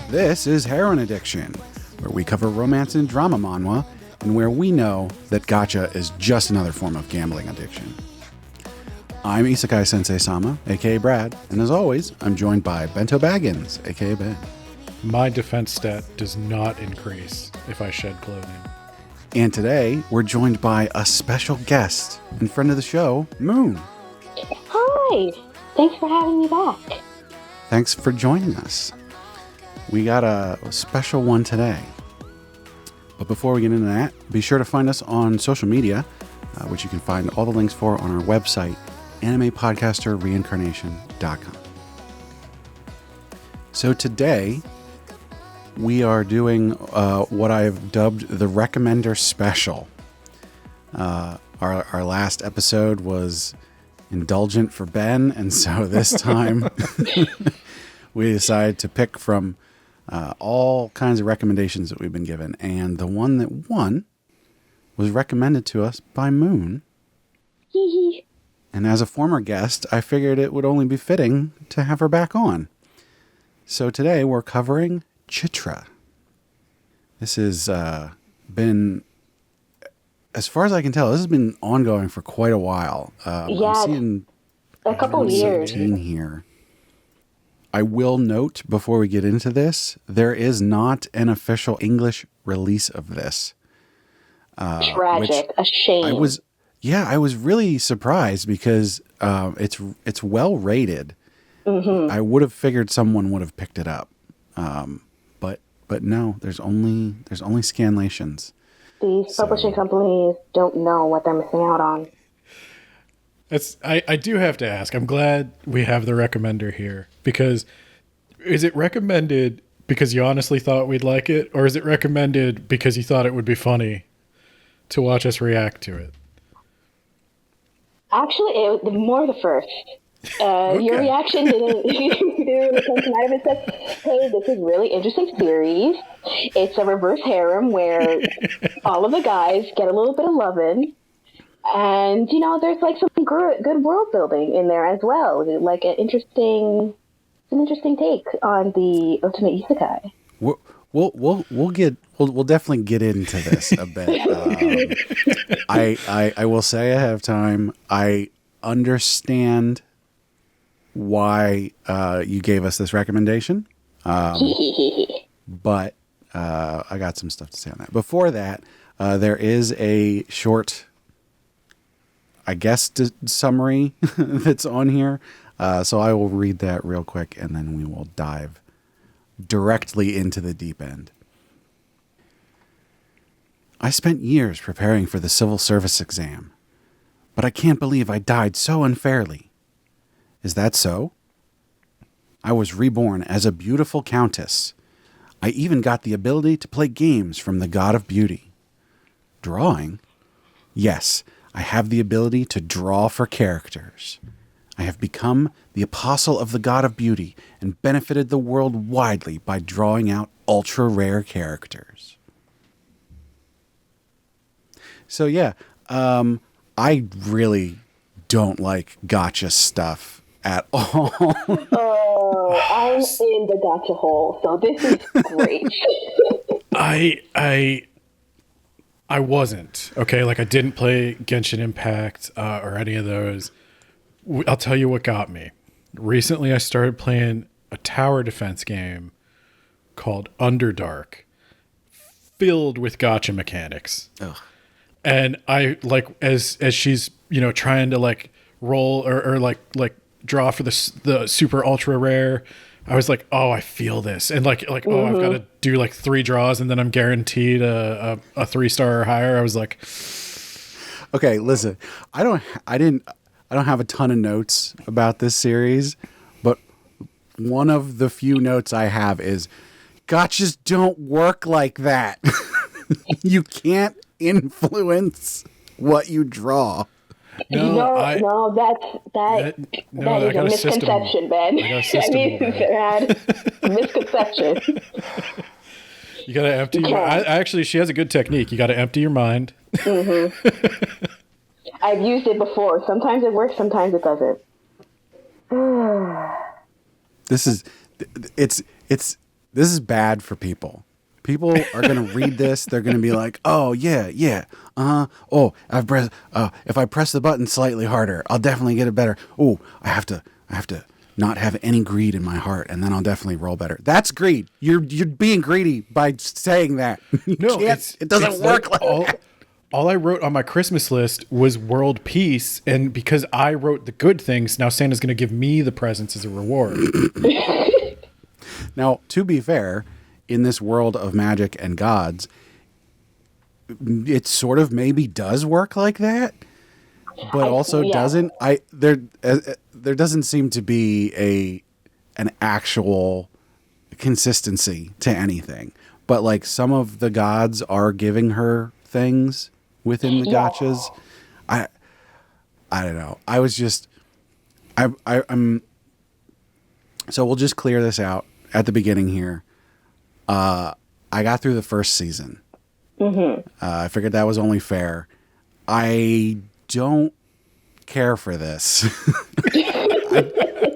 This is Heroine Addiction, where we cover romance and drama manhwa, and where we know that gatcha is just another form of gambling addiction. I'm Isekai Sensei-Sama, aka Brad, and as always, I'm joined by Bento Baggins, aka Ben. My defense stat does not increase if I shed clothing. And today, we're joined by a special guest and friend of the show, Moon. Hi! Thanks for having me back. Thanks for joining us. We got a special one today. But before we get into that, be sure to find us on social media, which you can find all the links for on our website, animepodcasterreincarnation.com. So today, we are doing what I've dubbed the Recommender Special. Our last episode was indulgent for Ben, and so this time we decided to pick from all kinds of recommendations that we've been given, and the one that won was recommended to us by Moon. And as a former guest, I figured it would only be fitting to have her back on. So today we're covering Chitra. This has been, as far as I can tell, this has been ongoing for quite a while. Yeah, I'm seeing a couple of years here. I will note before we get into this, there is not an official English release of this. Tragic, a shame. I was really surprised because it's well rated. Mm-hmm. I would have figured someone would have picked it up, but no, there's only scanlations. These publishing companies don't know what they're missing out on. I do have to ask. I'm glad we have the recommender here, because is it recommended because you honestly thought we'd like it, or is it recommended because you thought it would be funny to watch us react to it? Actually, more the first. Okay. Your reaction didn't come to mind. It said, hey, this is really interesting series. It's a reverse harem where all of the guys get a little bit of lovin'. And, there's like some good world building in there as well. Like an interesting take on the ultimate isekai. We'll definitely get into this a bit. I will say ahead of time, I understand why you gave us this recommendation. But I got some stuff to say on that. Before that, there is a short, I guess, summary that's on here. So I will read that real quick, and then we will dive directly into the deep end. I spent years preparing for the civil service exam, but I can't believe I died so unfairly. Is that so? I was reborn as a beautiful countess. I even got the ability to play games from the god of beauty. Drawing? Yes, I have the ability to draw for characters. I have become the apostle of the god of beauty and benefited the world widely by drawing out ultra-rare characters. So yeah, I really don't like gotcha stuff at all. Oh, I'm in the gotcha hole, so this is great. I wasn't, okay? Like, I didn't play Genshin Impact or any of those. I'll tell you what got me. Recently, I started playing a tower defense game called Underdark, filled with gotcha mechanics. Ugh. And I, like, as she's, trying to, like, roll or like draw for the super ultra rare, I was like, oh, I feel this. And like, mm-hmm. Oh, I've got to do like 3 draws and then I'm guaranteed a 3-star or higher. I was like, okay, listen, I don't have a ton of notes about this series, but one of the few notes I have is gotchas don't work like that. You can't influence what you draw. That is a misconception, Ben. I got a system. Misconception. You gotta empty your actually, she has a good technique. You gotta empty your mind. I've used it before. Sometimes it works, sometimes it doesn't. This is bad for people. People are going to read this. They're going to be like, "Oh yeah, oh, if I press the button slightly harder, I'll definitely get it better. Oh, I have to not have any greed in my heart, and then I'll definitely roll better." That's greed. You're being greedy by saying that. No, it doesn't work like that. All I wrote on my Christmas list was world peace, and because I wrote the good things, now Santa's going to give me the presents as a reward. Now, to be fair, in this world of magic and gods, it sort of maybe does work like that, but also doesn't. There doesn't seem to be an actual consistency to anything. But like some of the gods are giving her things within the gotchas. I don't know. I'm. So we'll just clear this out at the beginning here. I got through the first season. I figured that was only fair. I don't care for this.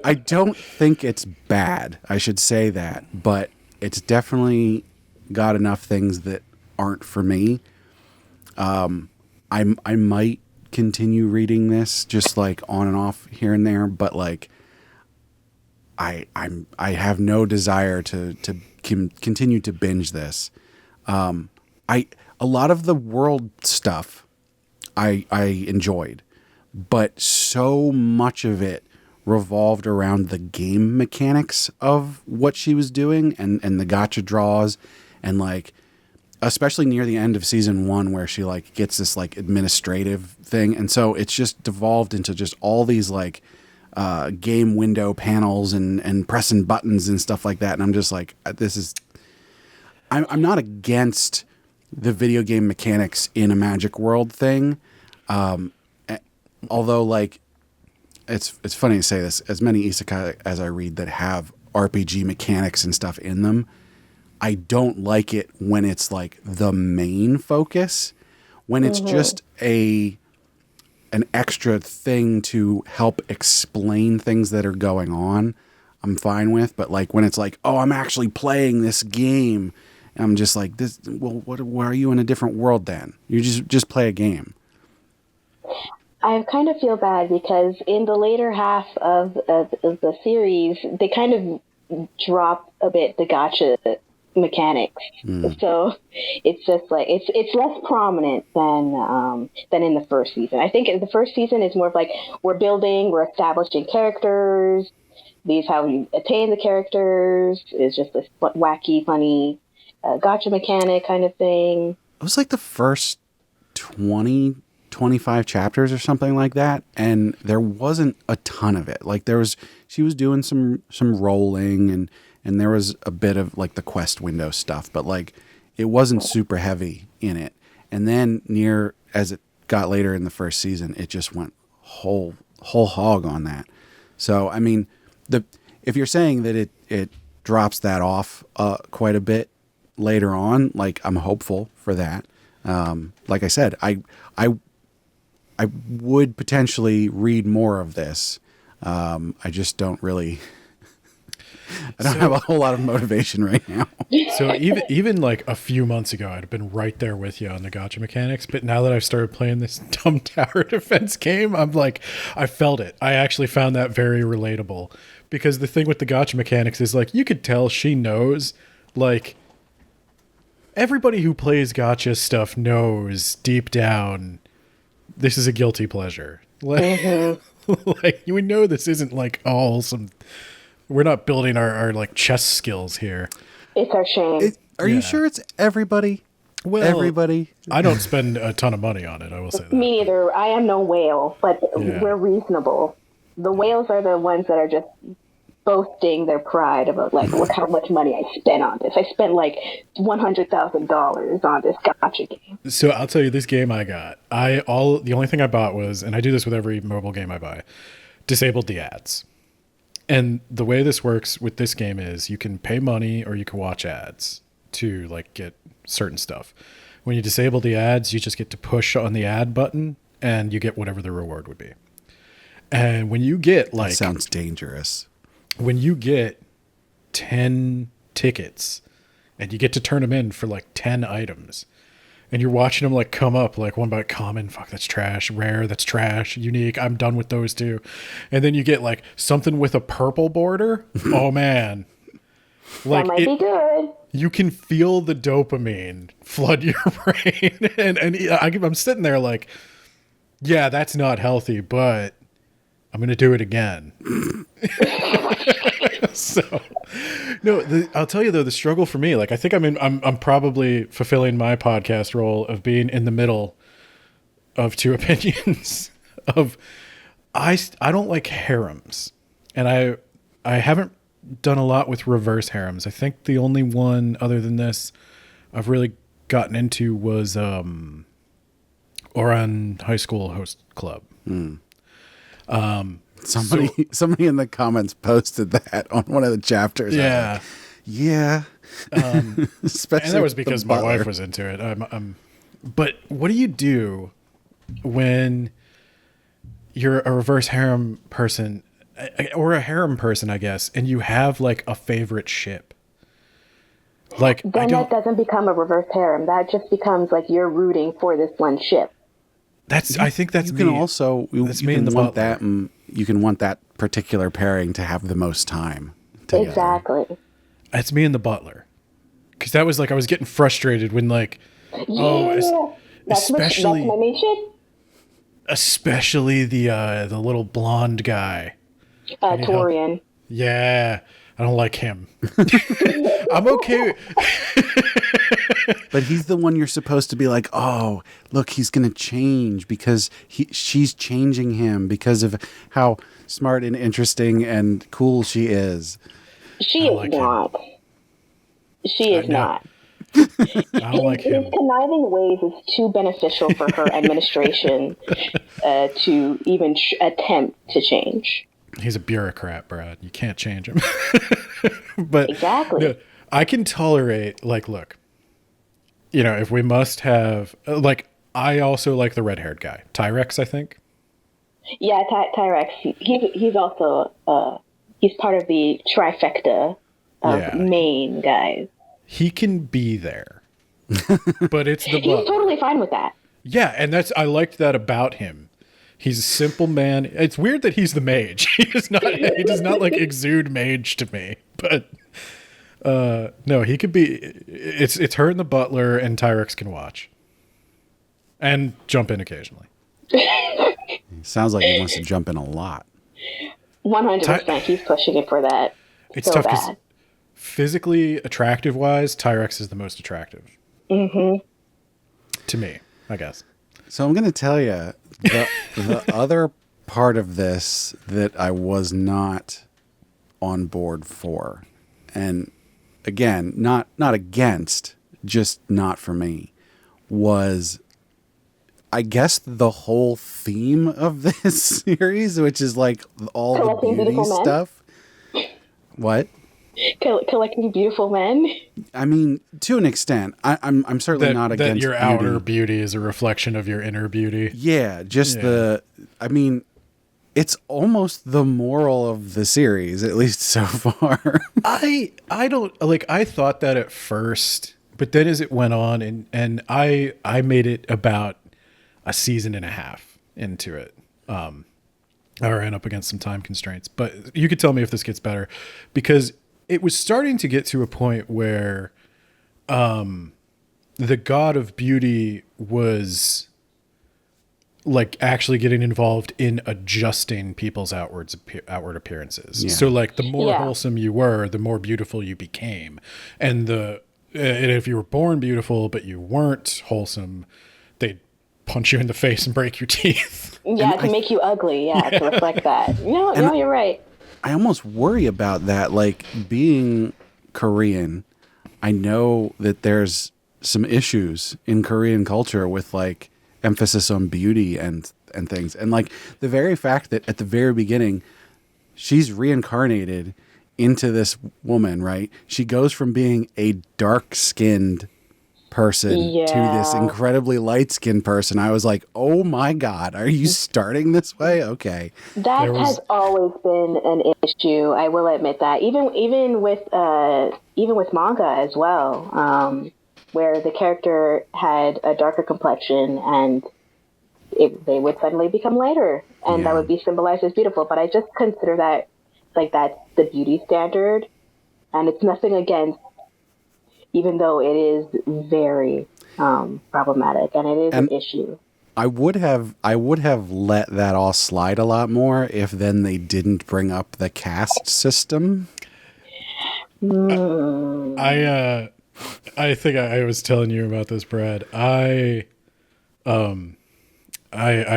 I don't think it's bad. I should say that, but it's definitely got enough things that aren't for me. I might continue reading this just like on and off here and there, but like I have no desire to continue to binge this. A lot of the world stuff I enjoyed, but so much of it revolved around the game mechanics of what she was doing and the gotcha draws, and like especially near the end of season 1 where she like gets this like administrative thing, and so it's just devolved into just all these like game window panels and pressing buttons and stuff like that, and I'm just like, I'm not against the video game mechanics in a magic world thing, although like it's funny to say this, as many isekai as I read that have RPG mechanics and stuff in them, I don't like it when it's like the main focus. When it's just an extra thing to help explain things that are going on, I'm fine with. But like when it's like, oh, I'm actually playing this game, and I'm just like, this. Well, why are you in a different world then? You just play a game. I kind of feel bad because in the later half of the series, they kind of drop a bit the gotcha mechanics. So it's just like it's less prominent than in the first season. I think in the first season it's more of like we're establishing characters. These how you attain the characters. It's just this wacky, funny gotcha mechanic kind of thing. It was like the first 25 chapters or something like that, and there wasn't a ton of it. Like she was doing some rolling and there was a bit of like the quest window stuff, but like it wasn't super heavy in it. And then as it got later in the first season, it just went whole hog on that. So I mean, if you're saying that it drops that off quite a bit later on, like I'm hopeful for that. Like I said, I would potentially read more of this. I just don't really. I don't have a whole lot of motivation right now. So even like a few months ago, I'd have been right there with you on the gotcha mechanics. But now that I've started playing this dumb tower defense game, I'm like, I felt it. I actually found that very relatable. Because the thing with the gotcha mechanics is like, you could tell she knows, like, everybody who plays gotcha stuff knows deep down this is a guilty pleasure. Like, like we know this isn't like all some. We're not building our like chess skills here. It's our shame. Are you sure it's everybody? Well, everybody. I don't spend a ton of money on it. I will say that. Me neither. I am no whale, but we're reasonable. The whales are the ones that are just boasting their pride about like, look how much money I spent on this. I spent like $100,000 on this gotcha game. So I'll tell you, this game I got, the only thing I bought was, and I do this with every mobile game I buy, disabled the ads. And the way this works with this game is you can pay money or you can watch ads. to like get certain stuff. When you disable the ads, you just get to push on the ad button and you get whatever the reward would be. And when you get like... That sounds dangerous. When you get 10 tickets and you get to turn them in for like 10 items and you're watching them like come up like one by common, fuck, that's trash, rare, that's trash, unique, I'm done with those two. And then you get like something with a purple border. Oh man. Like, that might be good. You can feel the dopamine flood your brain. and I'm sitting there like, yeah, that's not healthy, but I'm going to do it again. So, no, I'll tell you though, the struggle for me, like I think I'm probably fulfilling my podcast role of being in the middle of two opinions of I don't like harems, and I haven't done a lot with reverse harems. I think the only one other than this I've really gotten into was Oran High School Host Club. Somebody in the comments posted that on one of the chapters. Yeah. Yeah. Especially and that was because my wife was into it. But what do you do when you're a reverse harem person or a harem person, I guess, and you have like a favorite ship? Like then that doesn't become a reverse harem. That just becomes like you're rooting for this one ship. I think that's you me. Can also you can want butler. that, and you can want that particular pairing to have the most time together. Exactly. It's me and the butler, because that was like I was getting frustrated when like especially that's my main ship. Especially the little blonde guy, Torian. Yeah, I don't like him. I'm okay. But he's the one you're supposed to be like, oh, look, he's going to change because she's changing him because of how smart and interesting and cool she is. She is not. She is not. I don't like him. His conniving ways is too beneficial for her administration to even attempt to change. He's a bureaucrat, Brad. You can't change him. But exactly. No, I can tolerate, like, look, you know, if we must have, like, I also like the red-haired guy. Tyrex, I think. Yeah, Tyrex. He's also, he's part of the trifecta of main guys. He can be there. But it's the He's totally fine with that. Yeah, and I liked that about him. He's a simple man. It's weird that he's the mage. He does not like exude mage to me. But no, he could be. It's her and the butler, and Tyrex can watch and jump in occasionally. Sounds like he wants to jump in a lot. 100%. He's pushing it for that. It's so tough because physically attractive wise, Tyrex is the most attractive. Mm-hmm. To me, I guess. So I'm going to tell you the other part of this that I was not on board for, and again, not against, just not for me, was, I guess, the whole theme of this series, which is like all collecting the beauty stuff. What? Collecting beautiful men. I mean, to an extent, I'm certainly not against that your beauty. outer beauty is a reflection of your inner beauty. Yeah, I mean, it's almost the moral of the series, at least so far. I don't like. I thought that at first, but then as it went on, and I made it about a season and a half into it. I ran up against some time constraints, but you could tell me if this gets better, because it was starting to get to a point where the god of beauty was like actually getting involved in adjusting people's outward appearances. Yeah. So like the more wholesome you were, the more beautiful you became. And if you were born beautiful, but you weren't wholesome, they'd punch you in the face and break your teeth. Yeah, to make you ugly. Yeah, to reflect that. No, you're right. I almost worry about that. Like, being Korean, I know that there's some issues in Korean culture with like emphasis on beauty and things. And like the very fact that at the very beginning, she's reincarnated into this woman, right? She goes from being a dark-skinned person to this incredibly light-skinned person. I was like, oh my God, are you starting this way? Okay. That has always been an issue. I will admit that. Even with manga as well, where the character had a darker complexion and they would suddenly become lighter, and that would be symbolized as beautiful. But I just consider that like that's the beauty standard, and it's nothing against, even though it is very problematic and it is an issue. I would have let that all slide a lot more if then they didn't bring up the caste system. I think I was telling you about this, Brad. I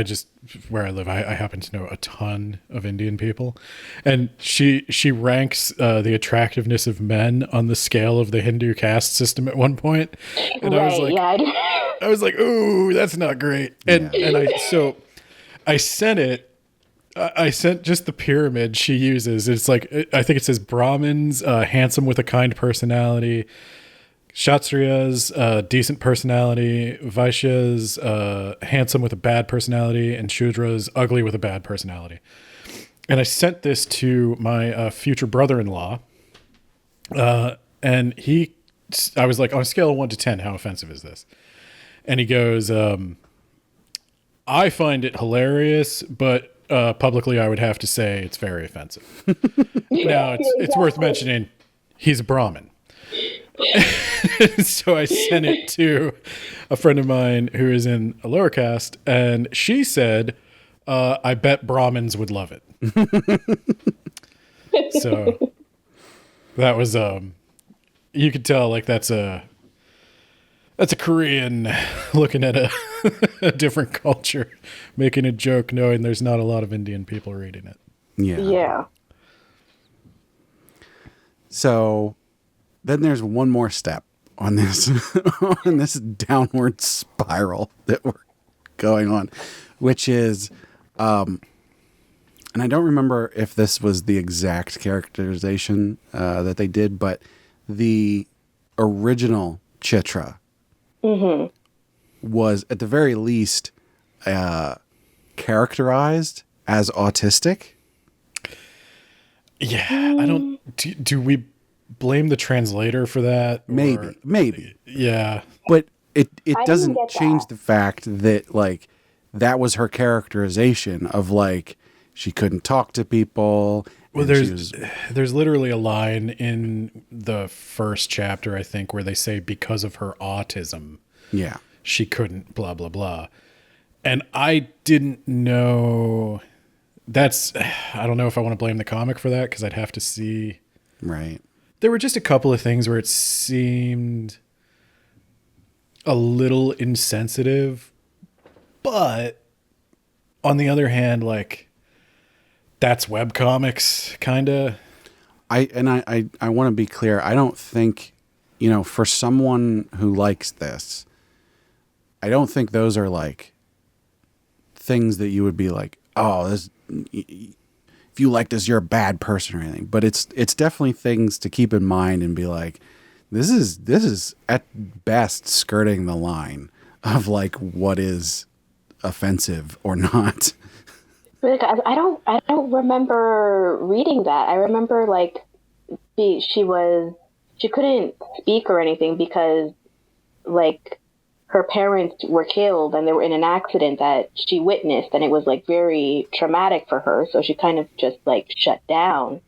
just, where I live, I happen to know a ton of Indian people, and she ranks the attractiveness of men on the scale of the Hindu caste system at one point, and I was like, ooh, that's not great. And I sent it. I sent just the pyramid she uses. It's like, I think it says Brahmins, handsome with a kind personality. Kshatriyas, decent personality. Vaishyas, handsome with a bad personality. And Shudras, ugly with a bad personality. And I sent this to my future brother-in-law. And I was like, on a scale of 1 to 10, how offensive is this? And he goes, I find it hilarious, but publicly I would have to say it's very offensive. Now, it's worth mentioning, he's a Brahmin. So I sent it to a friend of mine who is in a lower caste, and she said, I bet Brahmins would love it. So that was, you could tell, like, that's a Korean looking at a different culture, making a joke knowing there's not a lot of Indian people reading it. Yeah. So then there's one more step on this on this downward spiral that we're going on, which is and I don't remember if this was the exact characterization that they did, but the original Chitra was at the very least characterized as autistic. Yeah, I don't. Do we blame the translator for that? Maybe. Yeah, but it doesn't change the fact that, like, that was her characterization of, like, she couldn't talk to people. Well, there's literally a line in the first chapter, I think, where they say because of her autism, she couldn't blah blah blah, and I didn't know. I don't know if I want to blame the comic for that, because I'd have to see. Right. There were just a couple of things where it seemed a little insensitive, but on the other hand, like, that's webcomics, kind of. I want to be clear. I don't think, for someone who likes this, I don't think those are, like, things that you would be like, oh, this, if you like this, you're a bad person or anything. But it's definitely things to keep in mind and be like, this is at best skirting the line of, like, what is offensive or not. I don't remember reading that. I remember, like, she couldn't speak or anything because, like, her parents were killed and they were in an accident that she witnessed, and it was, like, very traumatic for her. So she kind of just, like, shut down,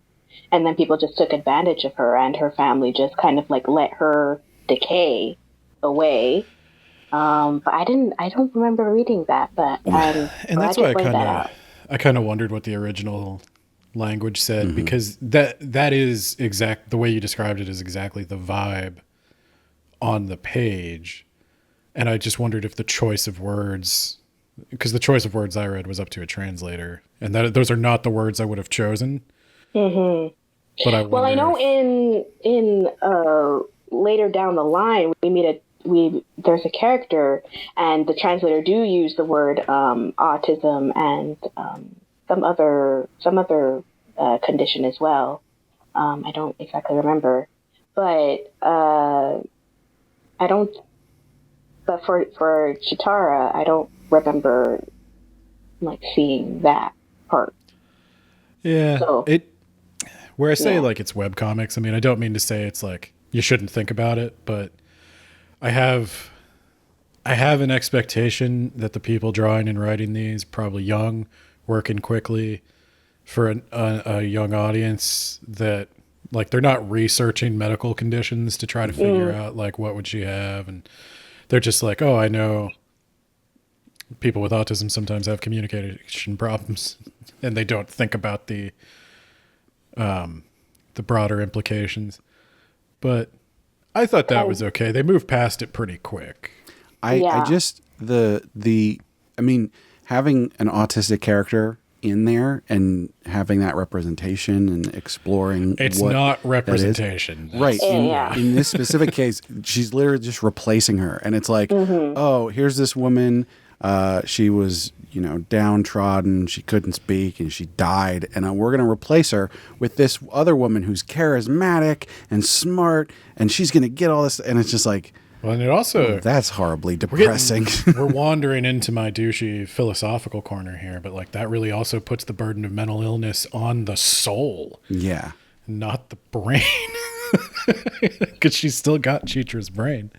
and then people just took advantage of her, and her family just kind of, like, let her decay away. But I don't remember reading that, but and that's why I kind of wondered what the original language said, because that is the way you described it is exactly the vibe on the page. And I just wondered if the choice of words, because the choice of words I read was up to a translator, and those are not the words I would have chosen. Mm-hmm. But I know in later down the line there's a character, and the translator do use the word autism and some other condition as well. I don't exactly remember, but I don't. But for Chitara, I don't remember like seeing that part. Yeah, So, where I say yeah. like it's webcomics, I mean, I don't mean to say it's like you shouldn't think about it, but I have an expectation that the people drawing and writing these probably young, working quickly for a young audience that like they're not researching medical conditions to try to figure out like what would she have, and they're just like, oh, I know people with autism sometimes have communication problems, and they don't think about the broader implications. But I thought that was okay. They moved past it pretty quick. I just I mean, having an autistic character in there and having that representation and exploring It's what not that is. representation. Right. Yeah. In this specific case, she's literally just replacing her. And it's like, oh, here's this woman. She was, downtrodden. She couldn't speak and she died. And we're going to replace her with this other woman who's charismatic and smart. And she's going to get all this. And it's just like, Well, and it also that's horribly depressing. we're wandering into my douchey philosophical corner here, but like that really also puts the burden of mental illness on the soul, Yeah. not the brain, because she's still got Chitra's brain.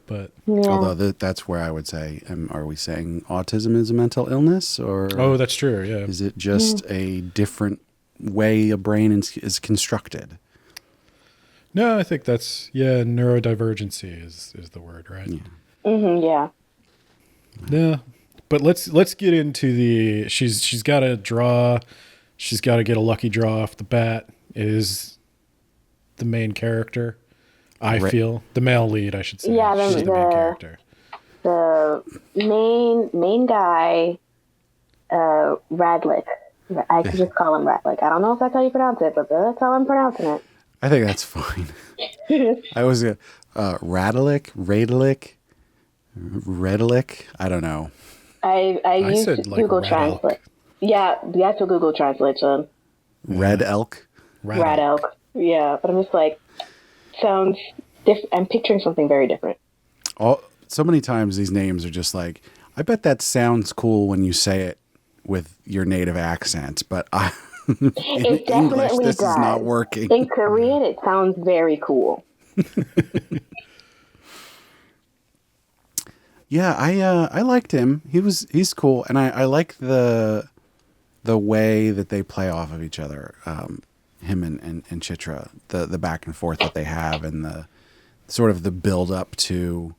But Although that's where I would say, are we saying autism is a mental illness, or that's true. Yeah, is it just a different way a brain is constructed? no, I think that's neurodivergency is the word, right? Yeah. Yeah. Yeah, but let's get into the she's got to draw, she's got to get a lucky draw off the bat. Is the main character. I feel the male lead, I should say. Yeah, She's the main character. The main guy, Radlick. I could just call him Radlick. I don't know if that's how you pronounce it, but that's how I'm pronouncing it. I think that's fine. I was Radlick, Redlick. I don't know. I used said, like, Google Red Translate. Elk. Yeah, the actual Google Translation. Red elk. Red Elk. Yeah, but I'm just like, sounds different. I'm picturing something very different. So many times these names are just like, I bet that sounds cool when you say it with your native accent, but in It English, definitely this does. is not working. In Korean, it sounds very cool. Yeah, I liked him. He's cool, and I like the way that they play off of each other. Him and Chitra, the back and forth that they have, and the sort of the build up to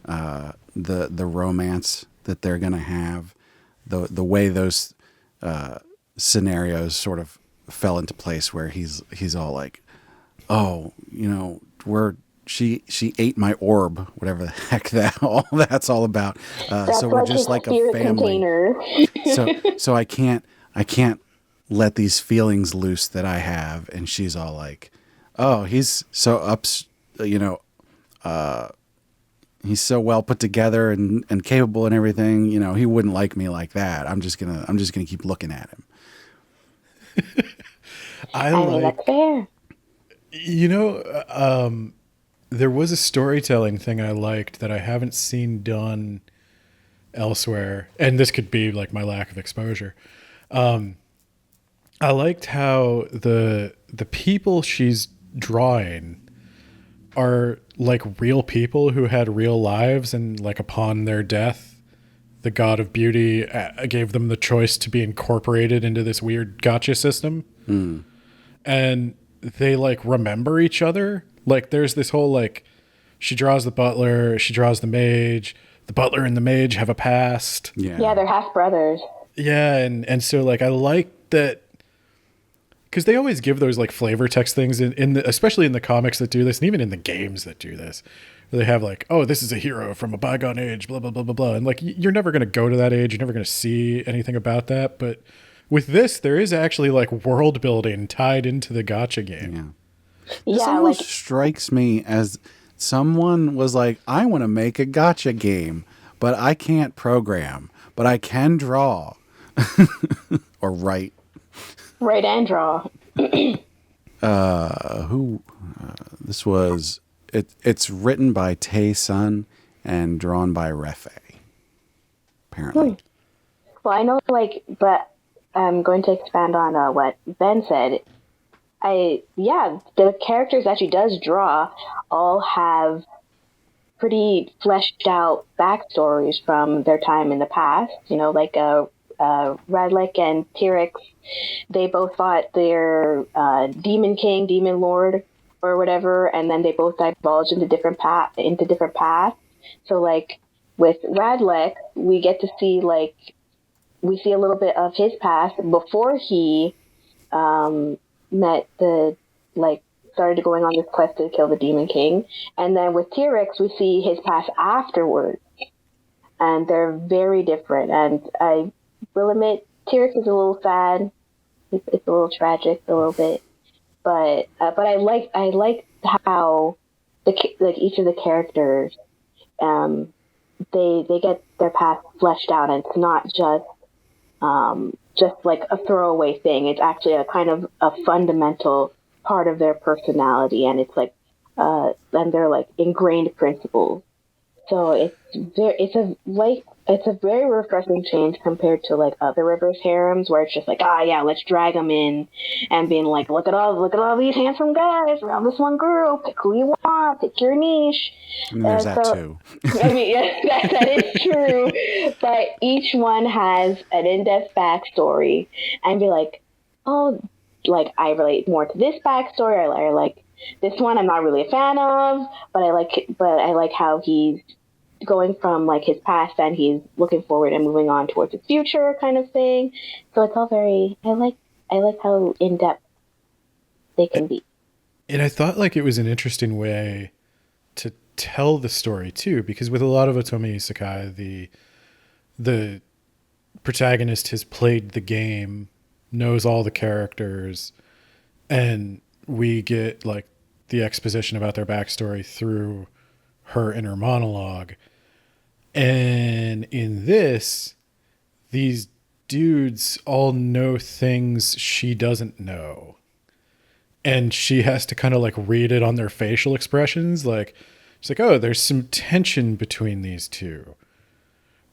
the romance that they're gonna have, the way those scenarios sort of fell into place, where he's all like, oh, she ate my orb, whatever the heck that's all about. So we're like just his like a spirit family. container. So I can't let these feelings loose that I have. And she's all like, oh, he's so he's so well put together and capable and everything. He wouldn't like me like that. I'm just gonna keep looking at him. I mean, that's fair. There was a storytelling thing I liked that I haven't seen done elsewhere, and this could be like my lack of exposure. I liked how the people she's drawing are like real people who had real lives, and like upon their death, the god of beauty gave them the choice to be incorporated into this weird gatcha system. And they like remember each other. Like there's this whole like, she draws the butler, she draws the mage. The butler and the mage have a past. Yeah, they're half brothers. Yeah, and so like I like that, because they always give those like flavor text things especially in the comics that do this, and even in the games that do this, where they have like, oh, this is a hero from a bygone age, blah blah blah blah blah, and like you're never going to go to that age, you're never going to see anything about that, but with this there is actually like world building tied into the gacha game. This Yeah, almost like strikes me as someone was like, I want to make a gacha game, but I can't program, but I can draw or write. write and draw. This was it's written by Tae Sun and drawn by Refe, apparently. Well, I know, but I'm going to expand on what Ben said. The characters that she does draw all have pretty fleshed out backstories from their time in the past. Radlick and Tyrix, they both fought their demon king, demon lord, or whatever, and then they both divulged into different paths. So, with Radlick, we get to see we see a little bit of his past before he met started going on this quest to kill the Demon King. And then with Tyrix, we see his past afterwards. And they're very different. And I will admit, Tyrix is a little sad. It's a little tragic, a little bit. But I like how each of the characters, they get their past fleshed out, and it's not just like a throwaway thing. It's actually a kind of a fundamental part of their personality, and it's and they're ingrained principles. So it's a very refreshing change compared to other reverse harems where it's just let's drag them in and being look at all these handsome guys around this one girl, pick who you want, pick your niche. I mean, there's that too. I mean, yes, that is true, but each one has an in-depth backstory, and be I relate more to this backstory, or like this one I'm not really a fan of, but I like how he's going from his past and he's looking forward and moving on towards his future kind of thing. So it's all very, I like how in depth they can be. And I thought it was an interesting way to tell the story too, because with a lot of Otome Isekai, the protagonist has played the game, knows all the characters, and we get the exposition about their backstory through her inner monologue. And in this, these dudes all know things she doesn't know. And she has to kind of read it on their facial expressions. She's oh, there's some tension between these two.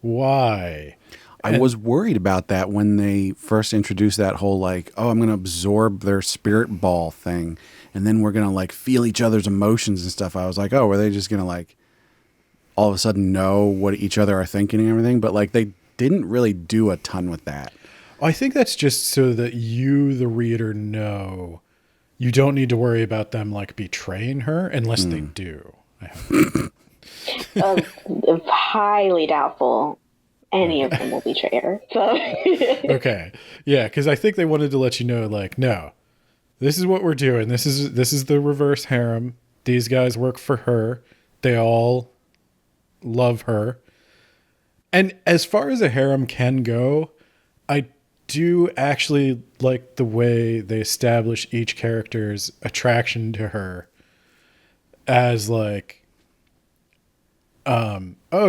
Why? I was worried about that when they first introduced that whole I'm going to absorb their spirit ball thing, and then we're going to feel each other's emotions and stuff. I was oh, were they just going to all of a sudden know what each other are thinking and everything? But they didn't really do a ton with that. I think that's just so that you, the reader, know you don't need to worry about them betraying her unless they do. Highly doubtful any of them will betray her. So. Okay. Yeah, because I think they wanted to let you know, no, this is what we're doing. This is the reverse harem. These guys work for her. They all love her. And as far as a harem can go, I do actually like the way they establish each character's attraction to her as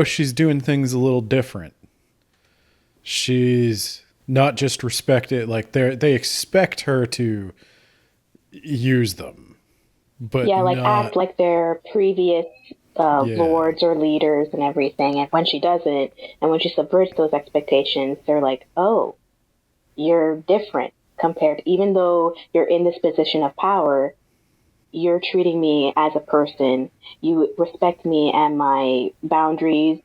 she's doing things a little different. She's not just respected, they expect her to use them. But act like their previous lords or leaders and everything. And when she doesn't, and when she subverts those expectations, they're oh, you're different compared, even though you're in this position of power, you're treating me as a person. You respect me and my boundaries.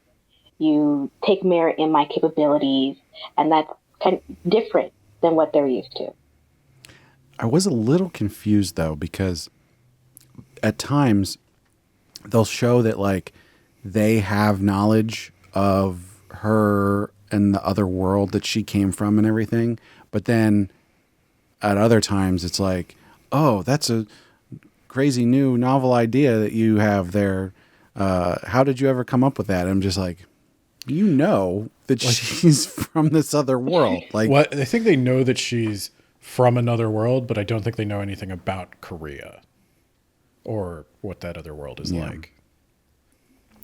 You take merit in my capabilities, and that's kind of different than what they're used to. I was a little confused though, because at times they'll show that they have knowledge of her and the other world that she came from and everything. But then at other times it's oh, that's a crazy new novel idea that you have there. How did you ever come up with that? I'm just that she's from this other world. Well, I think they know that she's from another world, but I don't think they know anything about Korea or what that other world is like.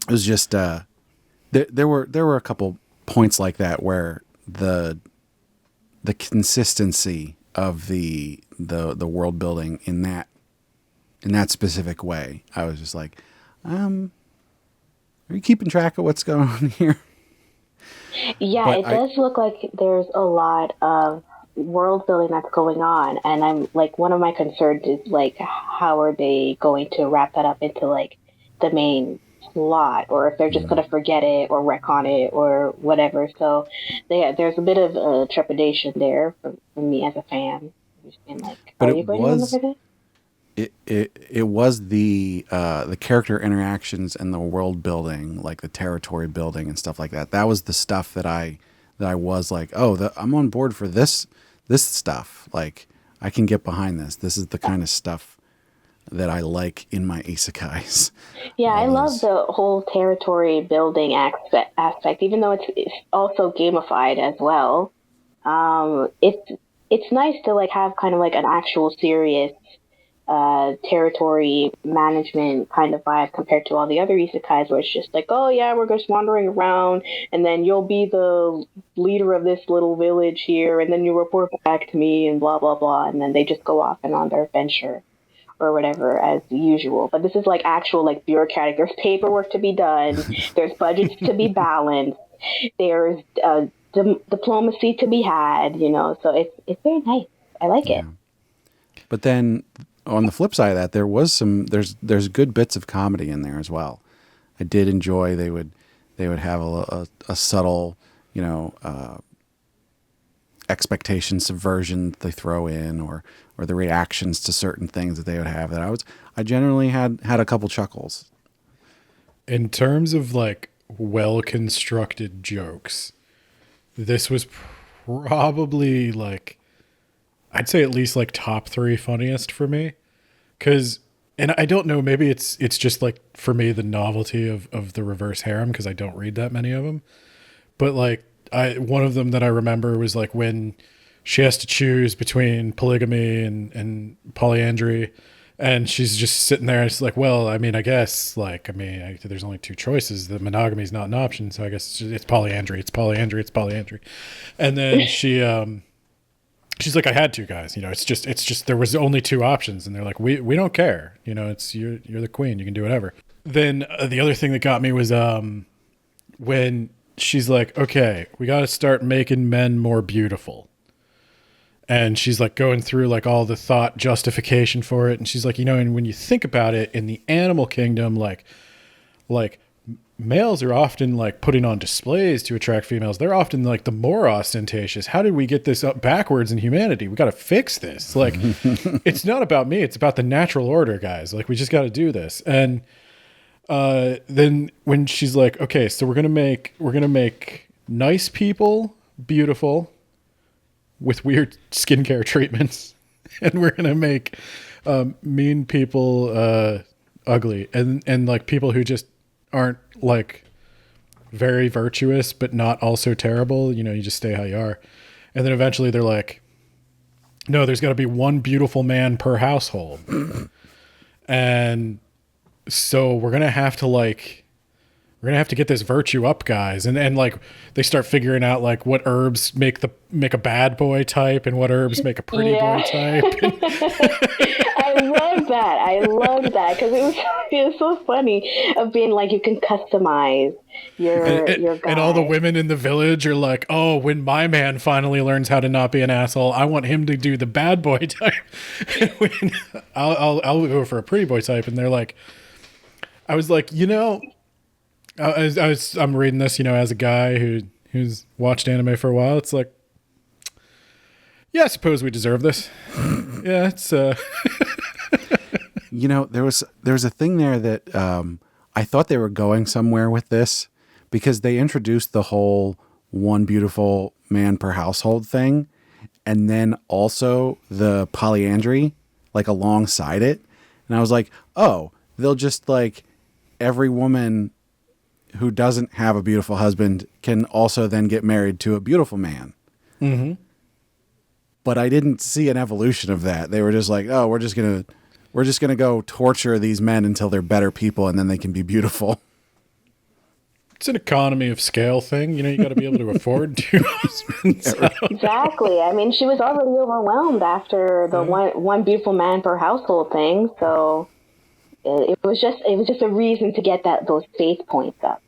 It was just there were a couple points like that where the consistency of the the world building in that specific way. I was just like, are you keeping track of what's going on here? Yeah, But it does look like there's a lot of world building that's going on, and I'm like, one of my concerns is like, how are they going to wrap that up into like the main plot, or if they're just going to forget it or retcon it or whatever. So there's a bit of trepidation there for me as a fan. Just being like, But are it you going to remember this? it was the character interactions and the world building, like the territory building and stuff like that. That was the stuff that I was like, oh, I'm on board for this stuff. Like, I can get behind this. This is the kind of stuff that I like in my isekais. Yeah, I love the whole territory building aspect, even though it's also gamified as well. It's nice to like have kind of like an actual serious territory management kind of vibe compared to all the other isekais where it's just like, oh yeah, we're just wandering around, and then you'll be the leader of this little village here, and then you report back to me, and blah blah blah, and then they just go off and on their adventure or whatever as usual. But this is like actual like bureaucratic. There's paperwork to be done. There's budgets to be balanced. There's diplomacy to be had. So it's very nice. I like it. But then on the flip side of that, there was there's good bits of comedy in there as well. I did enjoy they would have a subtle, expectation subversion they throw in, or the reactions to certain things that they would have that I generally had a couple chuckles. In terms of like well-constructed jokes, this was probably like, I'd say at least like top 3 funniest for me. And I don't know, maybe it's just like for me, the novelty of the reverse harem, because I don't read that many of them. But like one of them that I remember was like when she has to choose between polygamy and polyandry, and she's just sitting there and it's like, well, I mean, there's only 2 choices. The monogamy is not an option. So I guess it's polyandry. It's polyandry. It's polyandry. And then she's like, I had to, guys. It's just there was only 2 options, and they're like, we don't care. It's you're the queen. You can do whatever. Then the other thing that got me was when she's like, okay, we got to start making men more beautiful. And she's like going through like all the thought justification for it, and she's like, and when you think about it, in the animal kingdom, like males are often like putting on displays to attract females. They're often like the more ostentatious. How did we get this up backwards in humanity? We got to fix this. Like, it's not about me. It's about the natural order, guys. Like, we just got to do this. And then when she's like, okay, so we're gonna make nice people beautiful with weird skincare treatments, and we're gonna make mean people ugly, and like people who just aren't like very virtuous but not also terrible. You just stay how you are. And then eventually they're like, no, there's got to be one beautiful man per household. And so we're gonna have to get this virtue up, guys. And like they start figuring out like what herbs make a bad boy type and what herbs make a pretty boy type. I love that because it was so funny of being like, you can customize your guy. And all the women in the village are like, oh, when my man finally learns how to not be an asshole, I want him to do the bad boy type. I'll go for a pretty boy type. And they're like, I was like, I'm reading this, as a guy who's watched anime for a while. It's like, yeah, I suppose we deserve this. Yeah, it's there was a thing there that I thought they were going somewhere with this, because they introduced the whole one beautiful man per household thing, and then also the polyandry like alongside it. And I was like, oh, they'll just like every woman who doesn't have a beautiful husband can also then get married to a beautiful man. Mm-hmm. But I didn't see an evolution of that. They were just like, oh, we're just gonna go torture these men until they're better people, and then they can be beautiful. it's an economy of scale thing. You know, you got to be able to afford two husbands. So. Exactly. I mean, she was already overwhelmed after the one beautiful man per household thing. So it was just a reason to get those faith points up.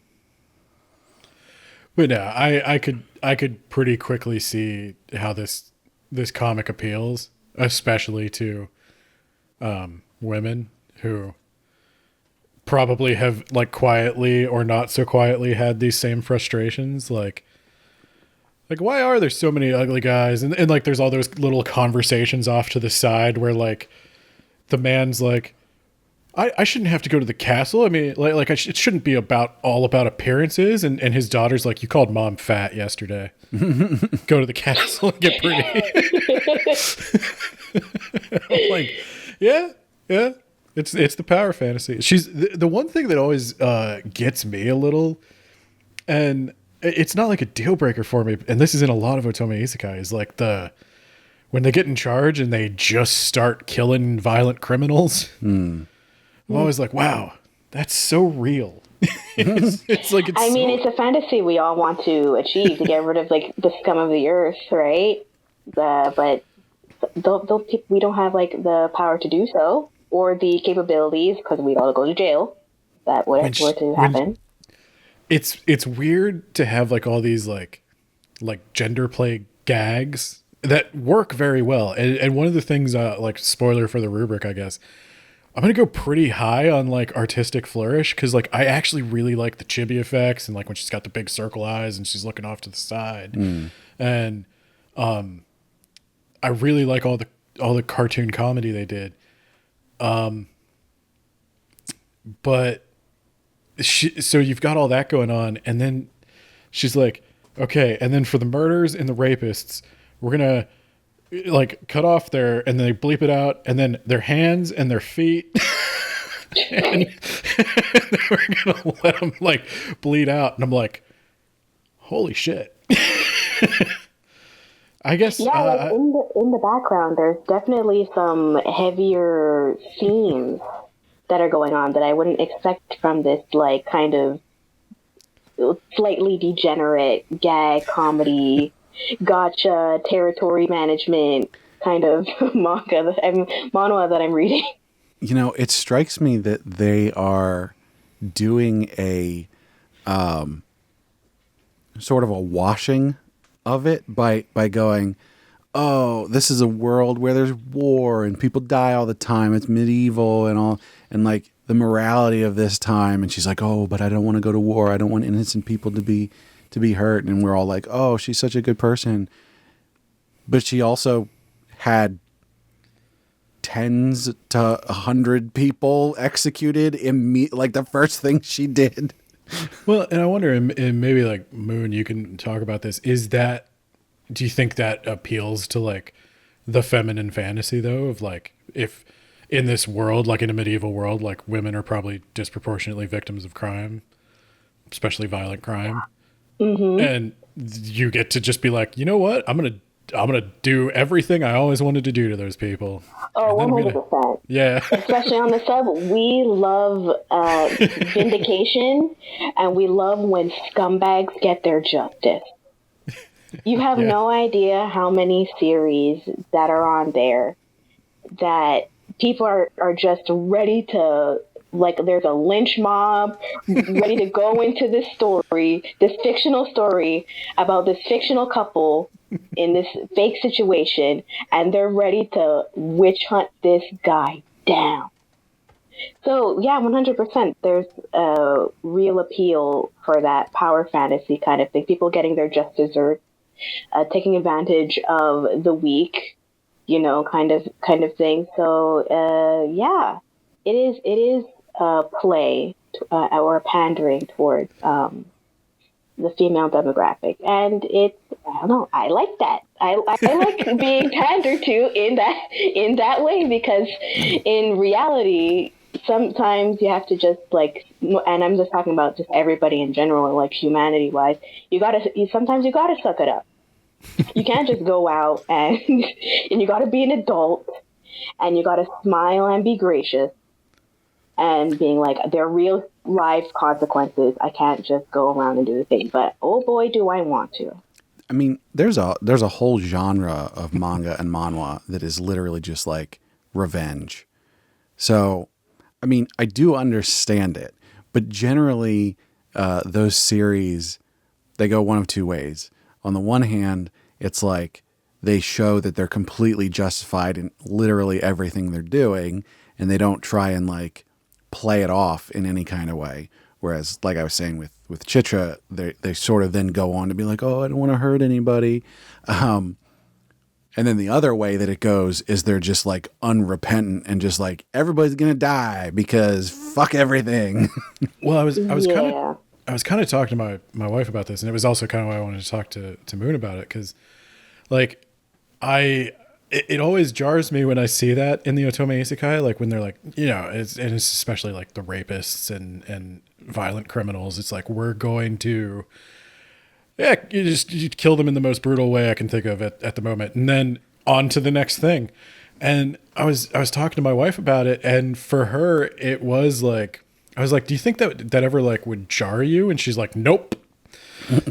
But no, I could pretty quickly see how this comic appeals, especially to women who probably have like quietly or not so quietly had these same frustrations. Like why are there so many ugly guys? And like there's all those little conversations off to the side where like the man's like, I shouldn't have to go to the castle. I mean, it shouldn't be all about appearances. And his daughter's like, you called mom fat yesterday. Go to the castle and get pretty. I'm like, yeah. It's the power fantasy. She's the one thing that always gets me a little, and it's not like a deal breaker for me. And this is in a lot of Otome Isekai, is like when they get in charge and they just start killing violent criminals. I'm always like, wow, that's so real. It's like I mean, it's a fantasy we all want to achieve, to get rid of like the scum of the earth, right? But we don't have like the power to do so, or the capabilities, because we'd all go to jail. That were to happen. It's weird to have like all these like gender play gags that work very well. And one of the things, like spoiler for the rubric, I guess, I'm going to go pretty high on like artistic flourish, because like I actually really like the chibi effects, and like when she's got the big circle eyes and she's looking off to the side. And I really like all the cartoon comedy they did. But so you've got all that going on, and then she's like, okay, and then for the murders and the rapists, we're going to like cut off and they bleep it out, and then their hands and their feet, and we're gonna let them like bleed out. And I'm like, holy shit. I guess like in the background, there's definitely some heavier themes that are going on that I wouldn't expect from this like kind of slightly degenerate gag comedy gotcha territory management kind of manhwa that I'm reading. You know, it strikes me that they are doing a sort of a washing of it by going, oh, this is a world where there's war and people die all the time. It's medieval and all, and like the morality of this time. And she's like, oh, but I don't want to go to war. I don't want innocent people to be hurt. And we're all like, oh, she's such a good person. But she also had tens to 100 people executed like the first thing she did. Well, and I wonder, and maybe like Moon, you can talk about this. Do you think that appeals to like the feminine fantasy though, of like, if in this world, like in a medieval world, like women are probably disproportionately victims of crime, especially violent crime. And you get to just be like, you know what? I'm gonna do everything I always wanted to do to those people. Oh, 100%. Yeah. Especially on the sub, we love vindication, and we love when scumbags get their justice. You have no idea how many series that are on there that people are just ready to, like, there's a lynch mob ready to go into this fictional story about this fictional couple in this fake situation, and they're ready to witch hunt this guy down. So yeah, 100%. There's a real appeal for that power fantasy kind of thing. People getting their just desserts, taking advantage of the weak, kind of thing. So yeah, it is play or pandering towards the female demographic, and it's, I don't know, I like that. I like being pandered to in that way, because in reality sometimes you have to just like, and I'm just talking about just everybody in general, like humanity wise, sometimes you gotta suck it up. You can't just go out and you gotta be an adult, and you gotta smile and be gracious, and being like, there are real life consequences. I can't just go around and do the thing. But oh boy, do I want to. I mean, there's a whole genre of manga and manhwa that is literally just like revenge. So, I mean, I do understand it, but generally, those series, they go one of two ways. On the one hand, it's like they show that they're completely justified in literally everything they're doing, and they don't try and like play it off in any kind of way. Whereas, like I was saying with Chitra, they sort of then go on to be like, oh, I don't want to hurt anybody. And then the other way that it goes is they're just like unrepentant and just like, everybody's going to die because fuck everything. Well, I was kind of talking to my wife about this, and it was also kind of why I wanted to talk to Moon about it. Cause like it always jars me when I see that in the Otome Isekai, like when they're like, you know, it's especially like the rapists and violent criminals. It's like, we're going to, you kill them in the most brutal way I can think of at the moment. And then on to the next thing. And I was talking to my wife about it. And for her, it was like, I was like, do you think that ever like would jar you? And she's like, nope.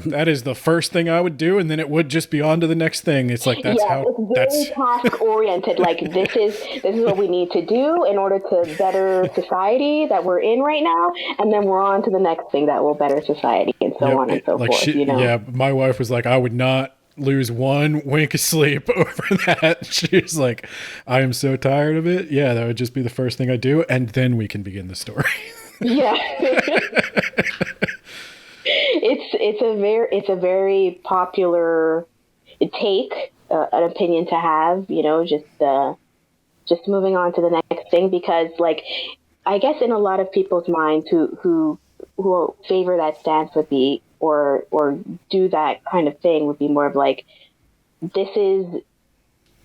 That is the first thing I would do, and then it would just be on to the next thing. It's like that's it's very task oriented. Like this is what we need to do in order to better society that we're in right now, and then we're on to the next thing that will better society, and so on and so forth. Yeah, my wife was like, I would not lose one wink of sleep over that. She was like, I am so tired of it. Yeah, that would just be the first thing I do, and then we can begin the story. Yeah. It's a very popular take, an opinion to have, you know, just moving on to the next thing, because like, I guess in a lot of people's minds who favor that stance would be, or do that kind of thing would be more of like, this is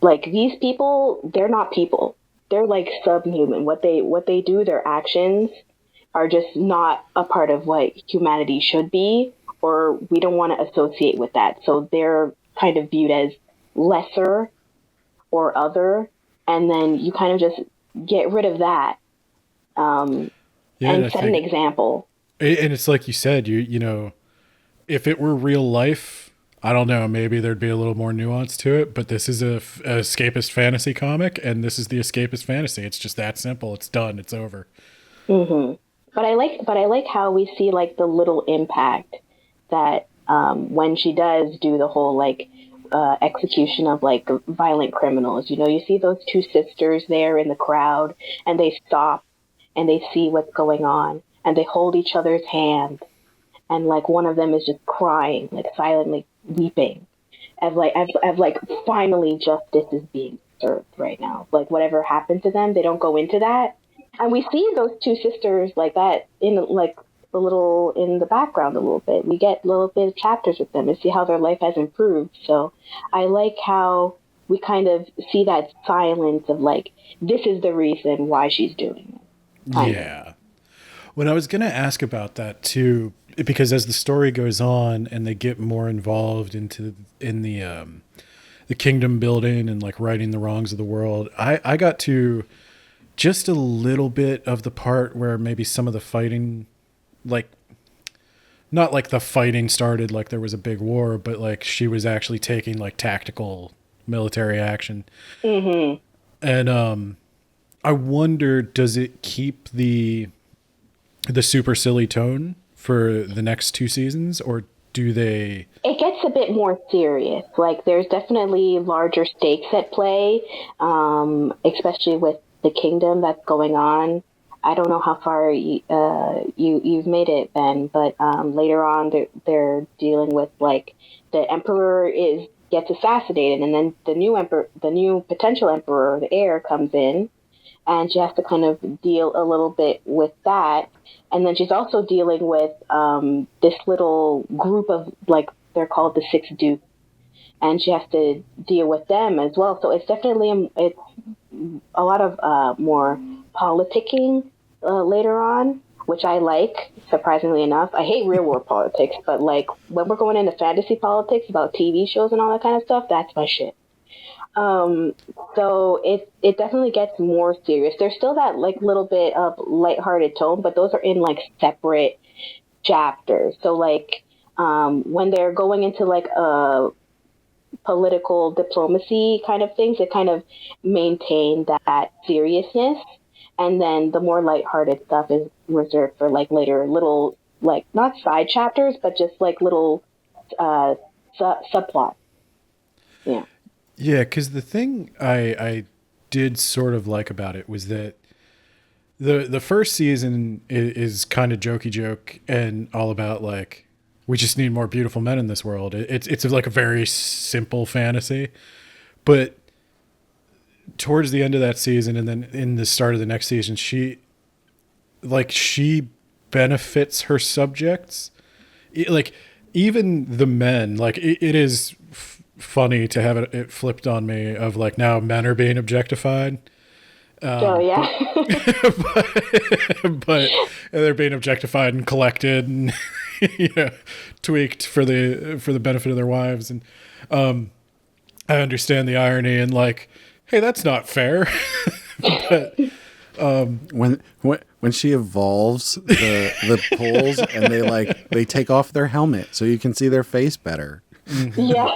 like, these people, they're not people. They're like subhuman. What they do, their actions are just not a part of what humanity should be, or we don't want to associate with that. So they're kind of viewed as lesser or other, and then you kind of just get rid of that and set an example. And it's like you said, you know, if it were real life, I don't know, maybe there'd be a little more nuance to it, but this is a escapist fantasy comic, and this is the escapist fantasy. It's just that simple. It's done. It's over. Mm-hmm. But I like how we see like the little impact that when she does do the whole like execution of like violent criminals. You know, you see those two sisters there in the crowd, and they stop and they see what's going on, and they hold each other's hand, and like one of them is just crying, like silently weeping, as like finally justice is being served right now. Like whatever happened to them, they don't go into that. And we see those two sisters like that in like a little in the background a little bit. We get little bit of chapters with them and see how their life has improved. So I like how we kind of see that silence of like, this is the reason why she's doing it. Yeah. When I was going to ask about that too, because as the story goes on and they get more involved in the kingdom building and like righting the wrongs of the world, I got to just a little bit of the part where maybe some of the fighting, like, not like the fighting started like there was a big war, but like she was actually taking like tactical military action. Mm-hmm. And I wonder, does it keep the super silly tone for the next two seasons, or do they? It gets a bit more serious. Like there's definitely larger stakes at play, especially with the kingdom that's going on. I don't know how far you've made it, Ben, but later on they're dealing with like the emperor gets assassinated, and then the new potential emperor, the heir, comes in, and she has to kind of deal a little bit with that. And then she's also dealing with this little group of, like, they're called the Six Dukes, and she has to deal with them as well. So it's definitely it's a lot of more politicking later on, which I like, surprisingly enough. I hate real world politics, but like when we're going into fantasy politics about TV shows and all that kind of stuff, that's my shit. So it definitely gets more serious. There's still that like little bit of lighthearted tone, but those are in like separate chapters. So like when they're going into like a political diplomacy kind of things, it kind of maintain that seriousness. And then the more lighthearted stuff is reserved for like later little, like not side chapters, but just like little subplots. Yeah. Yeah, because the thing I did sort of like about it was that the first season is kind of jokey joke and all about like we just need more beautiful men in this world. It's like a very simple fantasy, but towards the end of that season and then in the start of the next season, she benefits her subjects. Like even the men, like it is funny to have it flipped on me of like now men are being objectified. Oh yeah. but they're being objectified and collected and tweaked for the benefit of their wives. And I understand the irony and like, hey, that's not fair. But when she evolves the poles and they take off their helmet so you can see their face better. Yeah.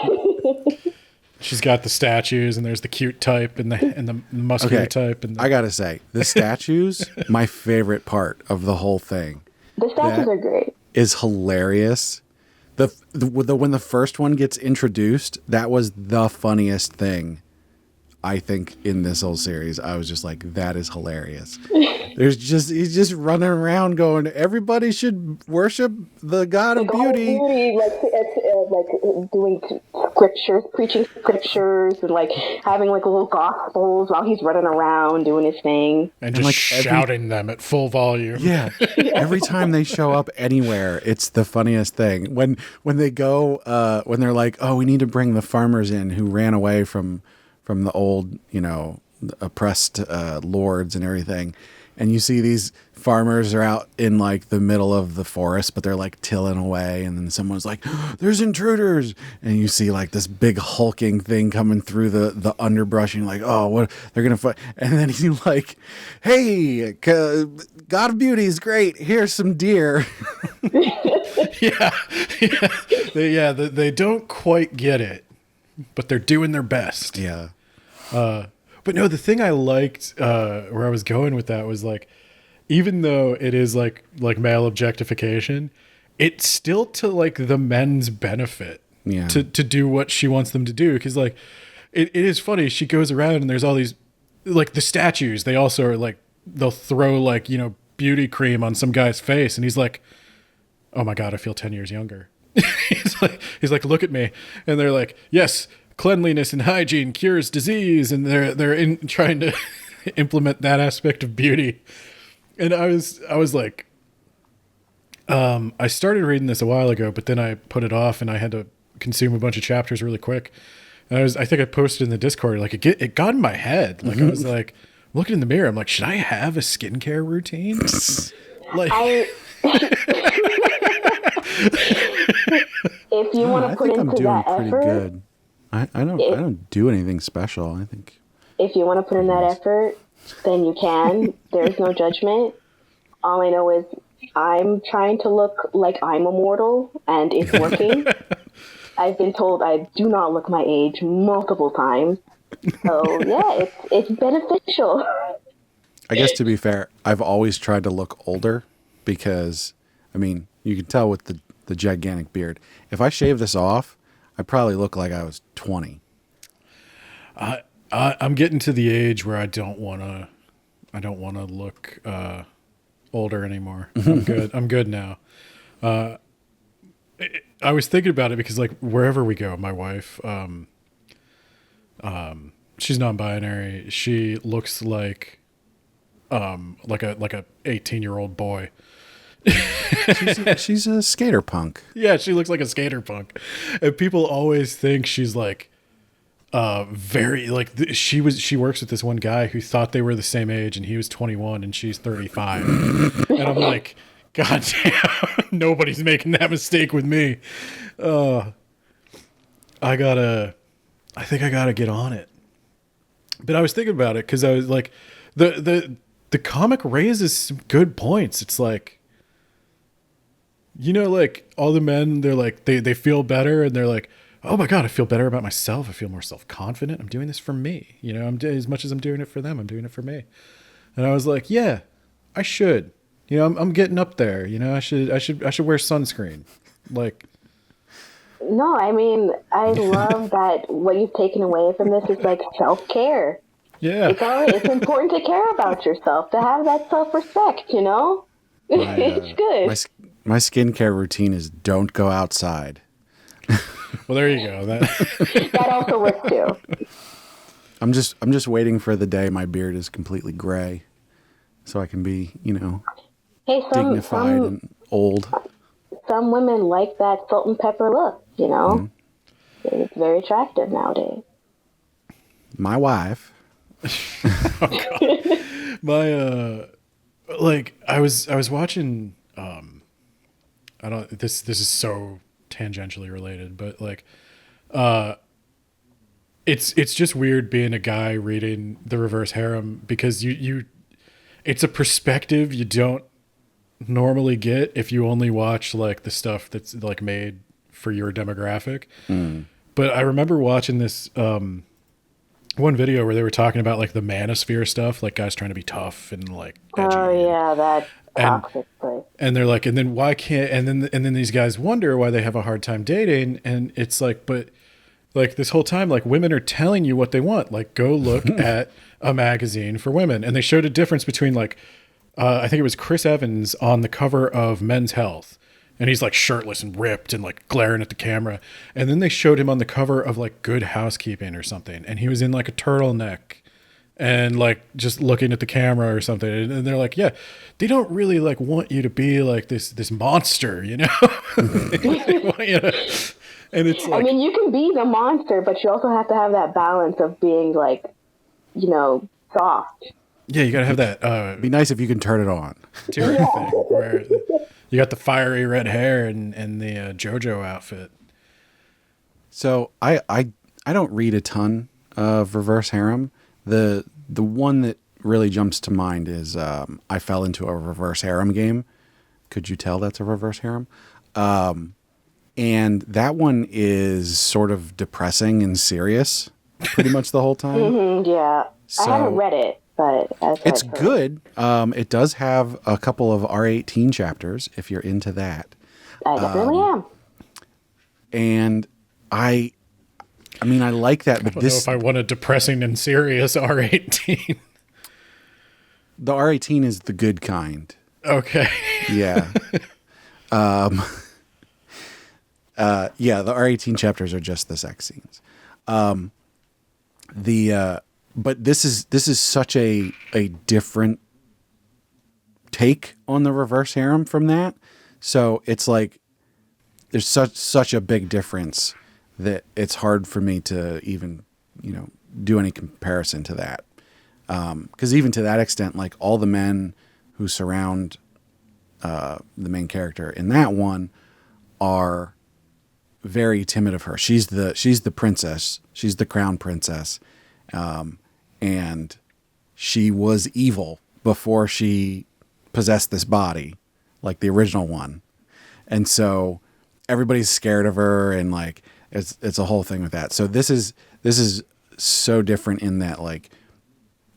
She's got the statues, and there's the cute type and the muscular type. And I gotta say, the statues, my favorite part of the whole thing. The statues are great. Is hilarious. When the first one gets introduced, that was the funniest thing, I think, in this whole series. I was just like, that is hilarious. He's just running around going, everybody should worship the God of beauty. Like doing scriptures, preaching scriptures, and like having like little gospels while he's running around doing his thing. And just like shouting them at full volume. Yeah. Every time they show up anywhere, it's the funniest thing. When they go, when they're like, oh, we need to bring the farmers in who ran away from the old, oppressed lords and everything. And you see these farmers are out in like the middle of the forest, but they're like tilling away. And then someone's like, there's intruders. And you see like this big hulking thing coming through the underbrush. And you're like, oh, what? They're going to fight. And then he's like, hey, God of Beauty is great. Here's some deer. Yeah. They don't quite get it, but they're doing their best. Yeah. But no, the thing I liked, where I was going with that was like, even though it is like male objectification, it's still to like the men's benefit to do what she wants them to do. Cause like, it is funny. She goes around and there's all these, like the statues, they also are like, they'll throw like, beauty cream on some guy's face. And he's like, oh my God, I feel 10 years younger. he's like, look at me. And they're like, yes, cleanliness and hygiene cures disease, and they're trying to implement that aspect of beauty. And I was like, I started reading this a while ago, but then I put it off and I had to consume a bunch of chapters really quick. And I think I posted in the Discord, like it got in my head. Like I was like looking in the mirror, I'm like, should I have a skincare routine? Like if you want to put into that effort, good. I don't do anything special. I think if you want to put in that effort, then you can. There's no judgment. All I know is I'm trying to look like I'm immortal, and it's working. I've been told I do not look my age multiple times. So yeah, it's beneficial. I guess to be fair, I've always tried to look older because, I mean, you can tell with the gigantic beard. If I shave this off, I probably look like I was 20. I'm getting to the age where I don't want to look older anymore. I'm good now. I was thinking about it because like wherever we go, my wife, she's non-binary. She looks like a 18-year-old boy. she's a skater punk. Yeah, she looks like a skater punk, and people always think she's like very like she works with this one guy who thought they were the same age, and he was 21 and she's 35. And I'm like, God damn, nobody's making that mistake with me. I think I gotta get on it. But I was thinking about it because I was like, the comic raises some good points. It's like, like all the men, they're like, they feel better and they're like, oh my God, I feel better about myself. I feel more self-confident. I'm doing this for me. As much as I'm doing it for them, I'm doing it for me. And I was like, yeah, I should. I'm getting up there. I should wear sunscreen. Like, no, I mean, I love that what you've taken away from this is like self-care. Yeah. It's important to care about yourself, to have that self-respect, It's good. My skincare routine is don't go outside. Well, there you go. That also works too. I'm just waiting for the day my beard is completely gray, so I can be, dignified and old. Some women like that salt and pepper look, Mm-hmm. It's very attractive nowadays. My wife. Oh, God. My I was watching this is so tangentially related, but it's just weird being a guy reading the reverse harem because you it's a perspective you don't normally get if you only watch like the stuff that's like made for your demographic. But I remember watching this one video where they were talking about like the manosphere stuff, like guys trying to be tough and like edgy. Oh yeah, that toxic place. And they're like, and then why can't and then these guys wonder why they have a hard time dating, and it's like, but like this whole time, like women are telling you what they want. Like go look at a magazine for women, and they showed a difference between like I think it was Chris Evans on the cover of Men's Health. And he's like shirtless and ripped and like glaring at the camera. And then they showed him on the cover of like Good Housekeeping or something. And he was in like a turtleneck and like just looking at the camera or something. And they're like, yeah, they don't really like want you to be like this monster, They want you to, and it's like, I mean, you can be the monster, but you also have to have that balance of being like, soft. Yeah, you got to have that. It'd be nice if you can turn it on. Thing where you got the fiery red hair and the JoJo outfit. So I don't read a ton of reverse harem. The one that really jumps to mind is I fell into a reverse harem game. Could you tell that's a reverse harem? And that one is sort of depressing and serious pretty much the whole time. Mm-hmm, yeah. So, I haven't read it, but it's good. It does have a couple of R18 chapters if you're into that. I definitely am. And I mean, I like that, but I don't know if I want a depressing and serious R18. The R18 is the good kind. Okay. Yeah. The R18 chapters are just the sex scenes. But this is such a different take on the reverse harem from that. So it's like there's such a big difference that it's hard for me to even, do any comparison to that. Because even to that extent, like all the men who surround the main character in that one are very timid of her. She's the princess. She's the crown princess. And she was evil before she possessed this body, like the original one. And so everybody's scared of her, and like it's a whole thing with that. So this is so different in that like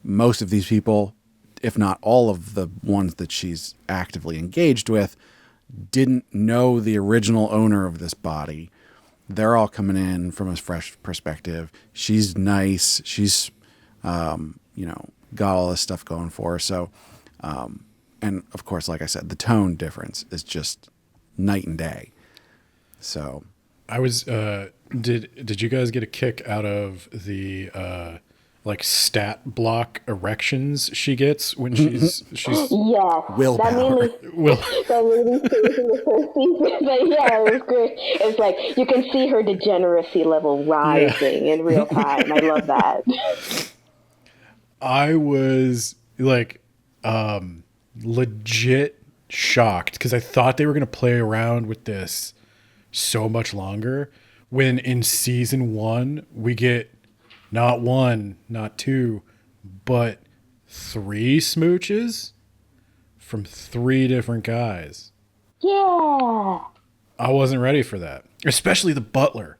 most of these people, if not all of the ones that she's actively engaged with, didn't know the original owner of this body. They're all coming in from a fresh perspective. She's nice. She's, got all this stuff going for her. So, and of course, like I said, the tone difference is just night and day. So I was, did you guys get a kick out of the, like stat block erections she gets when she's yes, willpower. That made me serious in the first season. But yeah, it was great. It's like you can see her degeneracy level rising in real time. I love that. I was like legit shocked because I thought they were going to play around with this so much longer when in season 1 we get not one, not two, but 3 smooches from 3 different guys. Yeah. I wasn't ready for that, especially the butler.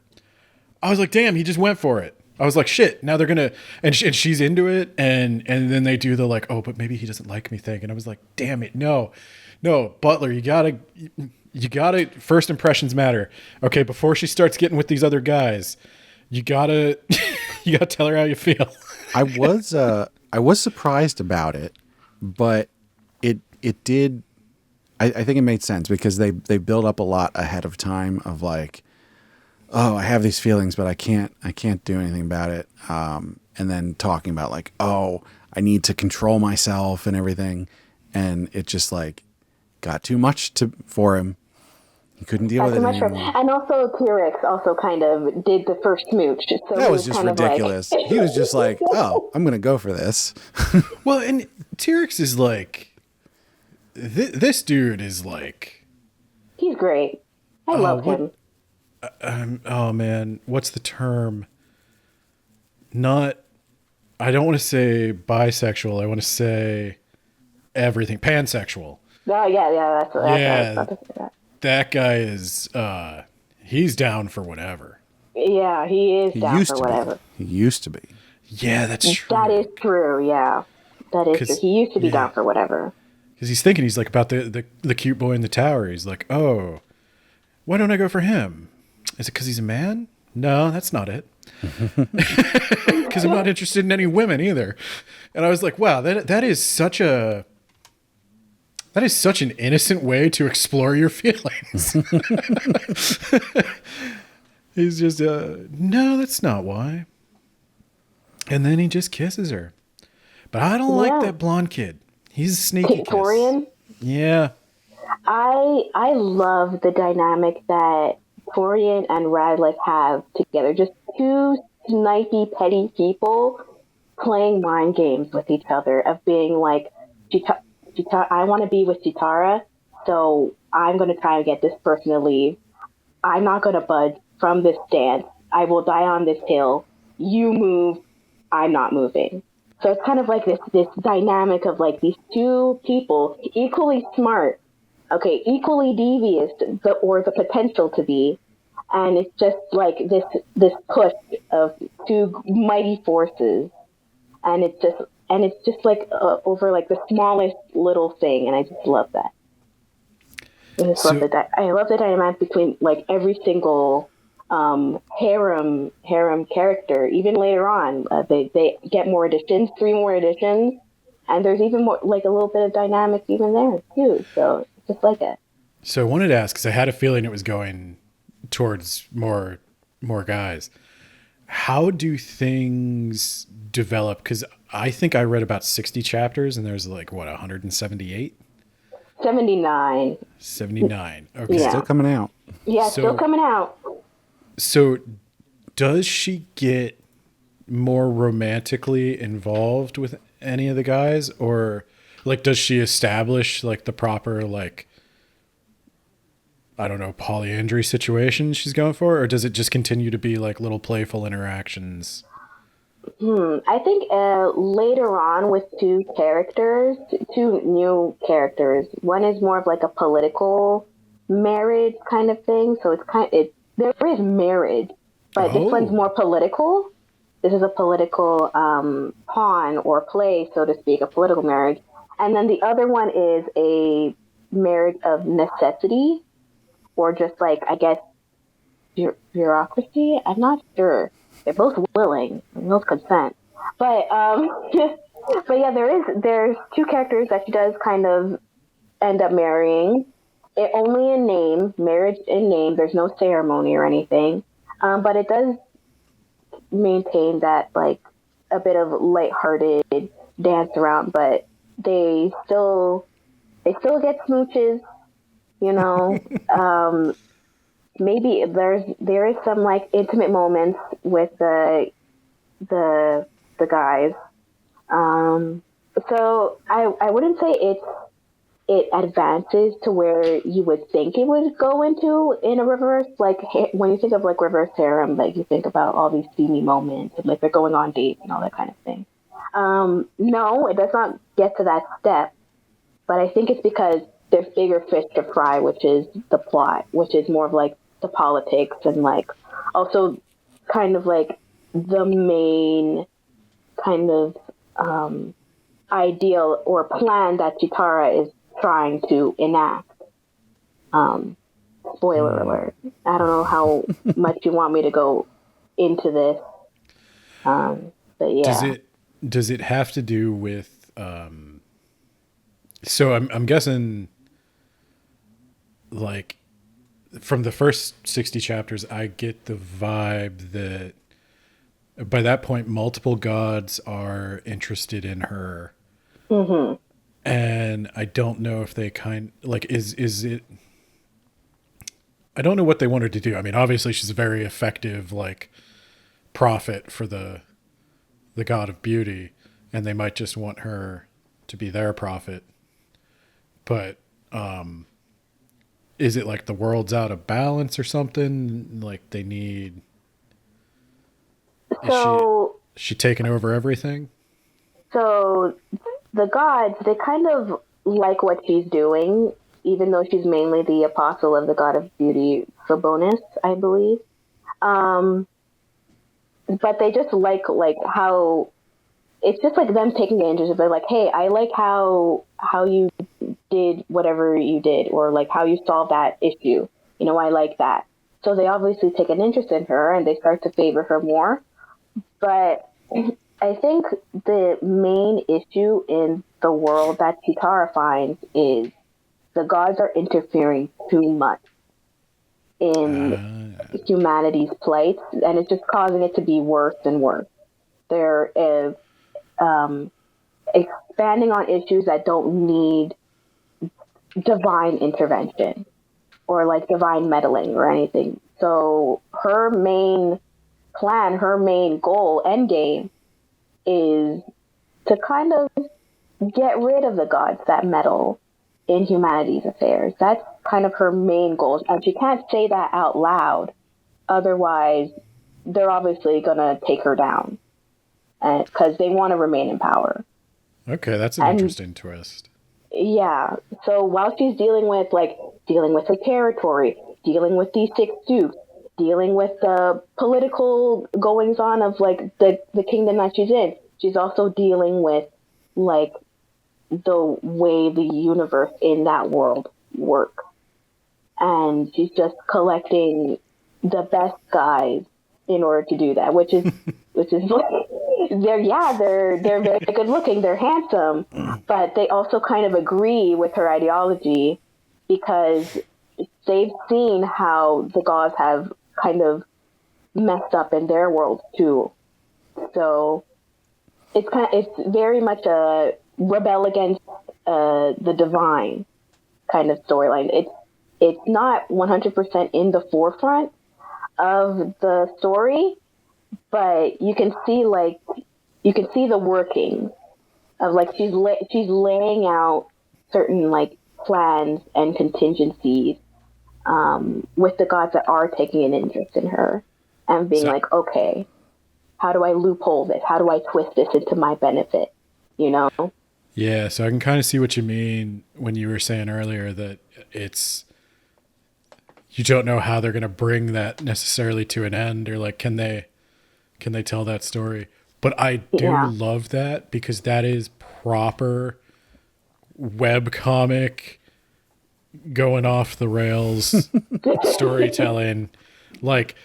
I was like, damn, he just went for it. I was like, shit, now they're going to, and she's into it. And then they do the like, oh, but maybe he doesn't like me thing. And I was like, damn it. No, butler, you gotta, first impressions matter. Okay. Before she starts getting with these other guys, you gotta tell her how you feel. I was surprised about it, but it did. I think it made sense because they build up a lot ahead of time of like, oh, I have these feelings, but I can't do anything about it. And then talking about like, oh, I need to control myself and everything. And it just like got too much for him. He couldn't deal with it anymore. And also T-Rex also kind of did the first smooch. So that was just ridiculous. Like... he was just like, oh, I'm going to go for this. Well, and T-Rex is like, this dude is like... He's great. I love him. Oh, man. What's the term? I don't want to say bisexual. I want to say everything. Pansexual. Oh, yeah. That's what I was about to say. That guy is, he's down for whatever. Yeah, he is down for whatever. He used to be. Yeah, that's true. That is true, yeah. That is true. He used to be down for whatever. Because he's like about the cute boy in the tower. He's like, oh, why don't I go for him? Is it because he's a man? No, that's not it. Because I'm not interested in any women either. And I was like, wow, that is such an innocent way to explore your feelings. He's just, no, that's not why. And then he just kisses her. But I don't like that blonde kid. He's a sneaky Torian? Yeah. I love the dynamic that Torian and Radcliffe have together. Just 2 snipey, petty people playing mind games with each other of being like, I want to be with Chitara, so I'm going to try and get this person to leave. I'm not going to budge from this stance. I will die on this hill. You move. I'm not moving. So it's kind of like this dynamic of like these 2 people, equally smart, okay, equally devious, or the potential to be. And it's just like this push of 2 mighty forces. And it's just like over like the smallest little thing, and I just love that. I love the dynamic between like every single harem character. Even later on, they get more editions, 3 more editions, and there's even more like a little bit of dynamic even there too. So just like it. So I wanted to ask because I had a feeling it was going towards more guys. How do things develop? Because I think I read about 60 chapters and there's like, what, 178? 79. 79. Okay. Yeah. Still coming out. Yeah, still coming out. So does she get more romantically involved with any of the guys? Or like, does she establish like the proper, like, I don't know, polyandry situation she's going for? Or does it just continue to be like little playful interactions? I think later on with 2 new characters. One is more of like a political marriage kind of thing. So there is marriage, but this one's more political. This is a political pawn or play, so to speak, a political marriage. And then the other one is a marriage of necessity, or just like, I guess, bureaucracy. I'm not sure. They're both willing, both consent. But but yeah, there's 2 characters that she does kind of end up marrying. It only in name, marriage in name. There's no ceremony or anything. But it does maintain that like a bit of lighthearted dance around, but they still get smooches, you know. Maybe there is some like intimate moments with the guys. So I wouldn't say it advances to where you would think it would go into in a reverse. Like when you think of like reverse harem, like you think about all these steamy moments and like they're going on dates and all that kind of thing. No, it does not get to that step, but I think it's because there's bigger fish to fry, which is the plot, which is more of like the politics and like also kind of like the main kind of ideal or plan that Chitara is trying to enact. Spoiler alert. I don't know how much you want me to go into this, but yeah. Does it have to do with? So I'm guessing, like, from the first 60 chapters, I get the vibe that by that point, multiple gods are interested in her. Mm-hmm. And I don't know if they is it, I don't know what they want her to do. I mean, obviously she's a very effective, like, prophet for the god of beauty, and they might just want her to be their prophet. But, is it like the world's out of balance or something? Like they need, So is she taking over everything? So the gods, they kind of like what she's doing, even though she's mainly the apostle of the god of beauty for bonus, I believe. But they just like how it's just like them taking the interest. They're like, hey, I like how you did whatever you did, or like how you solved that issue. You know, I like that. So they obviously take an interest in her and they start to favor her more. But I think the main issue in the world that Chitara finds is the gods are interfering too much in humanity's plight, and it's just causing it to be worse and worse. They're expanding on issues that don't need divine intervention or like divine meddling or anything. So her main plan, her main goal, end game, is to kind of get rid of the gods that meddle in humanity's affairs. That's kind of her main goal. And she can't say that out loud. Otherwise, they're obviously going to take her down because they want to remain in power. Okay, that's an interesting twist. Yeah. So while she's dealing with her territory, dealing with these 6 dukes, dealing with the political goings on of like the kingdom that she's in, she's also dealing with like the way the universe in that world works. And she's just collecting the best guys in order to do that, which is they're very good looking, they're handsome, but they also kind of agree with her ideology because they've seen how the gods have kind of messed up in their world too. So it's very much a rebel against the divine kind of storyline. It's not 100% in the forefront of the story, but you can see the workings of like she's laying out certain like plans and contingencies with the gods that are taking an interest in her and being like, okay, how do I loophole this? How do I twist this into my benefit? You know? Yeah, so I can kind of see what you mean when you were saying earlier that you don't know how they're going to bring that necessarily to an end, or like, can they tell that story? But I do love that because that is proper webcomic going off the rails storytelling. Like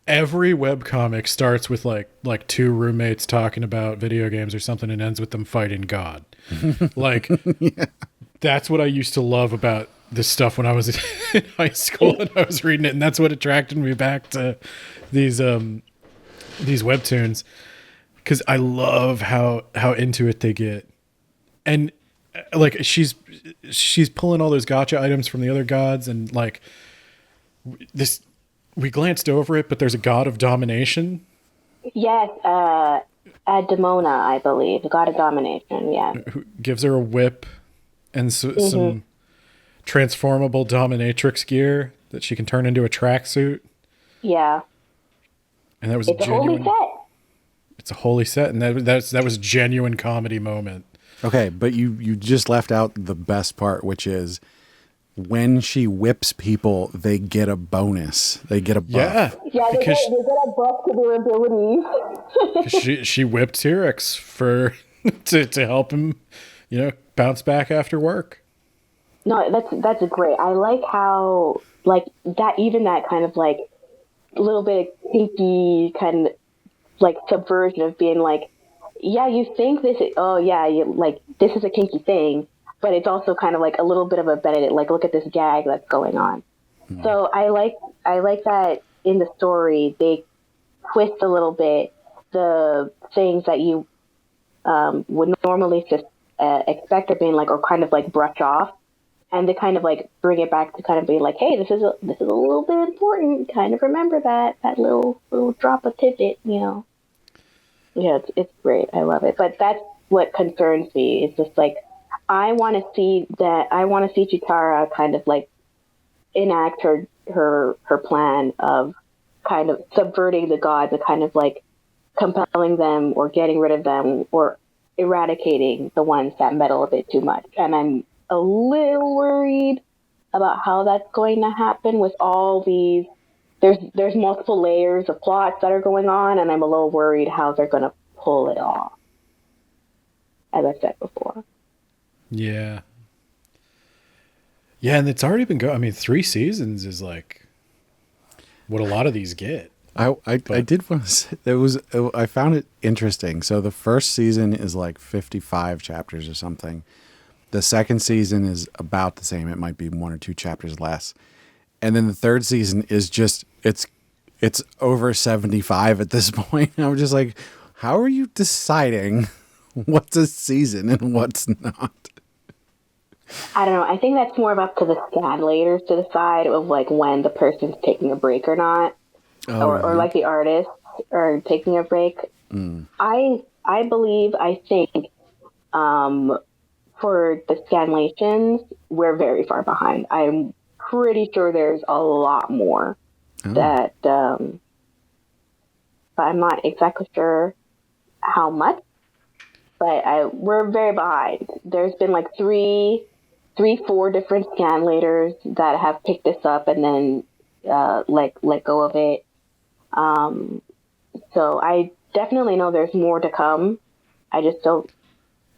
every webcomic starts with like 2 roommates talking about video games or something and ends with them fighting God. Like that's what I used to love about this stuff when I was in high school and I was reading it, and that's what attracted me back to these webtoons, because I love how into it they get. And like she's pulling all those gatcha items from the other gods, and like this, we glanced over it, but there's a god of domination. Yes, Adamona, I believe, the god of domination. Yeah, who gives her a whip and some transformable dominatrix gear that she can turn into a tracksuit. Yeah. And that was It's a holy set. It's a holy set, and that was a genuine comedy moment. Okay, but you just left out the best part, which is when she whips people, they get a bonus. They get a buff. Yeah, they get a buff to their abilities. she whipped T-Rex for to help him, bounce back after work. No, that's great. I like how like that, even that kind of like little bit of kinky kind of like subversion of being like, yeah, you think this is, this is a kinky thing, but it's also kind of like a little bit of a Benedict, like, look at this gag that's going on. So I like that in the story, they twist a little bit the things that you would normally just expect or being like, or kind of like brush off, and they kind of like bring it back to kind of being like, hey, this is a little bit important. Kind of remember that little drop of tidbit, Yeah, it's great. I love it. But that's what concerns me. It's just like, I want to see Chitara kind of like enact her plan of kind of subverting the gods and kind of like compelling them or getting rid of them or eradicating the ones that meddle a bit too much. And I'm a little worried about how that's going to happen with all these. There's multiple layers of plots that are going on, and I'm a little worried how they're going to pull it off, as I said before. Yeah. Yeah, and it's already been going. I mean, 3 seasons is like what a lot of these get. I did want to say, I found it interesting. So the first season is like 55 chapters or something. The second season is about the same. It might be 1 or 2 chapters less. And then the third season is just, it's over 75 at this point. I'm just like, how are you deciding what's a season and what's not? I don't know. I think that's more up to the scanlators to decide of like when the person's taking a break or not. Or like the artists are taking a break. I think for the scanlations, we're very far behind. I'm pretty sure there's a lot more that, but I'm not exactly sure how much, but we're very behind. There's been like 4 different scanlators that have picked this up and then let go of it. So I definitely know there's more to come. I just want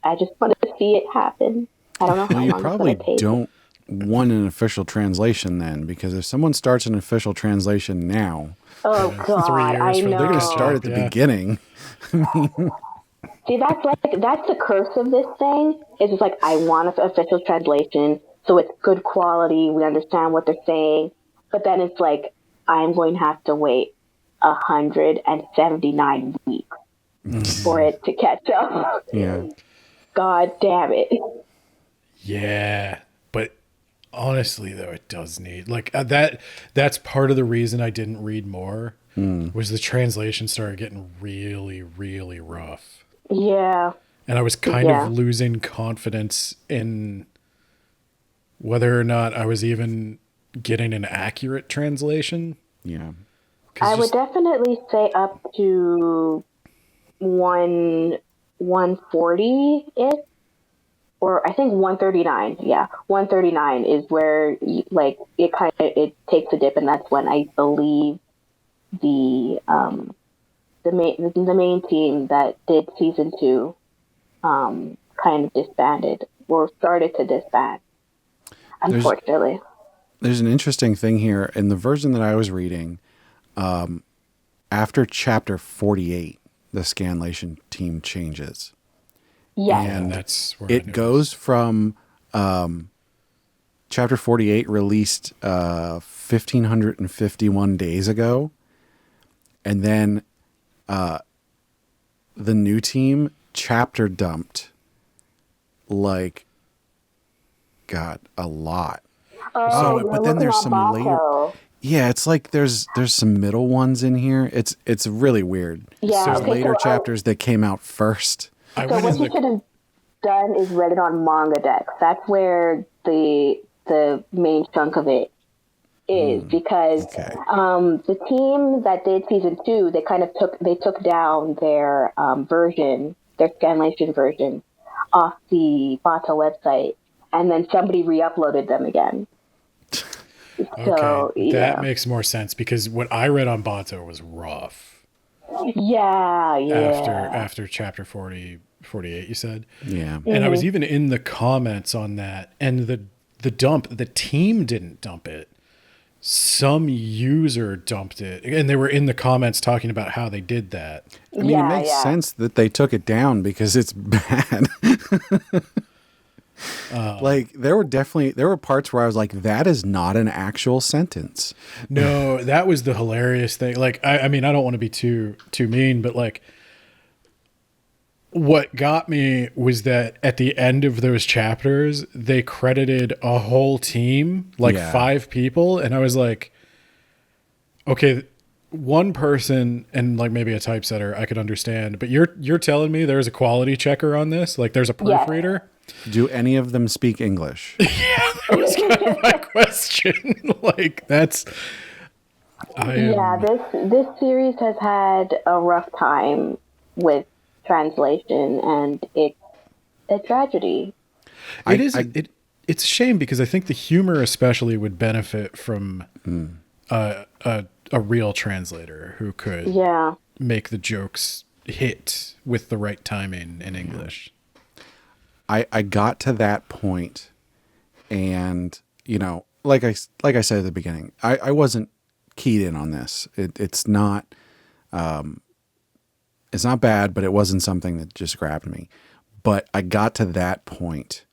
to see it happen. I don't know how long you probably don't want an official translation then, because if someone starts an official translation now, oh god, I know they're going to start at the beginning. See, that's the curse of this thing. Is it's like, I want an official translation, so it's good quality. We understand what they're saying, but then it's like, I'm going to have to wait 179 weeks for it to catch up. Yeah. God damn it. Yeah, but honestly, though, it does need like that's part of the reason I didn't read more was the translation started getting really, really rough. Yeah. And I was kind of losing confidence in whether or not I was even getting an accurate translation. Yeah. I would definitely say up to 140-ish. Or I think 139. Yeah, 139 is where it takes a dip, and that's when I believe the main team that did season 2 kind of disbanded or started to disband. Unfortunately, there's an interesting thing here in the version that I was reading. After chapter 48, the scanlation team changes. Yeah, and that's where it goes from chapter 48 released 1,551 days ago, and then the new team chapter dumped like a lot. Oh, but then there's some Bato. later. Yeah, it's like there's some middle ones in here. It's really weird. Yeah, There's okay, later so chapters that came out first. what you should have done is read it on manga decks. That's where the main chunk of it is, because the team that did season 2, they took down their version, their scanlation version, off the Bento website, and then somebody re-uploaded them again. Okay, that makes more sense, because what I read on Bento was rough. Yeah. After chapter 48, you said? Yeah. And I was even in the comments on that, and the team didn't dump it. Some user dumped it, and they were in the comments talking about how they did that. I mean, it makes sense that they took it down because it's bad. Like, there were parts where I was like, that is not an actual sentence. No, that was the hilarious thing. Like, I mean, I don't want to be too mean, but like, what got me was that at the end of those chapters, they credited a whole team, like 5 people. And I was like, okay, one person and like maybe a typesetter, I could understand, but you're telling me there's a quality checker on this? Like, there's a proofreader? Do any of them speak English? Yeah, that was kind of my question. Like, that's... This series has had a rough time with translation, and it's a tragedy. It's a shame, because I think the humor especially would benefit from a real translator who could make the jokes hit with the right timing in English. I got to that point, and like I said at the beginning, I wasn't keyed in on this. It's not bad, but it wasn't something that just grabbed me. But I got to that point,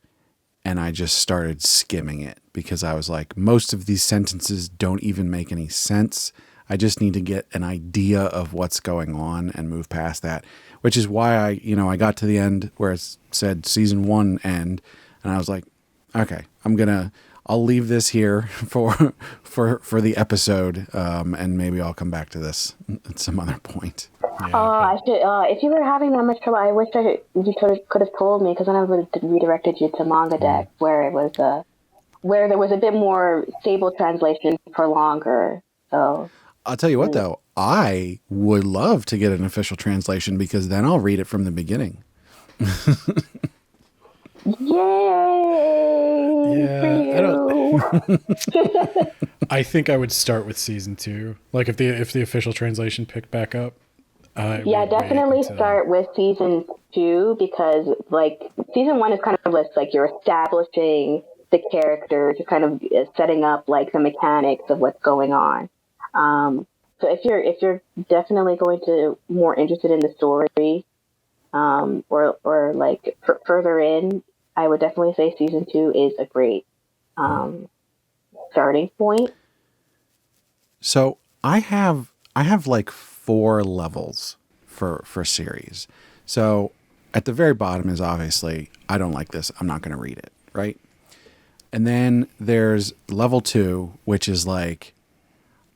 and I just started skimming it, because I was like, most of these sentences don't even make any sense. I just need to get an idea of what's going on and move past that, which is why I got to the end where it said season 1 end, and I was like, okay, I'll leave this here for the episode, and maybe I'll come back to this at some other point. Yeah, I should. If you were having that much trouble, I wish you could have told me, because then I would have redirected you to manga deck, where there was a bit more stable translation for longer. So I'll tell you what, though, I would love to get an official translation, because then I'll read it from the beginning. Yay! I think I would start with season 2. Like, if the official translation picked back up. Definitely start with season 2, because like season 1 is kind of like you're establishing the characters, you're kind of setting up like the mechanics of what's going on. So if you're definitely going to more interested in the story, or like further in, I would definitely say season 2 is a great starting point. So I have like 4 levels for series. So at the very bottom is obviously, I don't like this, I'm not going to read it, right? And then there's level 2, which is like,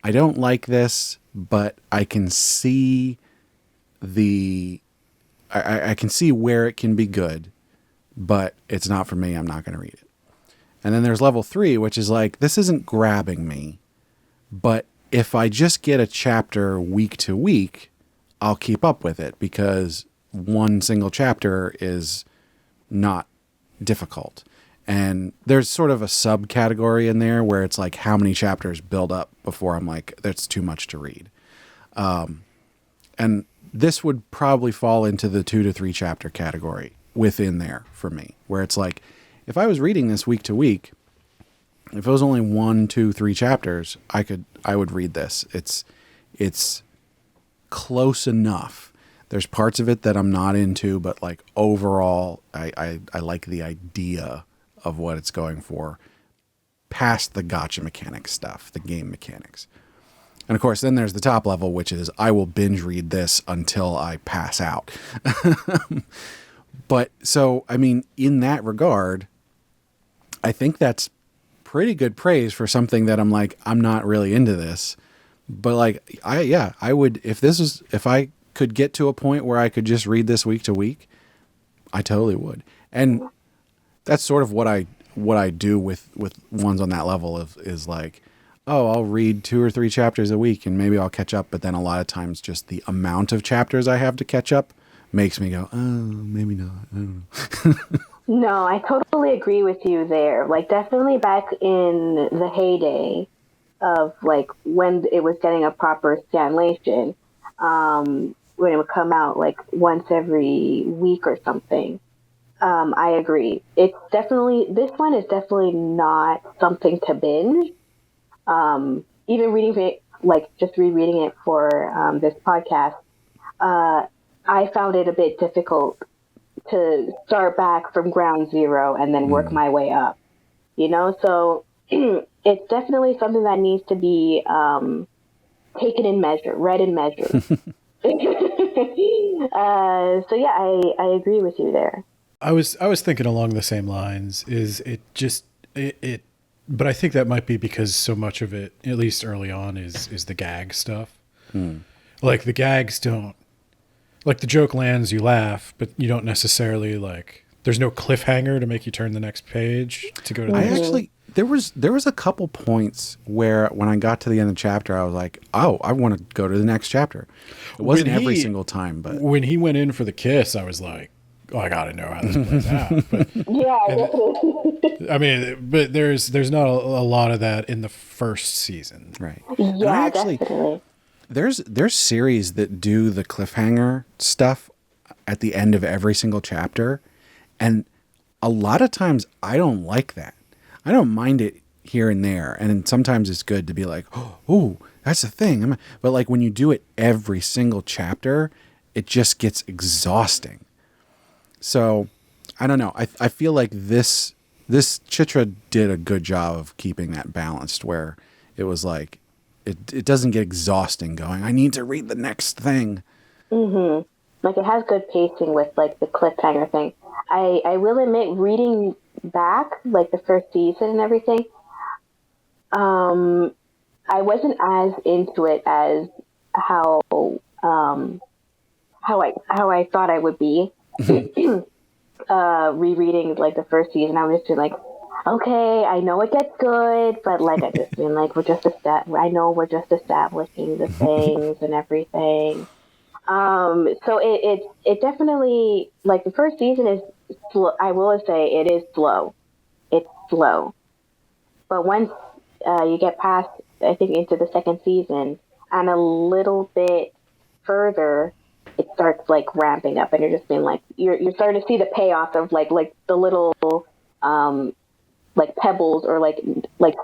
I don't like this, but I can see I can see where it can be good, but it's not for me, I'm not going to read it. And then there's level 3, which is like, this isn't grabbing me, but if I just get a chapter week to week, I'll keep up with it, because one single chapter is not difficult. And there's sort of a subcategory in there where it's like, how many chapters build up before I'm like, that's too much to read. And this would probably fall into the 2 to 3 chapter category within there for me, where it's like, if I was reading this week to week, if it was only 1, 2, 3 chapters, I would read this. It's close enough. There's parts of it that I'm not into, but like overall, I like the idea of what it's going for, past the gatcha mechanics stuff, the game mechanics. And of course, then there's the top level, which is I will binge read this until I pass out. But so, I mean, in that regard, I think that's pretty good praise for something that I'm like, I'm not really into this. But like, I would, if I could get to a point where I could just read this week to week, I totally would. And that's sort of what I do with ones on that level is like, oh, I'll read 2 or 3 chapters a week and maybe I'll catch up. But then a lot of times just the amount of chapters I have to catch up makes me go, oh, maybe not. I don't know. No, I totally agree with you there. Like, definitely back in the heyday of, like, when it was getting a proper scanlation, when it would come out, like, once every week or something. I agree. This one is definitely not something to binge. Even reading it, like, just rereading it for this podcast, I found it a bit difficult to start back from ground zero and then work my way up, so it's definitely something that needs to be taken in measure, read in measure. So yeah, I agree with you there. I was thinking along the same lines. But I think that might be because so much of it, at least early on, is the gag stuff. Like the gags don't, like the joke lands, you laugh, but you don't necessarily like. There's no cliffhanger to make you turn the next page to go to. There was a couple points where when I got to the end of the chapter, I was like, oh, I want to go to the next chapter. It wasn't every single time, but when he went in for the kiss, I was like, oh, I got to know how this plays out. But, Yeah. I mean, but there's not a lot of that in the first season. right. Yeah, definitely. There's series that do the cliffhanger stuff at the end of every single chapter, and a lot of times I don't like that. I don't mind it here and there, and sometimes it's good to be like, oh, that's the thing. But like when you do it every single chapter, it just gets exhausting. So I don't know. I feel like this Chitra did a good job of keeping that balanced, where it was like it doesn't get exhausting going, I need to read the next thing. Mm-hmm. Like, it has good pacing with, like, the cliffhanger thing. I will admit, reading back, like, the first season and everything, I wasn't as into it as how I thought I would be. Rereading, like, the first season, I was just like, okay, I know it gets good, but, like, I just been like, I know we're just establishing the things and everything. So it definitely, like, the first season is slow. I will say it is slow. It's slow. But once you get past, I think, into the second season and a little bit further, it starts, like, ramping up, and you're just being like, you're starting to see the payoff of, like the little, like, pebbles or like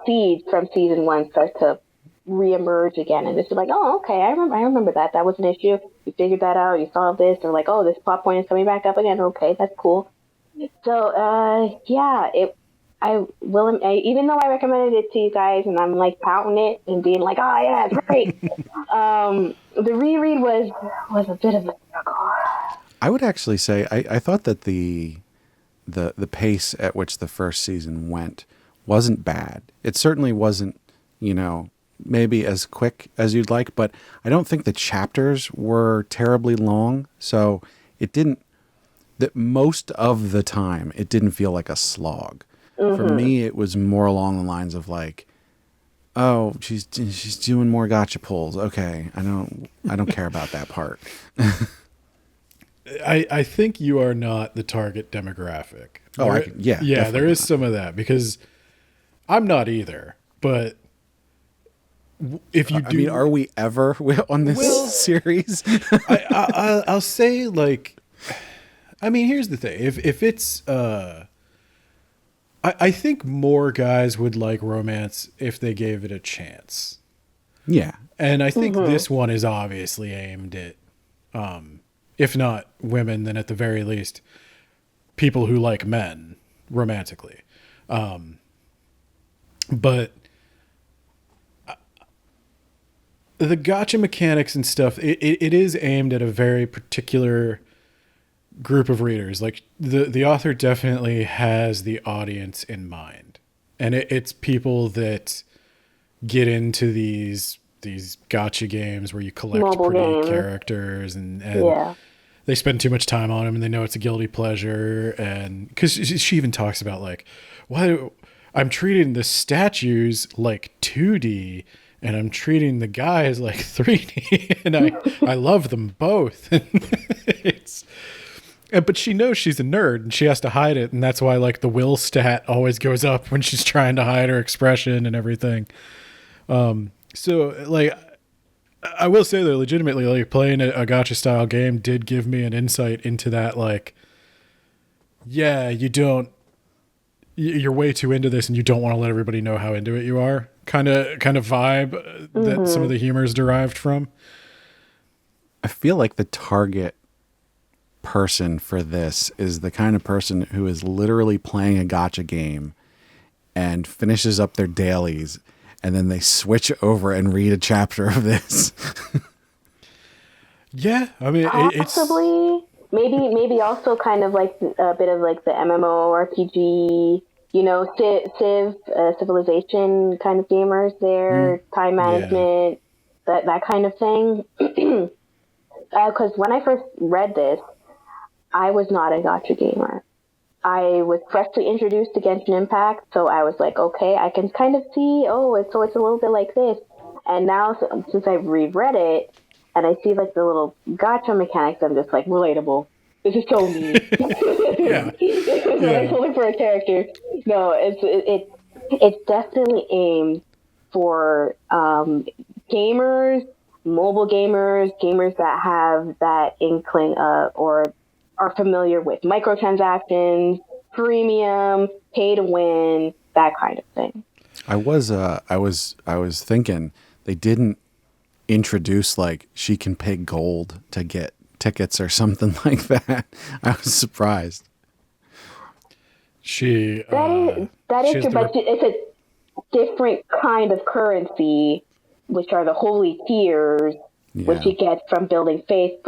seeds from season 1 start to reemerge again, and it's like, oh, okay, I remember that was an issue. You figured that out. You solved this, or like, oh, this plot point is coming back up again. Okay, that's cool. So, yeah, even though I recommended it to you guys, and I'm like pouting it and being like, oh yeah, it's great. The reread was a bit of a struggle. I would actually say I thought that the pace at which the first season went wasn't bad. It certainly wasn't, maybe as quick as you'd like, but I don't think the chapters were terribly long. So it didn't, that most of the time, it didn't feel like a slog. Mm-hmm. For me, it was more along the lines of like, oh, she's doing more gotcha pulls. Okay. I don't care about that part. I think you are not the target demographic. Yeah, there is some of that, because I'm not either. But if you do, I mean, are we ever on this series? I'll say, like, I mean, here's the thing: if it's, I think more guys would like romance if they gave it a chance. Yeah, and I think this one is obviously aimed at, if not women, then at the very least, people who like men romantically. But the gotcha mechanics and stuff, it is aimed at a very particular group of readers. Like the author definitely has the audience in mind, and it's people that get into these gotcha games where you collect pretty characters and they spend too much time on him and they know it's a guilty pleasure. And because she even talks about like, why I'm treating the statues like 2D and I'm treating the guys like 3D, and I love them both. But she knows she's a nerd and she has to hide it, and that's why like the will stat always goes up when she's trying to hide her expression and everything. So like, I will say though, legitimately, like playing a gacha style game did give me an insight into that. Like, yeah, you're way too into this and you don't want to let everybody know how into it you are. Kind of vibe that some of the humor is derived from. I feel like the target person for this is the kind of person who is literally playing a gacha game and finishes up their dailies, and then they switch over and read a chapter of this. Yeah, I mean, possibly, maybe also kind of like a bit of like the MMORPG, civilization kind of gamers there, time management, that kind of thing. Because when I first read this, I was not a gacha gamer. I was freshly introduced to Genshin Impact, so I was like, okay, I can kind of see, it's a little bit like this. And now, since I've reread it, and I see like the little gacha mechanics, I'm just like, relatable. This is so me. Yeah. I'm looking for a character. No, it's definitely aimed for gamers, mobile gamers that have that inkling or are familiar with microtransactions, premium, pay to win, that kind of thing. I was thinking they didn't introduce like she can pay gold to get tickets or something like that. I was surprised. That is true, but it's a different kind of currency, which are the holy tiers, which you get from building faith.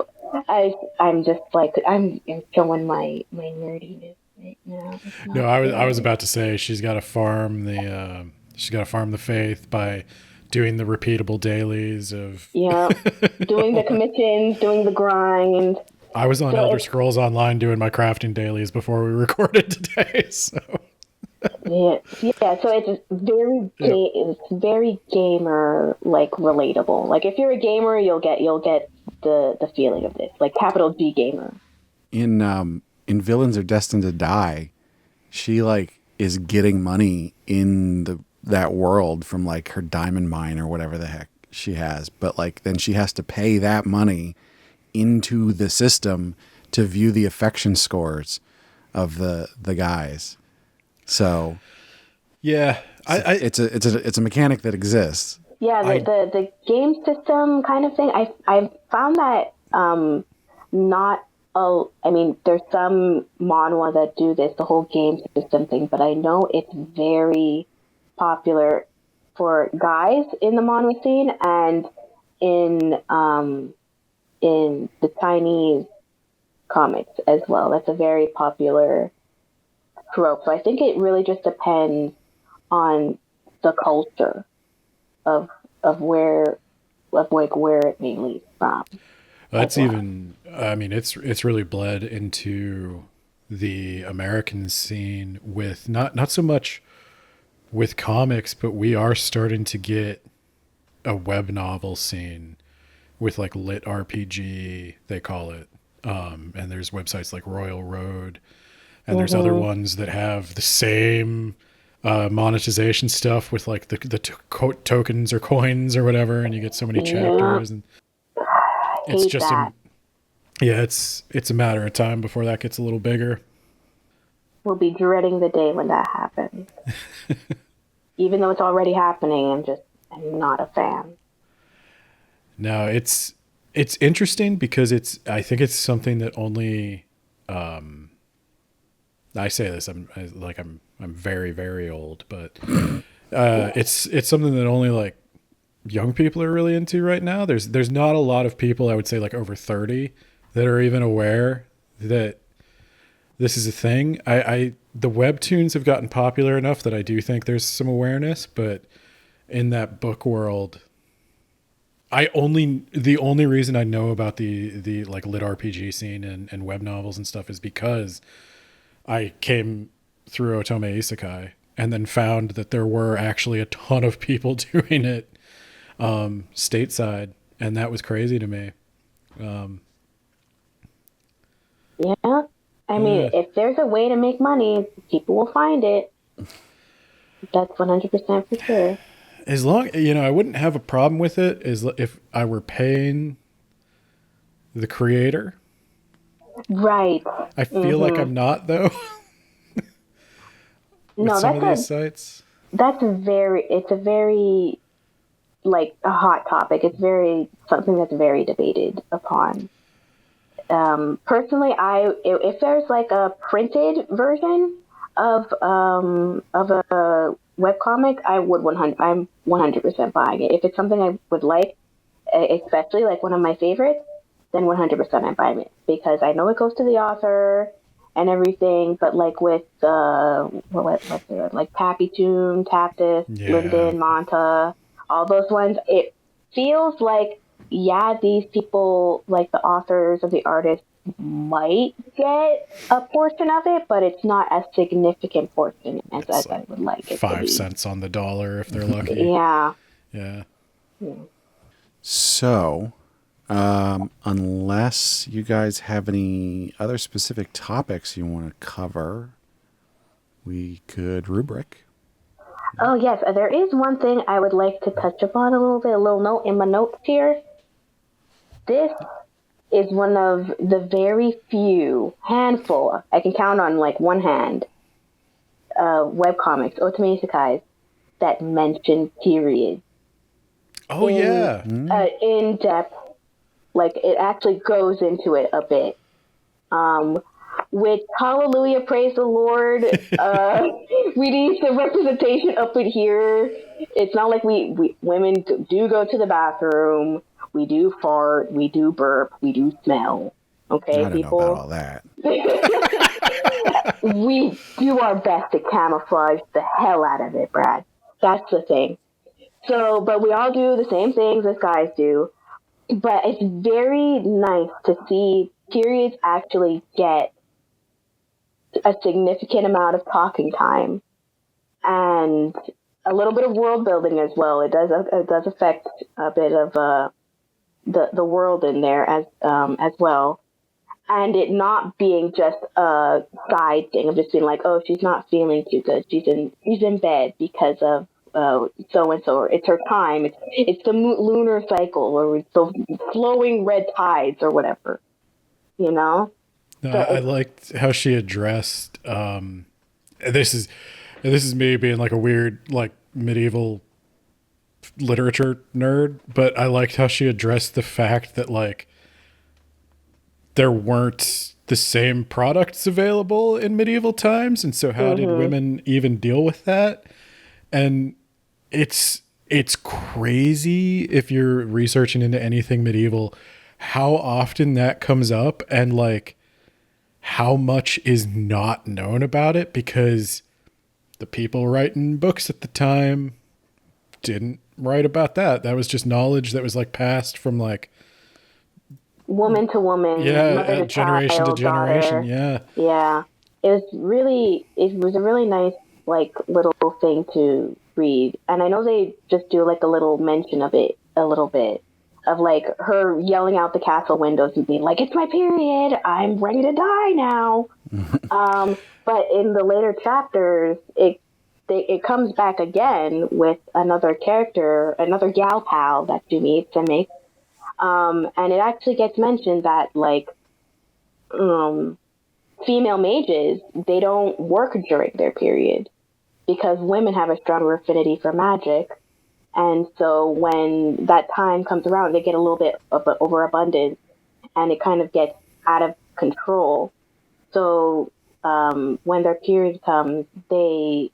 I'm just like, I'm showing my nerdiness right now. No, I was about to say she's got to farm the faith by doing the repeatable dailies of doing the commissions, doing the grind. I was on Elder Scrolls Online doing my crafting dailies before we recorded today. So so it's very gamer like relatable. Like if you're a gamer, you'll get the feeling of this, like capital G gamer. In Villains Are Destined to Die, she like is getting money in that world from like her diamond mine or whatever the heck she has, but like then she has to pay that money into the system to view the affection scores of the guys. So yeah, it's a mechanic that exists. Yeah, the game system kind of thing. I found that there's some manhwa that do this, the whole game system thing, but I know it's very popular for guys in the manhwa scene and in the Chinese comics as well. That's a very popular trope. So I think it really just depends on the culture of where it mainly is from. That's even, I mean, it's really bled into the American scene with not so much with comics, but we are starting to get a web novel scene with like lit RPG, they call it. And there's websites like Royal Road, and there's other ones that have the same monetization stuff with like the tokens or coins or whatever, and you get so many chapters, and it's just it's a matter of time before that gets a little bigger. We'll be dreading the day when that happens. Even though it's already happening, I'm not a fan. No, it's interesting because I think it's something that only I say this I'm very, very old, but it's something that only like young people are really into right now. There's not a lot of people, I would say like over 30, that are even aware that this is a thing. The webtoons have gotten popular enough that I do think there's some awareness, but in that book world, the only reason I know about the like lit RPG scene and web novels and stuff is because I came through Otome Isekai and then found that there were actually a ton of people doing it stateside, and that was crazy to me. Yeah. I mean, if there's a way to make money, people will find it. That's 100% for sure. As long, I wouldn't have a problem with it if I were paying the creator. Right. I feel like I'm not, though. With some of these sites. It's a very, like, a hot topic. It's something that's very debated upon. Personally, if there's like a printed version of a webcomic, I'm 100% buying it. If it's something I would like, especially like one of my favorites, then 100% I'm buying it, because I know it goes to the author and everything. But like with like Pappy Toon, Taptis, Linden, Manta, all those ones, it feels like, these people, like the authors or the artists, might get a portion of it, but it's not a significant portion as I would like it 5 cents on the dollar if they're lucky. Yeah. So, unless you guys have any other specific topics you want to cover, we could rubric. Oh, yes. There is one thing I would like to touch upon a little bit, a little note in my notes here. This is one of the very few, handful, I can count on like one hand, webcomics, otome isekais, that mention periods. Oh, In depth. Like, it actually goes into it a bit. With hallelujah, praise the Lord, we need some representation up in here. It's not like we women do go to the bathroom. We do fart, we do burp, we do smell. Okay, I don't know about all that. We do our best to camouflage the hell out of it, Brad. That's the thing. So, but we all do the same things as guys do. But it's very nice to see periods actually get a significant amount of talking time and a little bit of world building as well. It does affect a bit of the world in there as well, and it not being just a side thing of just being like, oh, she's not feeling too good, she's in bed because of so and so, or it's her time, it's the lunar cycle, or it's the flowing red tides or whatever, No, I liked how she addressed this is me being like a weird like medieval literature nerd, but I liked how she addressed the fact that like there weren't the same products available in medieval times, and so how did women even deal with that? And it's crazy if you're researching into anything medieval how often that comes up, and like how much is not known about it, because the people writing books at the time didn't write about that. That was just knowledge that was like passed from like woman to woman, mother to generation child, to generation. daughter. Yeah. It was a really nice like little thing to read. And I know they just do like a little mention of it a little bit, of like her yelling out the castle windows and being like, it's my period, I'm ready to die now. But in the later chapters, it comes back again with another character, another gal pal that you meet, Semi. And it actually gets mentioned that like female mages, they don't work during their period because women have a stronger affinity for magic. And so when that time comes around, they get a little bit of an overabundance and it kind of gets out of control. So when their period comes, they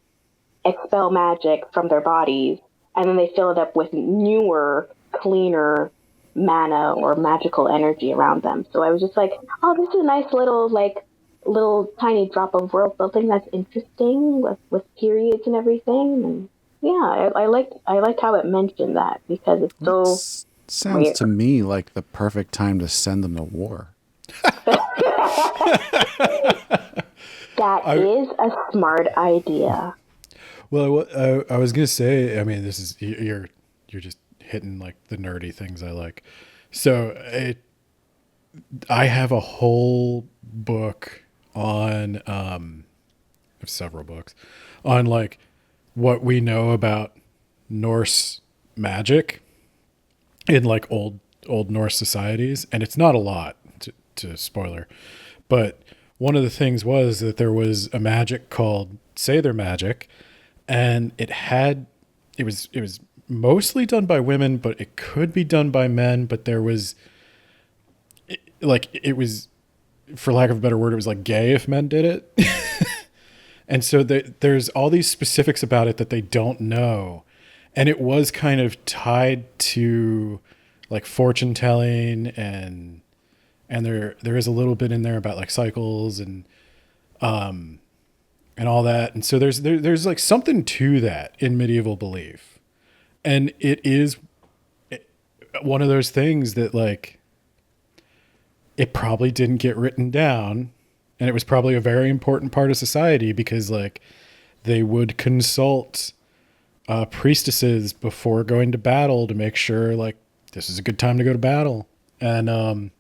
expel magic from their bodies and then they fill it up with newer, cleaner mana or magical energy around them. So I was just like, oh, this is a nice little tiny drop of world building that's interesting with periods and everything. And yeah, I liked how it mentioned that, because it's sounds to me like the perfect time to send them to war. That is a smart idea. Well, I was gonna say, I mean, this is you're just hitting like the nerdy things I like. So I have a whole book on several books on like what we know about Norse magic in like old Norse societies, and it's not a lot to spoiler, but one of the things was that there was a magic called Seidr magic, and it was mostly done by women, but it could be done by men, but there was it was, for lack of a better word, it was like gay if men did it. And so there's all these specifics about it that they don't know. And it was kind of tied to like fortune telling, and there is a little bit in there about like cycles and all that. And so there's like something to that in medieval belief. And it is one of those things that like it probably didn't get written down, and it was probably a very important part of society because like they would consult priestesses before going to battle to make sure like this is a good time to go to battle. And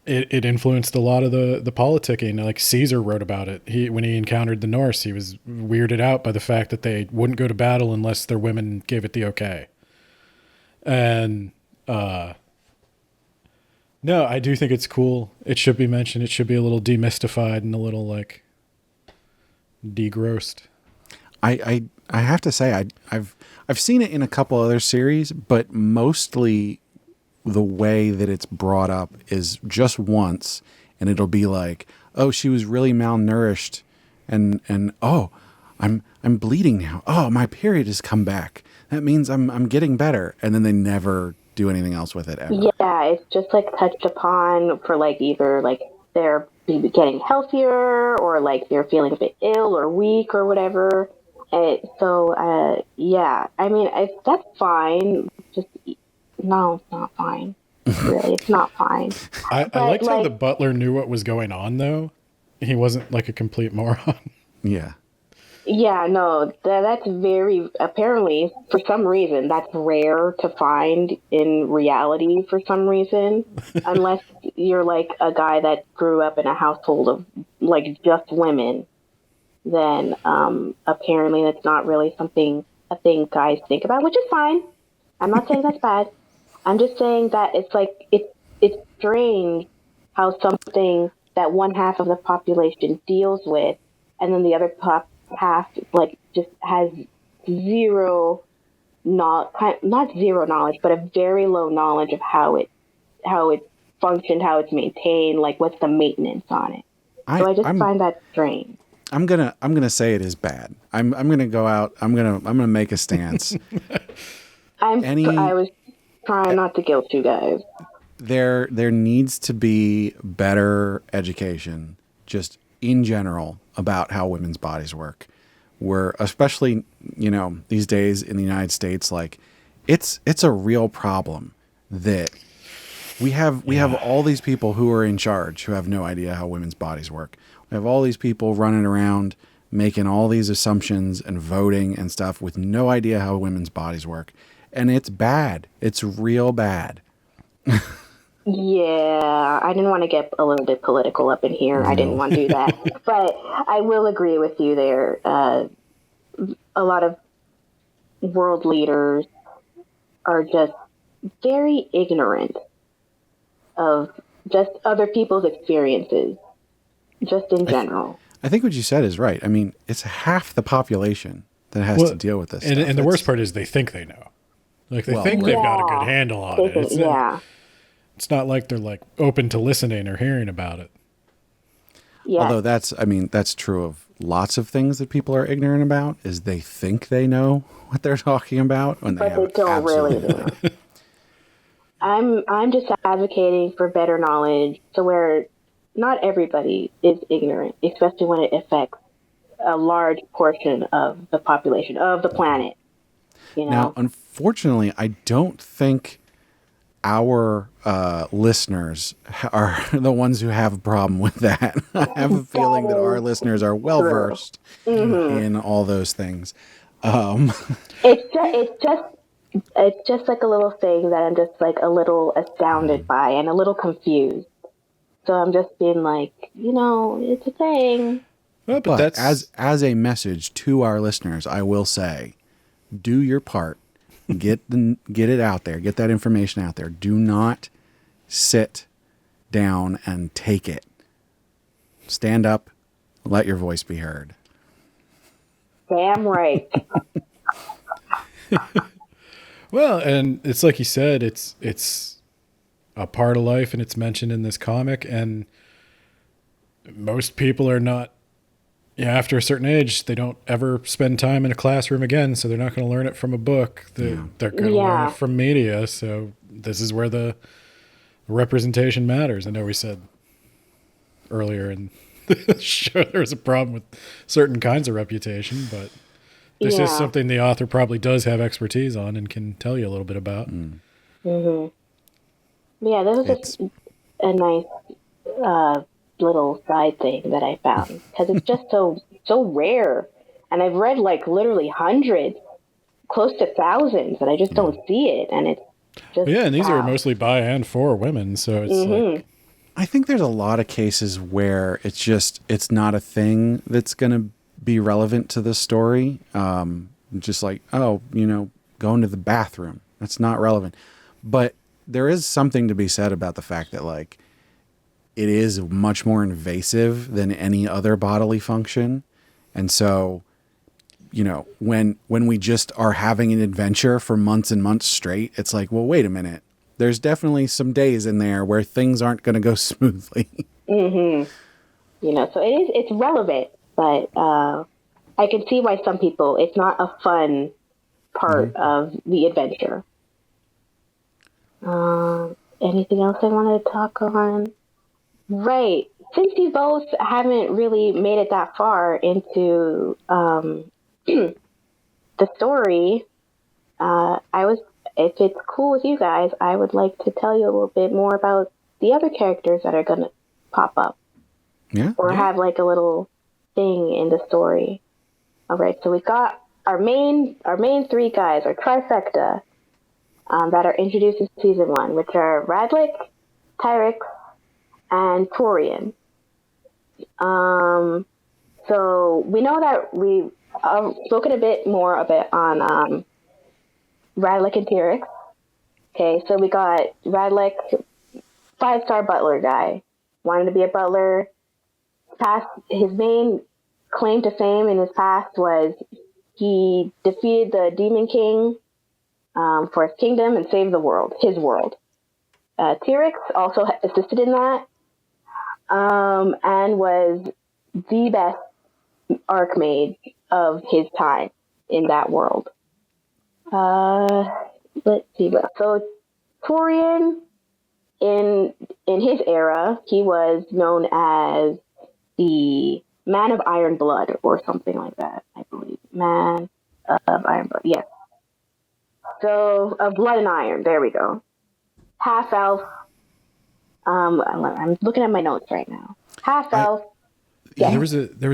it influenced a lot of the politicking. Like Caesar wrote about it. When he encountered the Norse, he was weirded out by the fact that they wouldn't go to battle unless their women gave it the okay. And no, I do think it's cool. It should be mentioned. It should be a little demystified and a little like degrossed. I have to say I've seen it in a couple other series, but mostly the way that it's brought up is just once, and it'll be like, oh, she was really malnourished, and oh, I'm bleeding now. Oh, my period has come back. That means I'm getting better, and then they never do anything else with it ever. Yeah, it's just like touched upon for like either like they're getting healthier or like they're feeling a bit ill or weak or whatever. Yeah, I mean, that's fine. Just no, it's not fine. Really, it's not fine. I liked how the butler knew what was going on, though. He wasn't like a complete moron. Yeah. Yeah, no, that's very, apparently, for some reason, that's rare to find in reality for some reason. Unless you're like a guy that grew up in a household of like just women, then apparently that's not really a thing guys think about, which is fine. I'm not saying that's bad. I'm just saying that it's like, it's strange how something that one half of the population deals with, and then the other half like just has not zero knowledge, but a very low knowledge of how it functioned, how it's maintained, like what's the maintenance on it. So I just find that strange. I'm gonna say it is bad. I'm gonna go out. I'm gonna make a stance. I was trying not to guilt you guys. There needs to be better education, just in general, about how women's bodies work. We're especially, these days in the United States, like it's a real problem that we have all these people who are in charge who have no idea how women's bodies work. We have all these people running around making all these assumptions and voting and stuff with no idea how women's bodies work. And it's bad. It's real bad. Yeah, I didn't want to get a little bit political up in here. I didn't want to do that. But I will agree with you there. A lot of world leaders are just very ignorant of just other people's experiences, just in general. I think what you said is right. I mean, it's half the population that has to deal with this stuff. And the worst part is they think they know. Like they think they've got a good handle on it. It's not like they're like open to listening or hearing about it. Yeah. Although that's true of lots of things that people are ignorant about, is they think they know what they're talking about when but they don't really know. I'm just advocating for better knowledge to where not everybody is ignorant, especially when it affects a large portion of the population of the planet. you know. Now, unfortunately, I don't think our listeners are the ones who have a problem with that. I have a feeling that our listeners are well versed in all those things. It's just like a little thing that I'm just like a little astounded by and a little confused. So I'm just being like, it's a thing. Well, But that's as a message to our listeners, I will say, do your part. Get it out there. Get that information out there. Do not sit down and take it. Stand up. Let your voice be heard. Damn right. well, and it's like you said, it's a part of life, and it's mentioned in this comic, and most people are not, after a certain age, they don't ever spend time in a classroom again, so they're not going to learn it from a book. They're going to learn it from media, so this is where the representation matters. I know we said earlier in the show there was a problem with certain kinds of reputation, but this is something the author probably does have expertise on and can tell you a little bit about. Yeah, this was just a nice little side thing that I found, because it's just so rare, and I've read like literally hundreds, close to thousands, and I just don't see it, and it's just and these are mostly by and for women, so it's like, I think there's a lot of cases where it's not a thing that's going to be relevant to the story. Just like, going to the bathroom, that's not relevant. But there is something to be said about the fact that like it is much more invasive than any other bodily function. And so, when we just are having an adventure for months and months straight, it's like, well, wait a minute. There's definitely some days in there where things aren't going to go smoothly. So it's relevant, but I can see why some people, it's not a fun part of the adventure. Anything else I wanted to talk on? Right. Since you both haven't really made it that far into the story, if it's cool with you guys, I would like to tell you a little bit more about the other characters that are going to pop up. Yeah. Or have like a little thing in the story. All right, so we've got our main three guys, our trifecta, that are introduced in season 1, which are Radlik, Tyrix, and Torian. So we know that we've spoken a bit more on Radlik and Tyrix. Okay, so we got Radlik, 5-star butler guy, wanted to be a butler. His main claim to fame in his past was he defeated the Demon King for his kingdom and saved the world, his world. Tyrix also assisted in that and was the best Archmage of his time in that world. Let's see. So Torian, in his era, he was known as the Man of Iron Blood or something like that, I believe. Man of Iron Blood, yes. So, Blood and Iron, there we go. Half-elf. I'm looking at my notes right now. Half-elf. Yeah. There was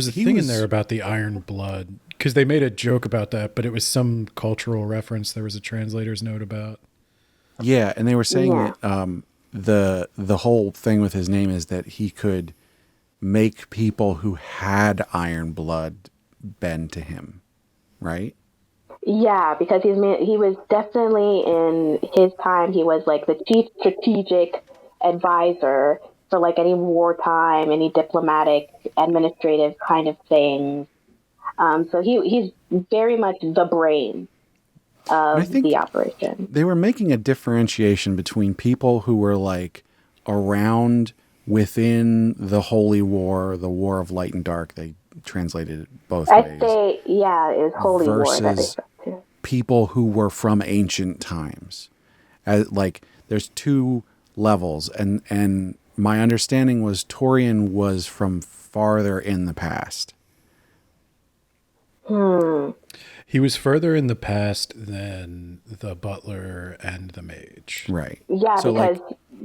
a thing in there about the Iron Blood, because they made a joke about that, but it was some cultural reference there was a translator's note about. Yeah, and they were saying that the whole thing with his name is that he could make people who had iron blood bend to him, right? Yeah, because he was definitely, in his time, he was like the chief strategic advisor for like any wartime, any diplomatic, administrative kind of things. So he's very much the brain of the operation. They were making a differentiation between people who were like around within the Holy War, the War of Light and Dark. They translated it both ways. I'd say, yeah, it was Holy War that they said too. People who were from ancient times. Like, there's two levels, and my understanding was Torian was from farther in the past. He was further in the past than the butler and the mage. Right. Yeah, So, because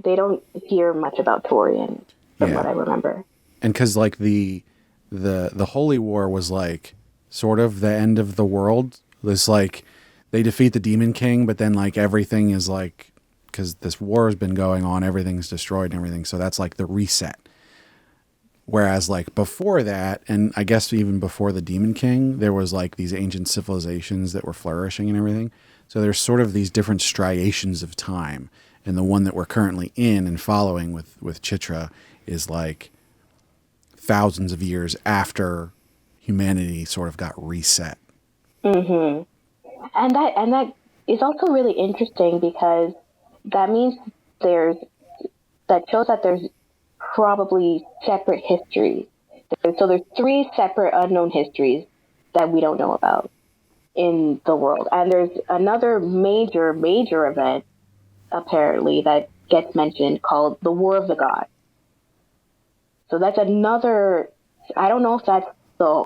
they don't hear much about Torian, from Yeah. what I remember. And because like the Holy War was like sort of the end of the world. This like they defeat the Demon King, but then like everything is like, because this war has been going on, everything's destroyed and everything. So that's like the reset. Whereas like before that, and I guess even before the Demon King, there was like these ancient civilizations that were flourishing and everything. So there's sort of these different striations of time. And the one that we're currently in and following with Chitra is like thousands of years after humanity sort of got reset. Mm-hmm. And that is also really interesting because that means that shows that there's probably separate histories. So there's 3 separate unknown histories that we don't know about in the world. And there's another major event, apparently, that gets mentioned called the War of the Gods. So that's another, I don't know if that's the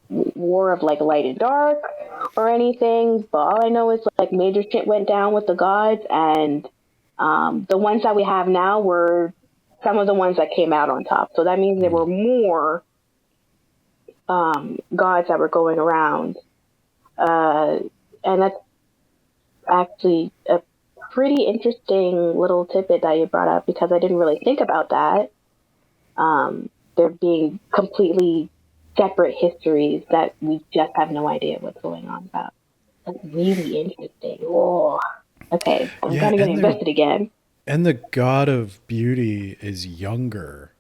war of like light and dark or anything, but all I know is like major shit went down with the gods, and the ones that we have now were some of the ones that came out on top. So that means there were more gods that were going around. And that's actually a pretty interesting little tidbit that you brought up, because I didn't really think about that. There being completely separate histories that we just have no idea what's going on about. That's really interesting. Oh, okay. I'm kind of getting invested again. And the god of beauty is younger.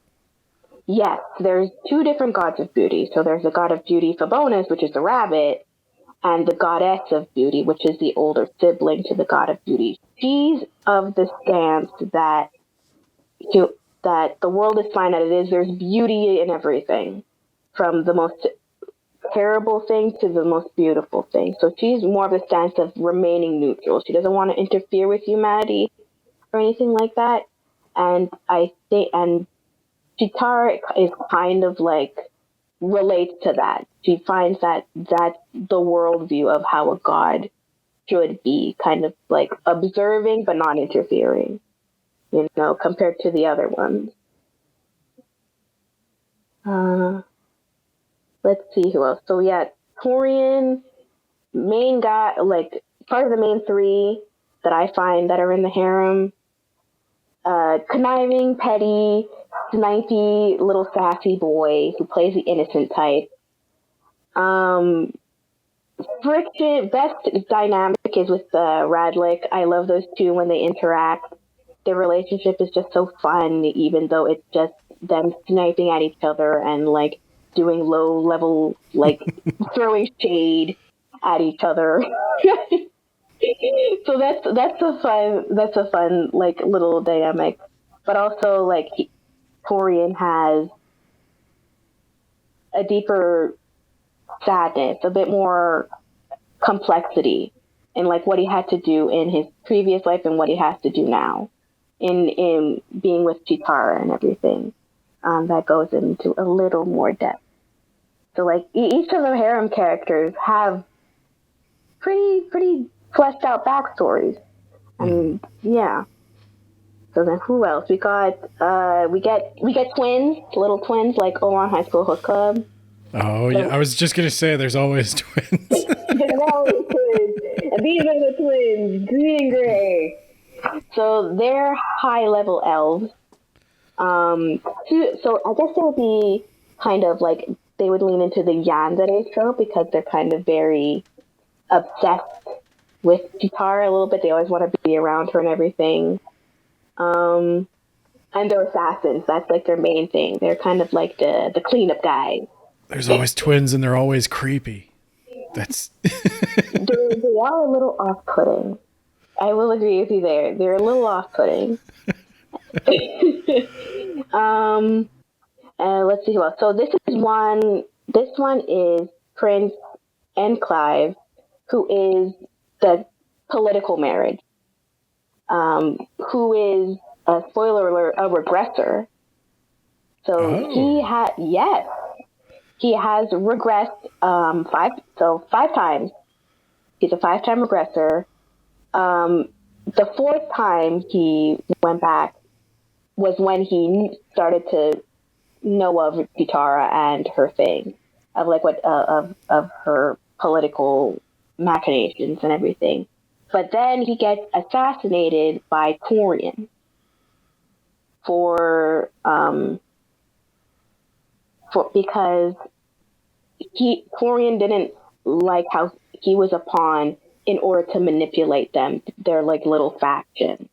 Yes, there's 2 different gods of beauty. So there's the god of beauty, Fabonus, which is the rabbit, and the goddess of beauty, which is the older sibling to the god of beauty. She's of the stance that the world is fine as it is. There's beauty in everything, from the most terrible thing to the most beautiful thing. So she's more of a stance of remaining neutral. She doesn't want to interfere with humanity or anything like that. And I think, and Chitra is kind of like relates to that. She finds that that's the worldview of how a god should be, kind of like observing but not interfering, you know, compared to the other ones. Let's see who else. So yeah, Torian, main guy, like part of the main 3 that I find that are in the harem. Conniving, petty, snipey, little sassy boy who plays the innocent type. Friction, best dynamic is with Radlick. I love those 2 when they interact. Their relationship is just so fun, even though it's just them sniping at each other and like doing low level, like throwing shade at each other. So that's a fun like little dynamic. But also like Torian has a deeper sadness, a bit more complexity in like what he had to do in his previous life and what he has to do now in being with Chitra and everything. That goes into a little more depth. So like each of the harem characters have pretty fleshed out backstories. And yeah. So then who else? We got we get twins, little twins like Oran High School Hook Club. Oh yeah, I was just gonna say there's always twins. There's always twins. And these are the twins, green and gray. So they're high level elves. So I guess they would be kind of like, they would lean into the yandere trope because they're kind of very obsessed with Chitra a little bit. They always want to be around her and everything. And they're assassins. That's like their main thing. They're kind of like the cleanup guys. There's always twins and they're always creepy. That's they are a little off-putting. I will agree with you there. They're a little off-putting. Let's see who else. So this one is Prince and Clive, who is the political marriage. Who is, spoiler alert, a regressor. So he has regressed 5 times He's a 5-time regressor. The 4th time he went back was when he started to know of Chitara and her thing, of like what of her political machinations and everything. But then he gets assassinated by Corian because Corian didn't like how he was a pawn in order to manipulate them, their like little faction.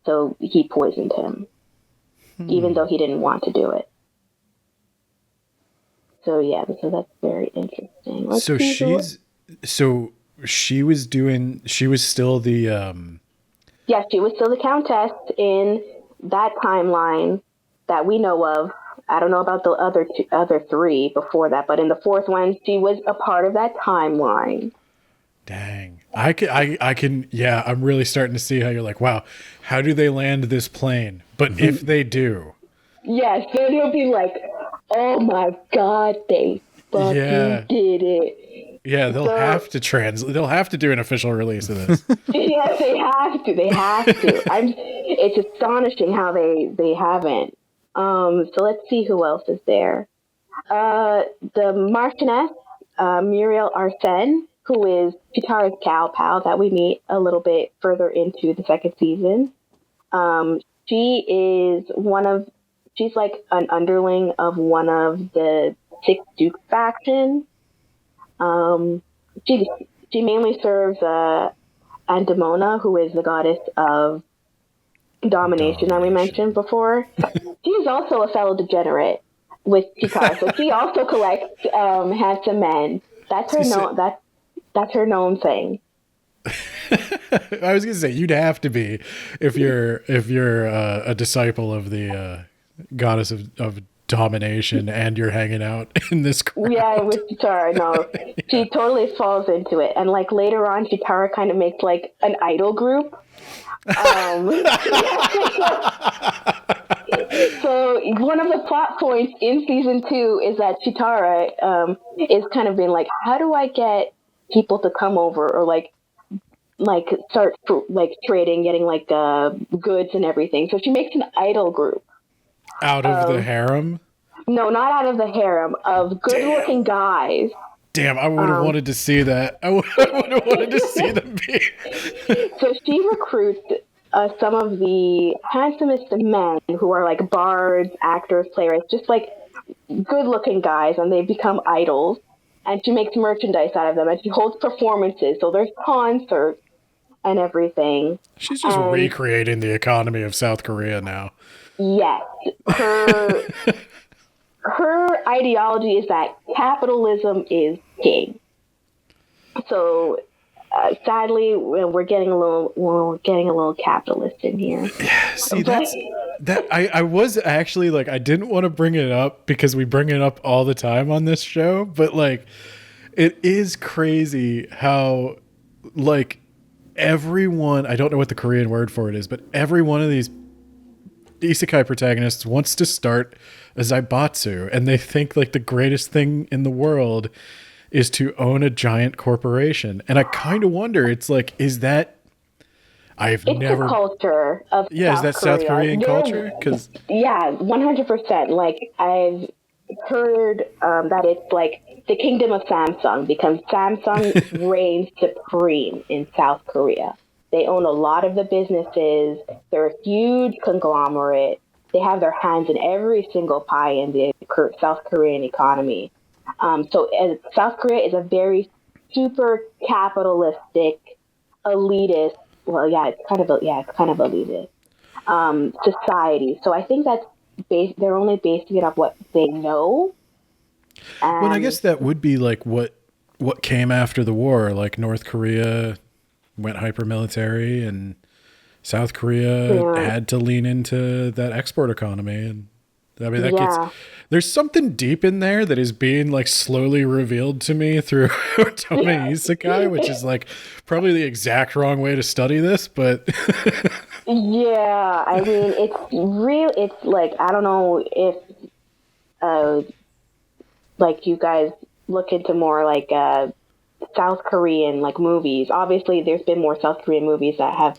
So he poisoned him, even though he didn't want to do it. So yeah, so that's very interesting. She was still the Yeah, she was still the countess in that timeline that we know of. I don't know about the other 3 before that, but in the 4th one, she was a part of that timeline. Dang. I can, yeah, I'm really starting to see how you're like, wow, how do they land this plane? But if they do. Yes, then you'll be like, oh my God, they fucking did it. Yeah, they'll have to do an official release of this. Yes, they have to. It's astonishing how they haven't. So let's see who else is there. The Marchioness, Muriel Arsene, who is Chitara's cow pal that we meet a little bit further into the 2nd season. She is she's like an underling of one of the 6 Dukes faction. She mainly serves Andamona, who is the goddess of domination that we mentioned before. She is also a fellow degenerate with Chitara, so she also collects handsome men. That's her known thing. I was gonna say you'd have to be if you're a disciple of the goddess of domination and you're hanging out in this crowd. Yeah, with Chitara, no. She totally falls into it. And like later on, Chitara kind of makes like an idol group. So one of the plot points in season 2 is that Chitara is kind of being like, how do I get people to come over or like start like trading, getting like goods and everything. So she makes an idol group. Out of the harem? No, not out of the harem, of good-looking guys. Damn, I would have wanted to see that. I would have wanted to see them be. So she recruits some of the handsomest men who are like bards, actors, playwrights, just like good-looking guys, and they become idols. And she makes merchandise out of them, and she holds performances. So there's concerts and everything. She's just recreating the economy of South Korea now. Yes. Her ideology is that capitalism is king. So sadly, we're getting a little capitalist in here. Yeah, see, I was actually like, I didn't want to bring it up because we bring it up all the time on this show, but like, it is crazy how like everyone, I don't know what the Korean word for it is, but every one of these isekai protagonists wants to start a zaibatsu, and they think like the greatest thing in the world is to own a giant corporation. And I kind of wonder, it's like, is that it's never the culture of is that South Korean culture? Because 100%. Like I've heard that it's like the kingdom of Samsung, because Samsung reigns supreme in South Korea. They own a lot of the businesses. They're a huge conglomerate. They have their hands in every single pie in the South Korean economy. So South Korea is a very super capitalistic, elitist. Well, it's kind of elitist society. So I think that's they're only basing it off what they know. Well, I guess that would be like what came after the war. Like North Korea went hyper-military, and South Korea had to lean into that export economy. And I mean, there's something deep in there that is being like slowly revealed to me through Otome Isekai, which is like probably the exact wrong way to study this, but yeah, I mean, it's real. It's like, I don't know if like you guys look into more like South Korean like movies. Obviously, there's been more South Korean movies that have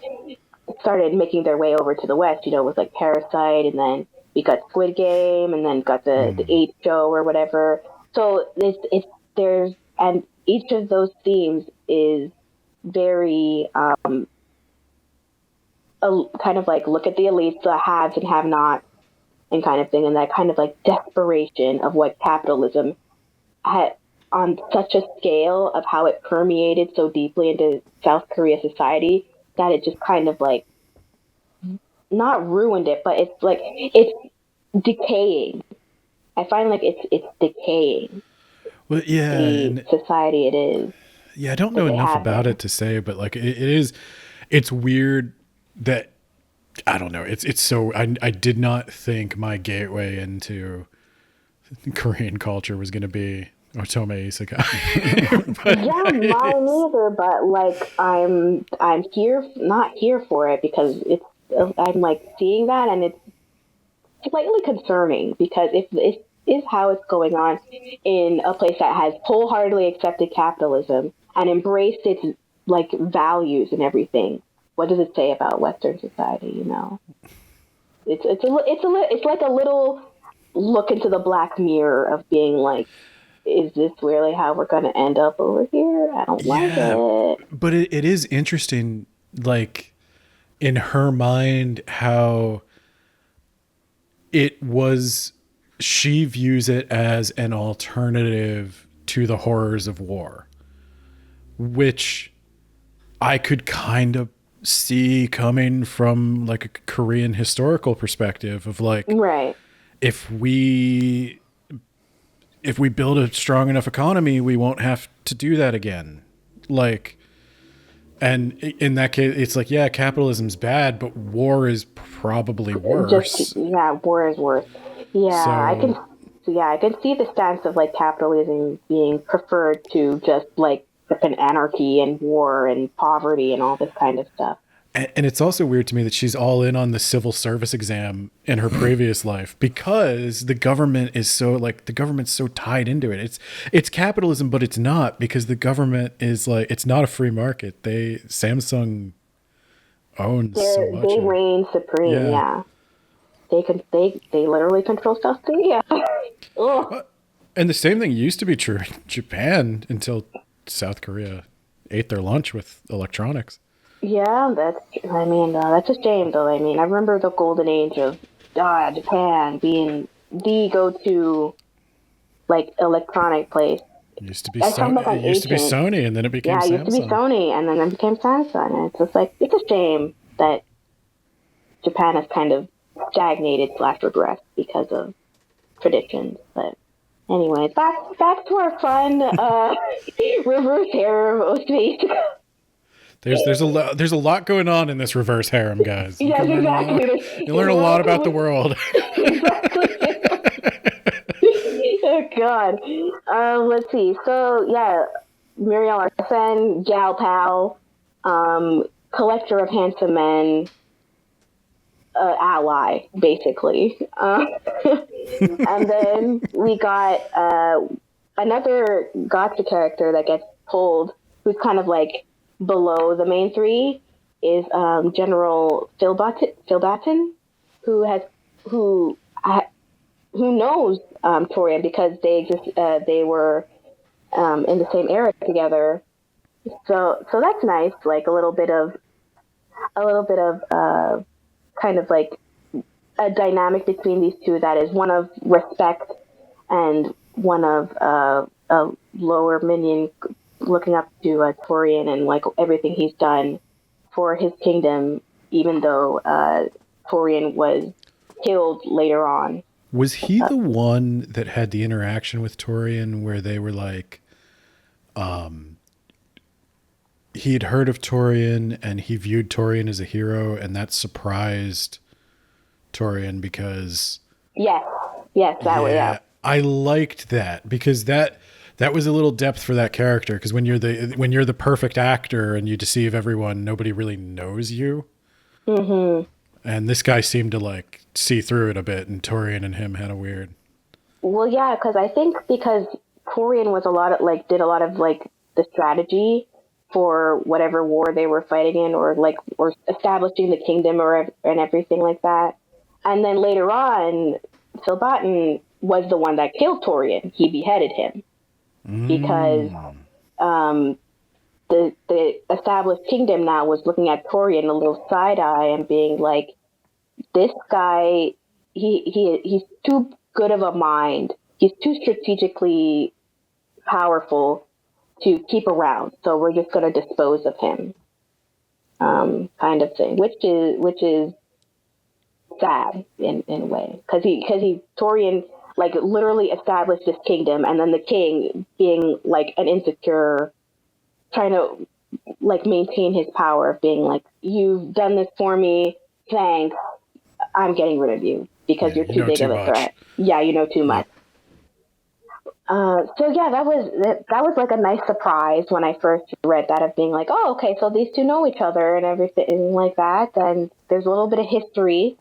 started making their way over to the West, with like Parasite, and then we got Squid Game, and then got the 8 Show or whatever. So there's and each of those themes is very kind of like look at the elites, the haves and have-nots, and kind of thing, and that kind of like desperation of what capitalism had on such a scale of how it permeated so deeply into South Korea society that it just kind of like not ruined it, but it's decaying. I find like it's decaying. Well, yeah, the society it is. Yeah, I don't know enough about it to say, but like it's weird that I don't know. It's so I did not think my gateway into Korean culture was going to be Otome Isekai. Yeah, mine neither. But like, I'm not here for it because I'm like seeing that, and it's slightly concerning because if this is how it's going on in a place that has wholeheartedly accepted capitalism and embraced its like values and everything, what does it say about Western society? It's like a little look into the black mirror of being like, is this really how we're going to end up over here? I don't like it. But it is interesting, like in her mind, how she views it as an alternative to the horrors of war, which I could kind of see coming from like a Korean historical perspective of like, right. If we build a strong enough economy, we won't have to do that again. Like, and in that case, it's like, yeah, capitalism's bad, but war is probably worse. War is worse. Yeah, so, I can see the stance of like capitalism being preferred to just like an anarchy and war and poverty and all this kind of stuff. And it's also weird to me that she's all in on the civil service exam in her previous life because the government's so tied into it. It's capitalism, but it's not, because the government is like, it's not a free market. Samsung owns so much. They reign supreme. Yeah. They literally control South Korea. And the same thing used to be true in Japan until South Korea ate their lunch with electronics. Yeah, that's a shame though. I mean, I remember the golden age of Japan being the go-to like electronic place. It used to be Sony, and then it became Samsung. Yeah, it used to be Sony, and then it became Samsung. And it's just like, it's a shame that Japan has kind of stagnated / regressed because of traditions. But anyway, back to our fun reverse harem OSV. There's a lot going on in this reverse harem, guys. Yeah, exactly. You learn a lot about the world. Exactly. Oh God. Let's see. So yeah, Muriel Arsene, Gal Pal, collector of handsome men, ally, basically. And then we got another gatcha character that gets pulled, who's kind of like below the main three, is General Philbatten, who knows Torian because they were in the same era together. So that's nice, like a little bit of kind of like a dynamic between these two that is one of respect and one of a lower minion looking up to Torian and like everything he's done for his kingdom, even though Torian was killed later on. Was he the one that had the interaction with Torian where they were like, he had heard of Torian and he viewed Torian as a hero, and that surprised Torian because... Yes, that way, yeah. I liked that because that was a little depth for that character, because when you're the perfect actor and you deceive everyone, nobody really knows you. Mm-hmm. And this guy seemed to like see through it a bit, and Torian and him had a weird. Well, yeah, because I think because Torian was did a lot of like the strategy for whatever war they were fighting in, or establishing the kingdom and everything like that. And then later on, Philbatten was the one that killed Torian. He beheaded him because the established kingdom now was looking at Torian a little side eye and being like, this guy, he's too good of a mind. He's too strategically powerful to keep around. So we're just going to dispose of him, kind of thing, which is sad in a way, because Torian like literally established this kingdom, and then the king, being like an insecure, trying to like maintain his power of being like, you've done this for me, thanks, I'm getting rid of you because you're too big of a threat. Yeah, you know too much. So yeah, that was like a nice surprise when I first read that, of being like, oh, okay, so these two know each other and everything like that. And there's a little bit of history.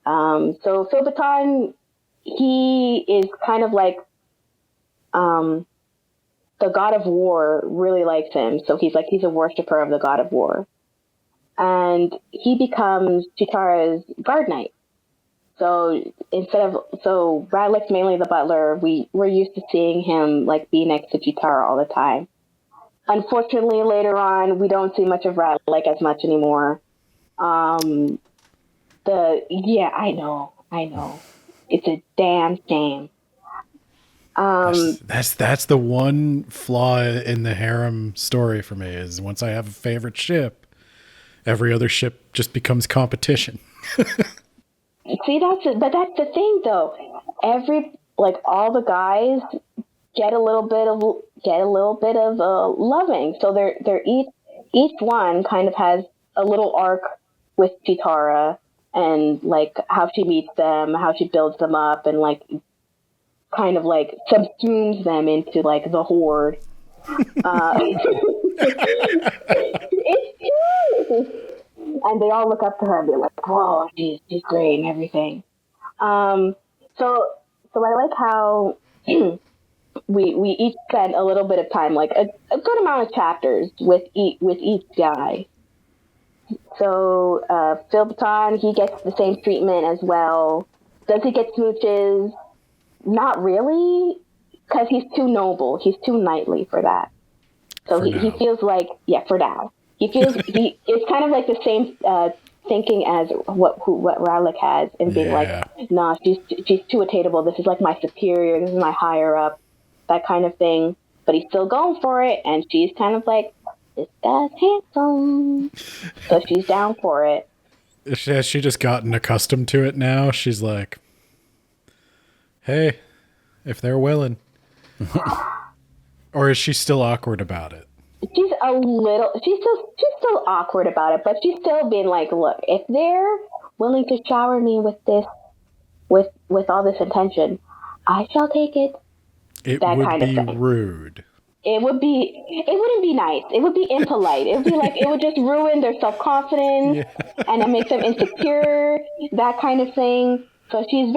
So Philbatten, he is kind of like, the god of war really likes him. So he's a worshiper of the god of war. And he becomes Chitara's guard knight. So Radlick's mainly the butler. We're used to seeing him like be next to Chitara all the time. Unfortunately, later on, we don't see much of Radlick as much anymore. I know. It's a damn shame. That's the one flaw in the harem story for me, is once I have a favorite ship, every other ship just becomes competition. See, that's the thing though. All the guys get a little bit of loving. So they're each one kind of has a little arc with Chitara, and like how she meets them, how she builds them up, and like kind of like subsumes them into like the horde. It's true. And they all look up to her and be like, "Whoa, she's great," and everything. So I like how we each spent a little bit of time, like a good amount of chapters with each guy. So Philbatten, he gets the same treatment as well. Does he get smooches? Not really, because he's too noble. He's too knightly for that. So he feels like, for now. He feels it's kind of like the same thinking as what Radlick has, and being like, nah, she's too attainable. This is like my superior. This is my higher up, that kind of thing. But he's still going for it, and she's kind of like, this guy's handsome, so she's down for it. Has she just gotten accustomed to it now? She's like, hey, if they're willing. Or is she still awkward about it? She's still awkward about it, but she's still being like, look, if they're willing to shower me with this, with all this attention, I shall take it. It would be rude. It wouldn't be nice. It would be impolite. It would be like, it would just ruin their self-confidence, and it makes them insecure, that kind of thing. So she's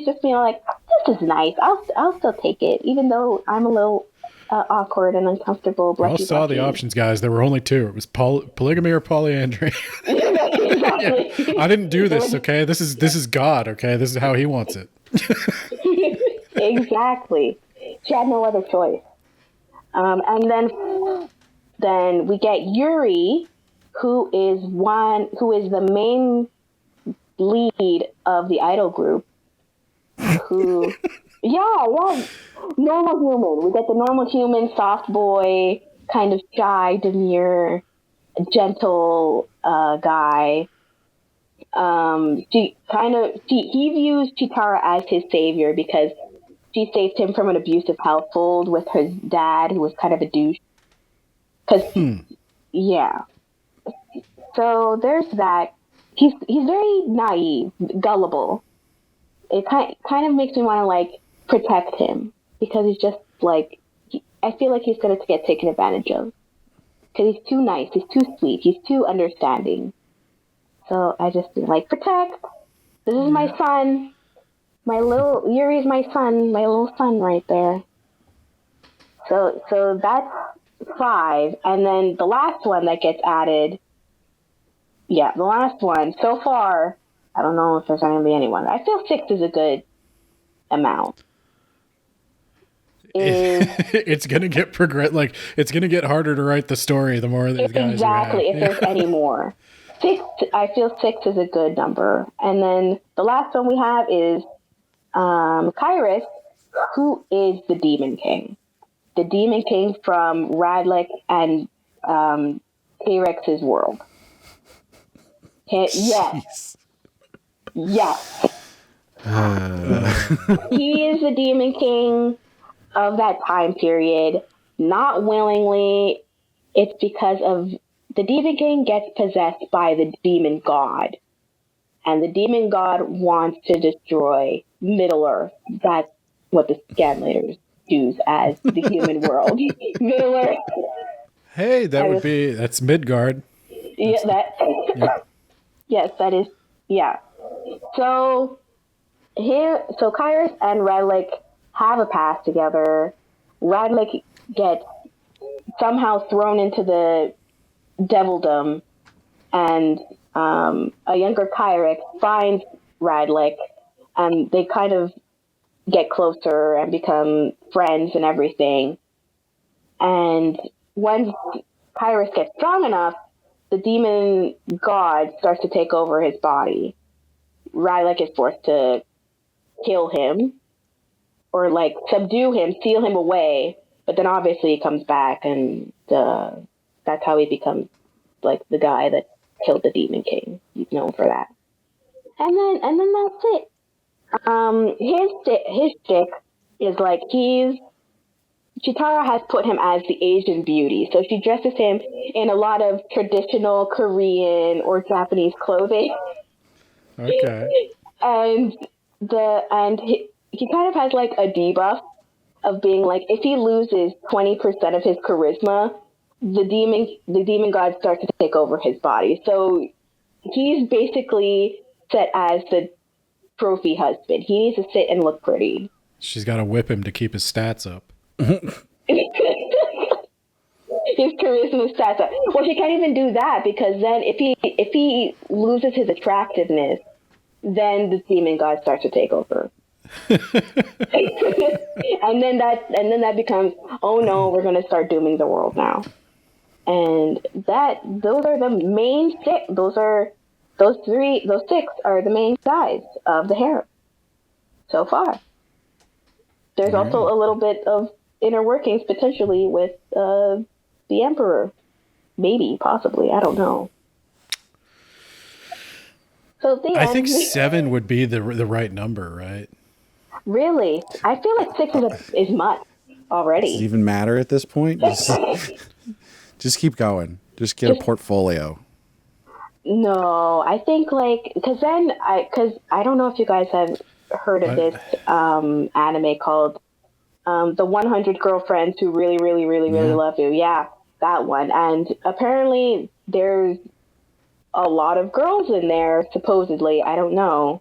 just being like, this is nice. I'll still take it, even though I'm a little awkward and uncomfortable. We all saw the options, guys. There were only two. It was polygamy or polyandry. Exactly. I didn't do this, okay? This is God, okay? This is how he wants it. Exactly. She had no other choice. And then we get Yuri, who is the main lead of the idol group. Who, normal human. We get the normal human, soft boy, kind of shy, demure, gentle guy. He views Chitara as his savior because she saved him from an abusive household with his dad, who was kind of a douche. So there's that. He's very naive, gullible. It kind of makes me want to like protect him, because he's just like, I feel like he's going to get taken advantage of, because he's too nice, he's too sweet, he's too understanding. So I just like, protect. This is my son. Yuri's my son, my little son right there. So that's 5, and then the last one that gets added. Yeah, the last one so far. I don't know if there's going to be anyone. I feel 6 is a good amount. It's gonna get it's gonna get harder to write the story the more of these guys exactly you have. If there's any more. 6, I feel 6 is a good number. And then the last one we have is Kairos, who is the Demon King. The Demon King from Radlick and T-Rex's world. Yes. Yes. He is the Demon King of that time period. Not willingly. It's because of the Demon King gets possessed by the Demon God. And the Demon God wants to destroy Middle Earth. That's what the Scanlators use as the human world. Middle Earth. Hey, that's Midgard. Yeah, yes, that is, yeah. So Kairos and Radlick have a past together. Radlick gets somehow thrown into the Devildom, and a younger Kairos finds Radlick, and they kind of get closer and become friends and everything. And once Kairos gets strong enough, the demon god starts to take over his body. Radlick is forced to kill him, or like subdue him, steal him away, but then obviously he comes back, and that's how he becomes like the guy that killed the Demon King. He's known for that. And then that's it. His stick is like Chitara has put him as the Asian beauty, so she dresses him in a lot of traditional Korean or Japanese clothing. Okay. And he kind of has like a debuff of being like, if he loses 20% of his charisma, the demon god starts to take over his body. So he's basically set as the trophy husband. He needs to sit and look pretty. She's got to whip him to keep his stats up. His charisma stats up. Well, she can't even do that, because then if he loses his attractiveness, then the demon god starts to take over. and then that becomes, oh no, we're going to start dooming the world now. And those are the main six. Those 6 are the main guys of the harem so far. There's also a little bit of inner workings potentially with the emperor, maybe, possibly, I don't know. So I think 7 would be the right number, right? Really? I feel like 6 is much already. Does it even matter at this point? Just keep going. Just get a portfolio. No, I think because I don't know if you guys have heard of this anime called The 100 Girlfriends Who Really, Really, Really, Really Love You. Yeah, that one. And apparently there's a lot of girls in there, supposedly. I don't know.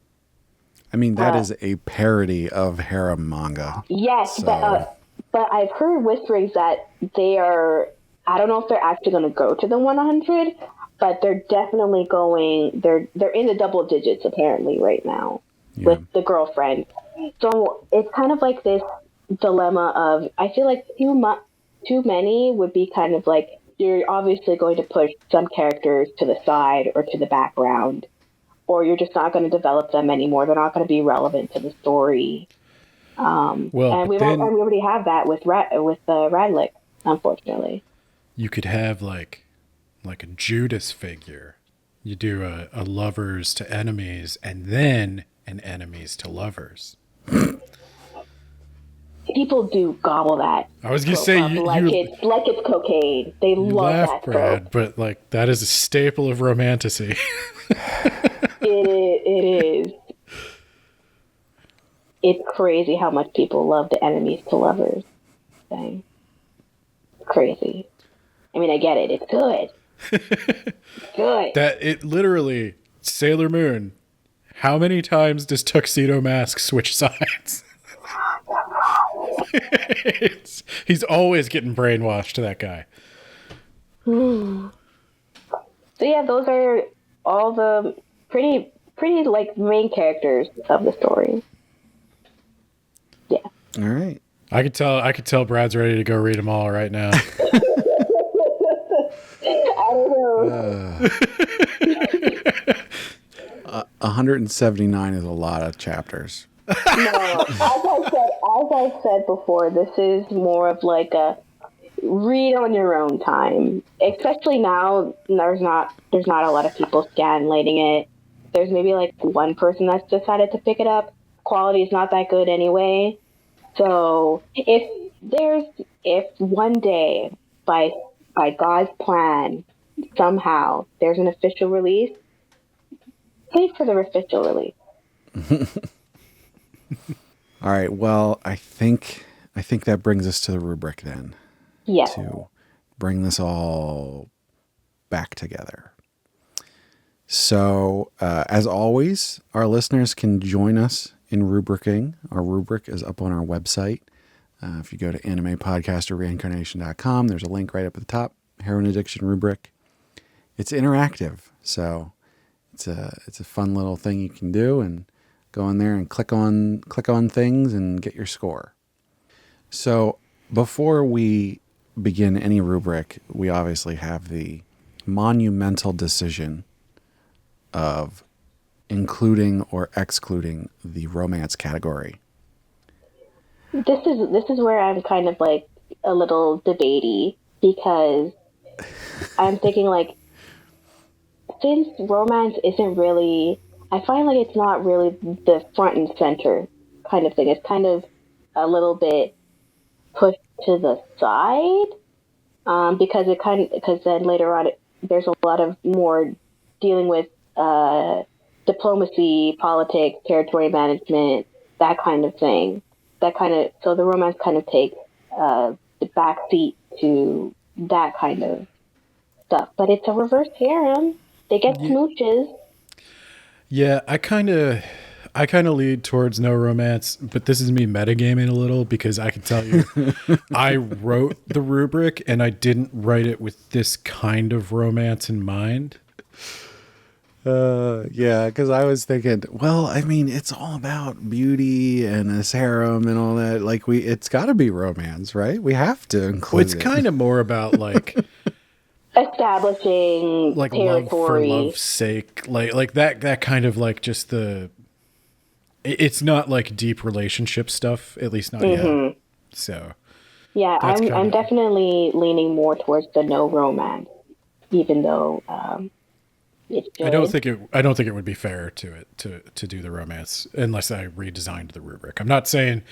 I mean, that is a parody of harem manga. Yes, so. But I've heard whisperings that they are, I don't know if they're actually going to go to the 100, but they're definitely going, they're in the double digits apparently right now with the girlfriend. So it's kind of like this dilemma of, I feel like too many would be kind of like, you're obviously going to push some characters to the side or to the background, or you're just not going to develop them anymore. They're not going to be relevant to the story. And we already have that with Radlick, unfortunately. You could have like a Judas figure. You do a lovers to enemies, and then an enemies to lovers. People do gobble that. I was gonna say it's cocaine. They love that, Brad, but like that is a staple of romantasy. It is. It's crazy how much people love the enemies to lovers thing. Crazy. I mean, I get it. It's good. It's good. That it literally, Sailor Moon. How many times does Tuxedo Mask switch sides? He's always getting brainwashed, that guy. So yeah, those are all the pretty like main characters of the story. Yeah. All right. I could tell Brad's ready to go read them all right now. I don't know. 179 is a lot of chapters. No, as I said before, this is more of like a read on your own time. Especially now, there's not a lot of people scanlating it. There's maybe like one person that's decided to pick it up. Quality is not that good anyway. So if one day by God's plan somehow there's an official release, wait for the official release. All right. Well, I think that brings us to the rubric then. Yes. To bring this all back together. So, as always, our listeners can join us in rubricing. Our rubric is up on our website. If you go to animepodcasterreincarnation.com, there's a link right up at the top, Heroine Addiction rubric. It's interactive, so it's a fun little thing you can do, and go in there and click on things and get your score. So before we begin any rubric, we obviously have the monumental decision of including or excluding the romance category. This is where I'm kind of like a little debatey, because I'm thinking like, since romance isn't really, I find like it's not really the front and center kind of thing. It's kind of a little bit pushed to the side, because then later on there's a lot of more dealing with diplomacy, politics, territory management, that kind of thing. So the romance kind of takes the back seat to that kind of stuff. But it's a reverse harem. They get smooches. Yeah, I kind of lead towards no romance, but this is me metagaming a little, because I can tell you, I wrote the rubric and I didn't write it with this kind of romance in mind. Yeah, because I was thinking, well, I mean, it's all about beauty and a harem and all that. Like, it's got to be romance, right? We have to include Well, it's kind of more about like establishing like territory. love for love's sake, like that kind of like just the. It's not like deep relationship stuff, at least not yet. So yeah, I'm definitely leaning more towards the no romance, even though it's good. I don't think it would be fair to do the romance unless I redesigned the rubric. I'm not saying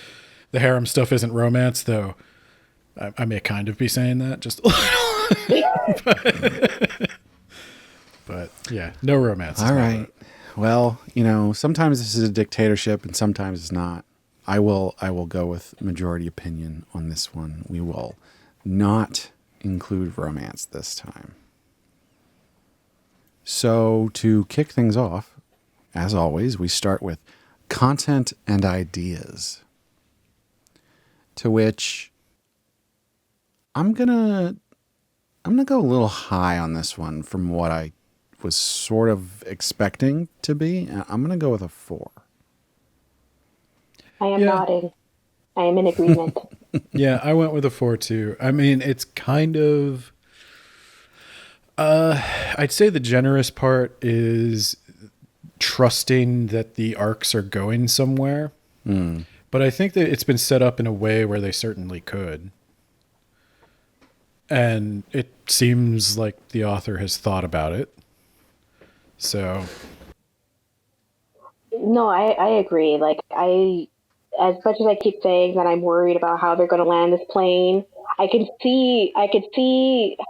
the harem stuff isn't romance, though. I may kind of be saying that just a little. But yeah, no romance. All right. Well, sometimes this is a dictatorship and sometimes it's not. I will go with majority opinion on this one. We will not include romance this time. So to kick things off, as always, we start with content and ideas. To which I'm gonna go a little high on this one from what I was sort of expecting to be. I'm going to go with a 4. I am nodding. I am in agreement. Yeah, I went with a 4 too. I mean, it's kind of, I'd say the generous part is trusting that the arcs are going somewhere. But I think that it's been set up in a way where they certainly could. And it seems like the author has thought about it. So. No, I agree. Like, as much as I keep saying that I'm worried about how they're going to land this plane, I could see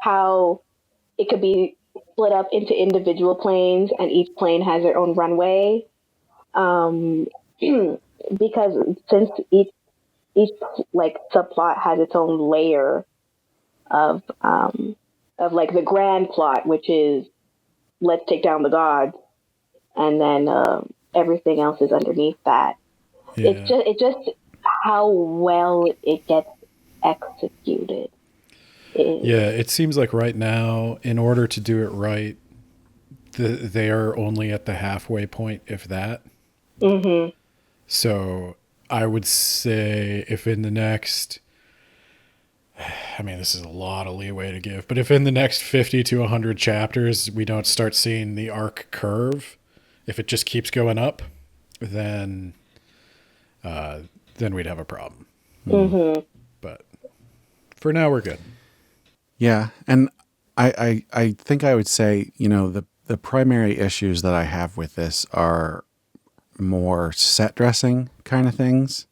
how it could be split up into individual planes, and each plane has their own runway. Because since each like subplot has its own layer of like the grand plot, which is let's take down the gods, and then everything else is underneath that. Yeah. It just how well it gets executed. Yeah, it seems like right now, in order to do it right, they are only at the halfway point, if that. Mm-hmm. So I would say if in the next, I mean, this is a lot of leeway to give, but if in the next 50 to 100 chapters we don't start seeing the arc curve, if it just keeps going up, then we'd have a problem. Mm-hmm. But for now, we're good. Yeah, and I think I would say, the primary issues that I have with this are more set dressing kind of things,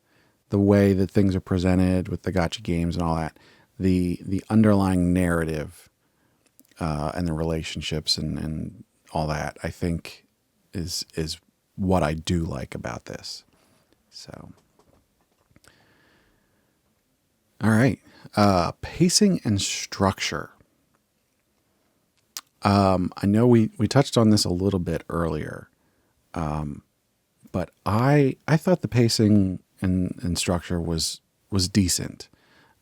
the way that things are presented with the gotcha games and all that, the underlying narrative and the relationships and all that, I think is what I do like about this. So, all right, pacing and structure. I know we touched on this a little bit earlier, but I thought the pacing and structure was decent.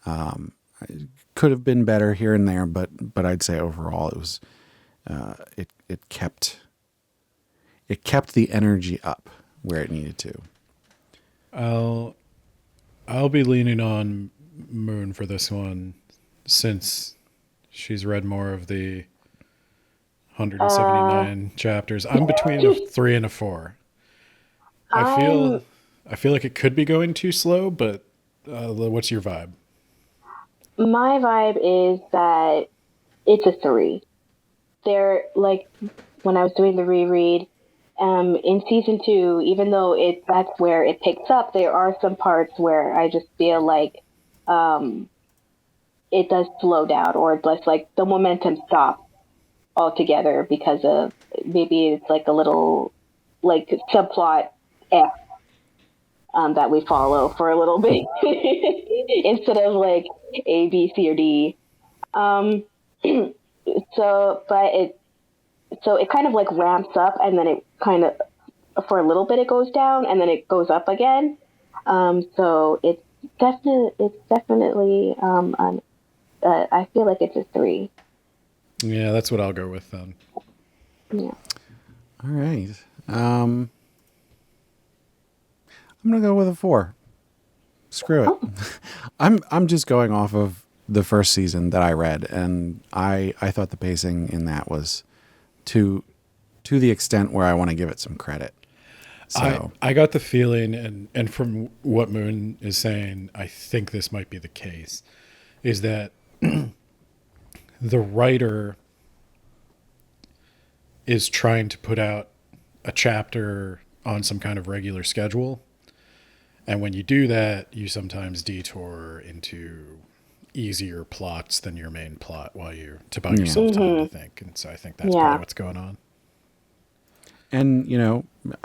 It could have been better here and there, but I'd say overall it was it kept the energy up where it needed to. I'll be leaning on Moon for this one, since she's read more of the 179 chapters. I'm between a 3 and a 4. I feel like it could be going too slow, but what's your vibe? My vibe is that it's a 3. They're like, when I was doing the reread, in season 2, even though that's where it picks up, there are some parts where I just feel like it does slow down, or it's like the momentum stops altogether because of maybe it's like a little like subplot F that we follow for a little bit instead of like A, B, C, or D. So it kind of like ramps up, and then it kind of for a little bit it goes down, and then it goes up again. So it's definitely I feel like it's a 3. Yeah, that's what I'll go with then. Yeah. All right. I'm gonna go with a 4. Screw it. Oh. I'm just going off of the first season that I read, and I thought the pacing in that was to the extent where I want to give it some credit. So I got the feeling, and from what Moon is saying, I think this might be the case, is that the writer is trying to put out a chapter on some kind of regular schedule. And when you do that, you sometimes detour into easier plots than your main plot to buy yourself time to think. And so I think that's part of what's going on. And,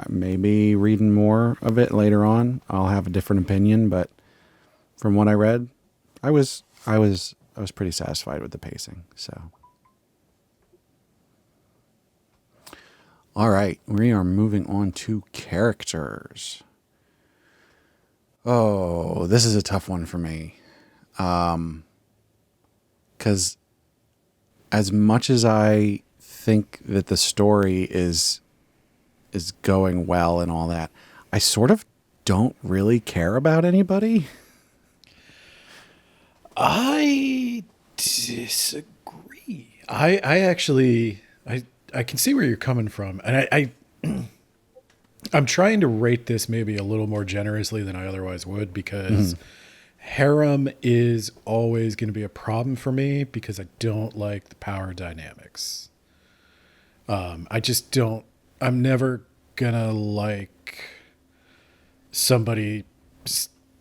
maybe reading more of it later on, I'll have a different opinion. But from what I read, I was pretty satisfied with the pacing. So, all right, we are moving on to characters. Oh, this is a tough one for me. 'Cause as much as I think that the story is going well and all that, I sort of don't really care about anybody. I disagree. I actually I can see where you're coming from, and I'm trying to rate this maybe a little more generously than I otherwise would, because harem is always going to be a problem for me because I don't like the power dynamics. I just don't. I'm never gonna like somebody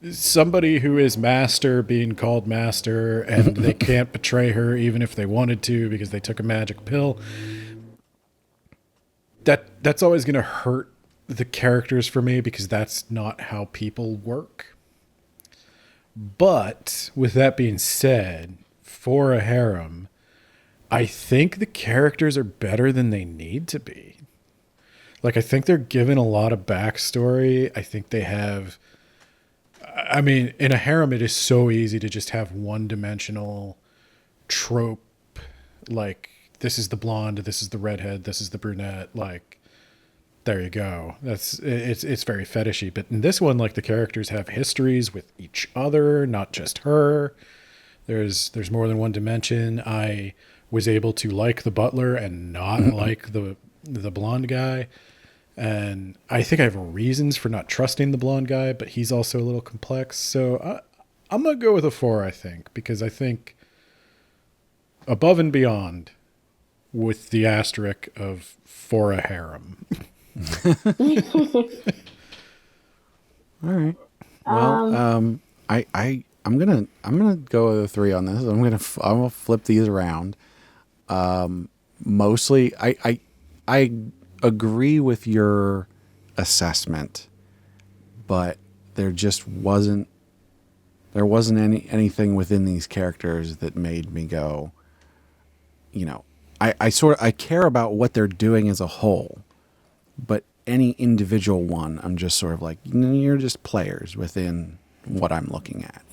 who is master being called master, and they can't betray her even if they wanted to because they took a magic pill. That's always going to hurt the characters for me, because that's not how people work. But with that being said, for a harem, I think the characters are better than they need to be. Like, I think they're given a lot of backstory. I think they have I mean, in a harem, it is so easy to just have one-dimensional trope, like this is the blonde, this is the redhead, this is the brunette. Like, there you go. It's very fetishy. But in this one, like the characters have histories with each other, not just her. There's more than one dimension. I was able to like the butler and not like the blonde guy. And I think I have reasons for not trusting the blonde guy, but he's also a little complex. So I'm going to go with a 4, I think, because I think above and beyond with the asterisk of for a harem. All right. Well, I'm gonna go with a 3 on this. I'm gonna flip these around. Mostly, I agree with your assessment, but there wasn't anything within these characters that made me go, I care about what they're doing as a whole, but any individual one, I'm just sort of like, you're just players within what I'm looking at,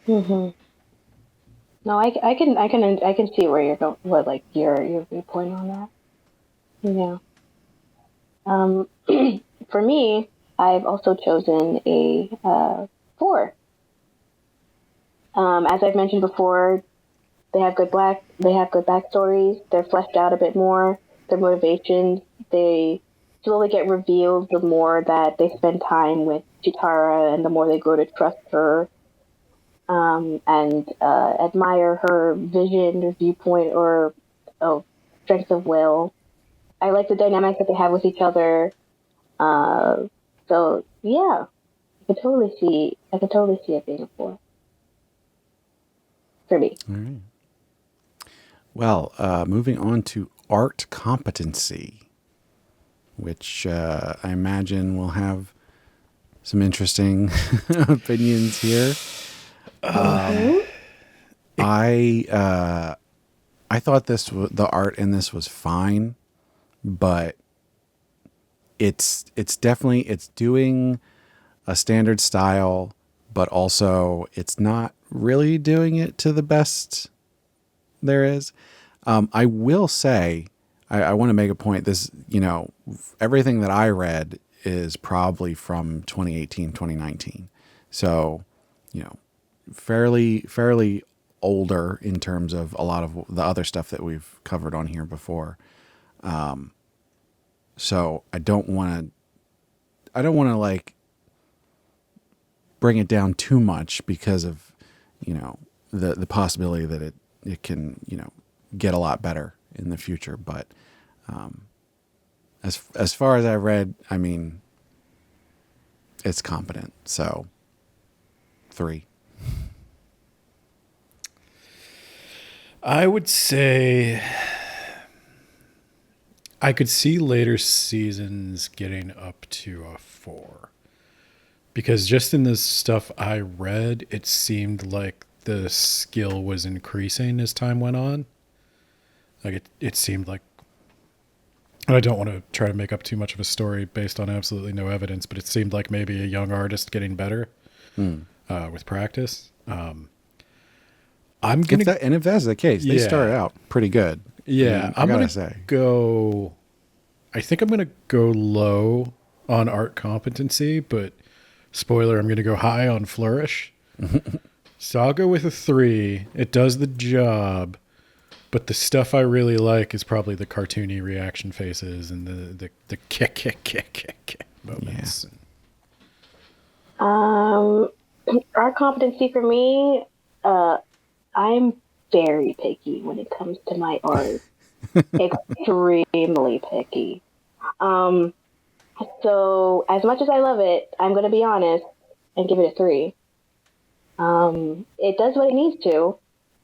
Mm-hmm. No, I can see where you're going. What like your viewpoint on that? Yeah. For me, I've also chosen a 4. As I've mentioned before, they have good backstories. They're fleshed out a bit more. Their motivations, they slowly get revealed the more that they spend time with Chitara and the more they grow to trust her, and admire her vision or viewpoint or strength of will. I like the dynamics that they have with each other. So yeah, I could totally see it being a 4 for me. All right. Well, moving on to art competency, which I imagine will have some interesting opinions here. I thought the art in this was fine, but it's definitely doing a standard style, but also it's not really doing it to the best there is. I will say, I want to make a point. This, everything that I read is probably from 2018, 2019. So, fairly older in terms of a lot of the other stuff that we've covered on here before. So I don't want to like bring it down too much because of, the possibility that it can, get a lot better in the future. But, as far as I read, I mean, it's competent. So 3. I would say I could see later seasons getting up to a 4. Because just in the stuff I read, it seemed like the skill was increasing as time went on. Like it seemed like, and I don't want to try to make up too much of a story based on absolutely no evidence, but it seemed like maybe a young artist getting better with practice. I'm gonna, and if that's the case, they started out pretty good. Yeah, I gotta say, I think I'm gonna go low on art competency, but spoiler, I'm gonna go high on flourish. So I'll go with a 3. It does the job, but the stuff I really like is probably the cartoony reaction faces and the kick moments. Yeah. Art competency for me, I'm very picky when it comes to my art. Extremely picky. So as much as I love it, I'm going to be honest and give it a 3. It does what it needs to.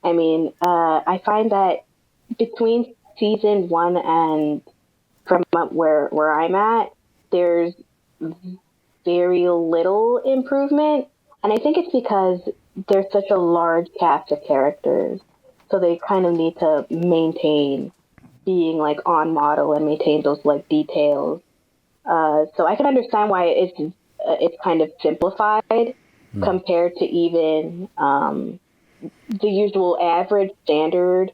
I mean, I find that between season 1 and from where I'm at, there's very little improvement. And I think it's because there's such a large cast of characters. So they kind of need to maintain being like on model and maintain those like details. So I can understand why it's it's kind of simplified compared to even the usual average standard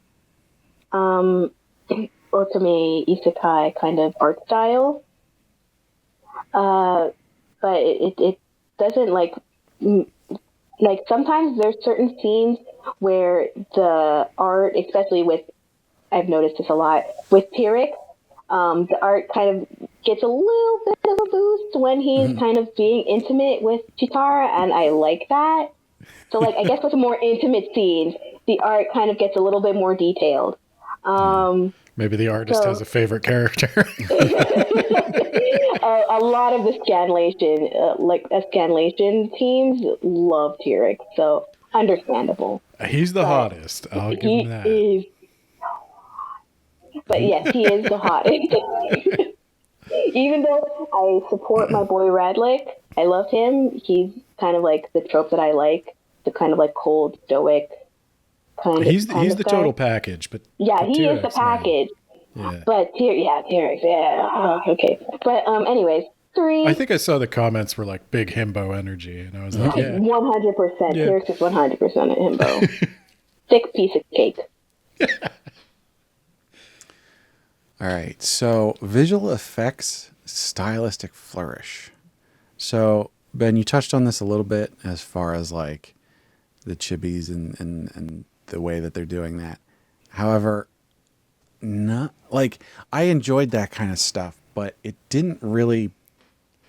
otome isekai kind of art style. But it doesn't like sometimes there's certain scenes where the art, especially with, I've noticed this a lot with Tyrek, the art kind of gets a little bit of a boost when he's kind of being intimate with Chitara, and I like that. So, like, I guess with the more intimate scenes, the art kind of gets a little bit more detailed. Maybe the artist has a favorite character. A lot of the scanlation teams love Tyrek, so understandable. He's the hottest. I'll give him that. Is But yes, he is the hottest. Even though I support my boy Radlick, I love him. He's kind of like the trope that I like, the kind of like cold, stoic He's the guy. total package, but yeah, he is the package. Yeah. But Tyrek, yeah. Okay. But anyways, 3. I think I saw the comments were like big himbo energy, and I was like, yeah, 100%. Yeah. Tyrek is 100% a himbo. Thick piece of cake. All right, so visual effects, stylistic flourish. So, Ben, you touched on this a little bit as far as like the chibis and the way that they're doing that. However, not like I enjoyed that kind of stuff, but it didn't really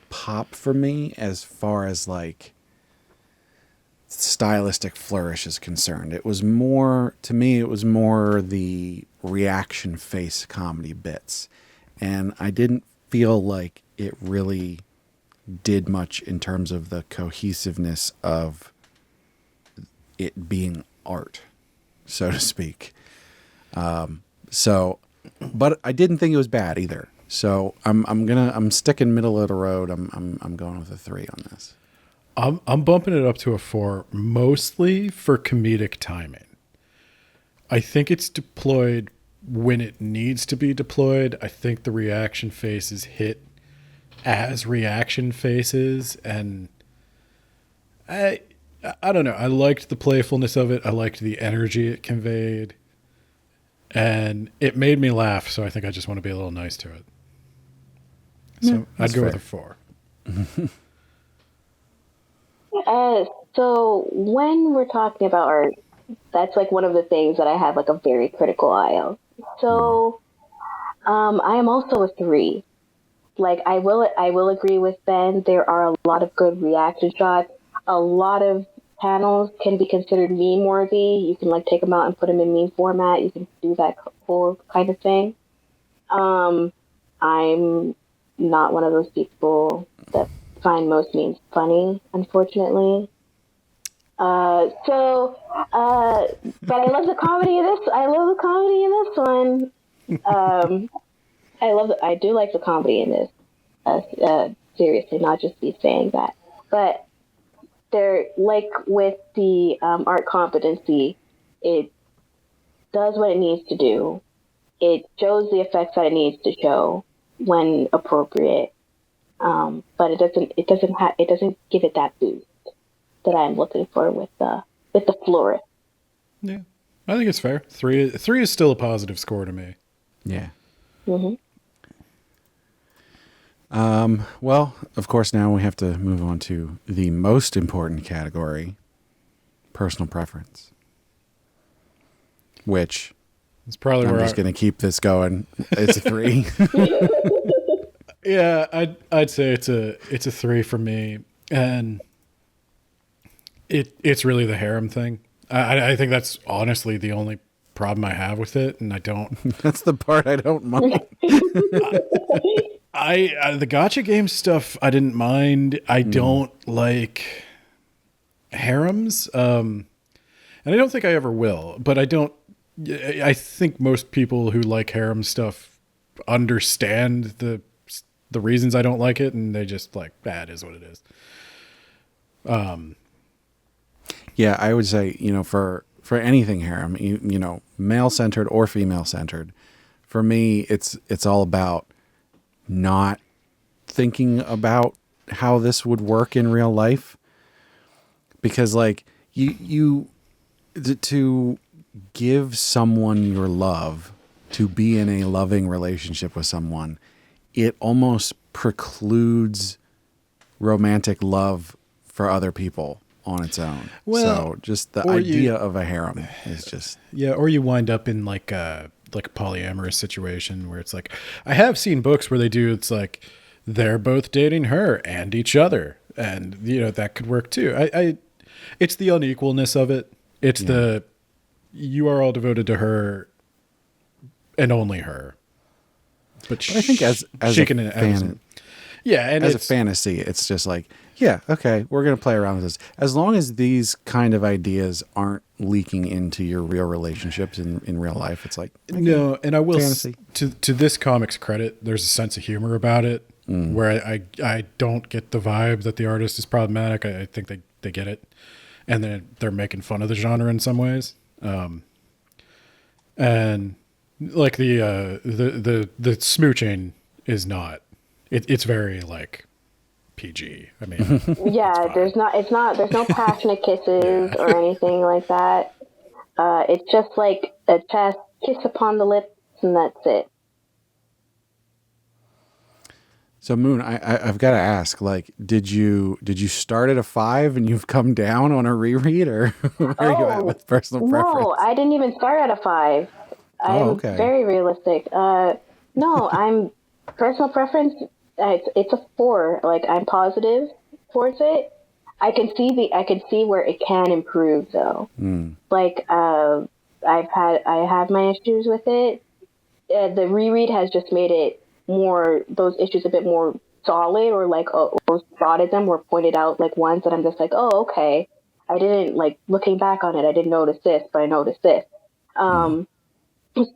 pop for me as far as like stylistic flourish is concerned. It was more, to me, it was more the reaction face comedy bits. And I didn't feel like it really did much in terms of the cohesiveness of it being art, so to speak. But I didn't think it was bad either. So I'm sticking middle of the road. I'm going with a 3 on this. I'm bumping it up to a 4, mostly for comedic timing. I think it's deployed when it needs to be deployed. I think the reaction faces hit as reaction faces, and I don't know. I liked the playfulness of it. I liked the energy it conveyed, and it made me laugh. So I think I just want to be a little nice to it. So I'd go with a 4. So when we're talking about art, that's like one of the things that I have like a very critical eye of. So I am also a 3. Like I will agree with Ben. There are a lot of good reaction shots. A lot of panels can be considered meme worthy. You can like take them out and put them in meme format. You can do that whole kind of thing. I'm not one of those people that find most memes funny, unfortunately. But I love the comedy in this. I love the comedy in this one. I do like the comedy in this. Seriously, not just me saying that. But they're like with the art competency, it does what it needs to do. It shows the effects that it needs to show when appropriate. But it doesn't give it that boost that I'm looking for with the Flora. Yeah, I think it's fair. 3 is still a positive score to me. Yeah. Mm-hmm. Well, of course, now we have to move on to the most important category, personal preference, which It's probably I'm where just going to keep this going. It's a 3. Yeah, I'd say it's a 3 for me, and it's really the harem thing. I think that's honestly the only problem I have with it, and I don't. That's the part I don't mind. The gotcha game stuff I didn't mind. I don't like harems, and I don't think I ever will. But I don't. I think most people who like harem stuff understand the reasons I don't like it, and they just like that is what it is. Yeah, I would say, for anything harem, male centered or female centered, for me, it's all about not thinking about how this would work in real life, because like to give someone your love, to be in a loving relationship with someone, it almost precludes romantic love for other people on its own. Well, so just the idea of a harem is just or you wind up in like a polyamorous situation where it's like, I have seen books where they do, it's like they're both dating her and each other, and that could work too. It's the unequalness of it. It's the you are all devoted to her and only her. But I think as a fan, and as a fantasy, it's just like, yeah, okay, we're going to play around with this. As long as these kind of ideas aren't leaking into your real relationships in real life, it's like, okay, no. And I will fantasy. To this comic's credit, there's a sense of humor about it where I don't get the vibe that the artist is problematic. I think they get it, and then they're making fun of the genre in some ways. And like the smooching is not. It's very like PG. I mean, Yeah, there's no passionate kisses or anything like that. It's just like a chest kiss upon the lips, and that's it. So Moon, I've got to ask, like, did you start at a 5 and you've come down on a reread, or where are you at with personal preference? No, I didn't even start at a 5. I'm very realistic. No, I'm personal preference. It's a 4. Like, I'm positive towards it. I can see where it can improve though. Like, I have my issues with it. The reread has just made it those issues a bit more solid, or like, or spotted them or pointed out like ones that I'm just like, oh, okay. I didn't, like, looking back on it, I didn't notice this, but I noticed this.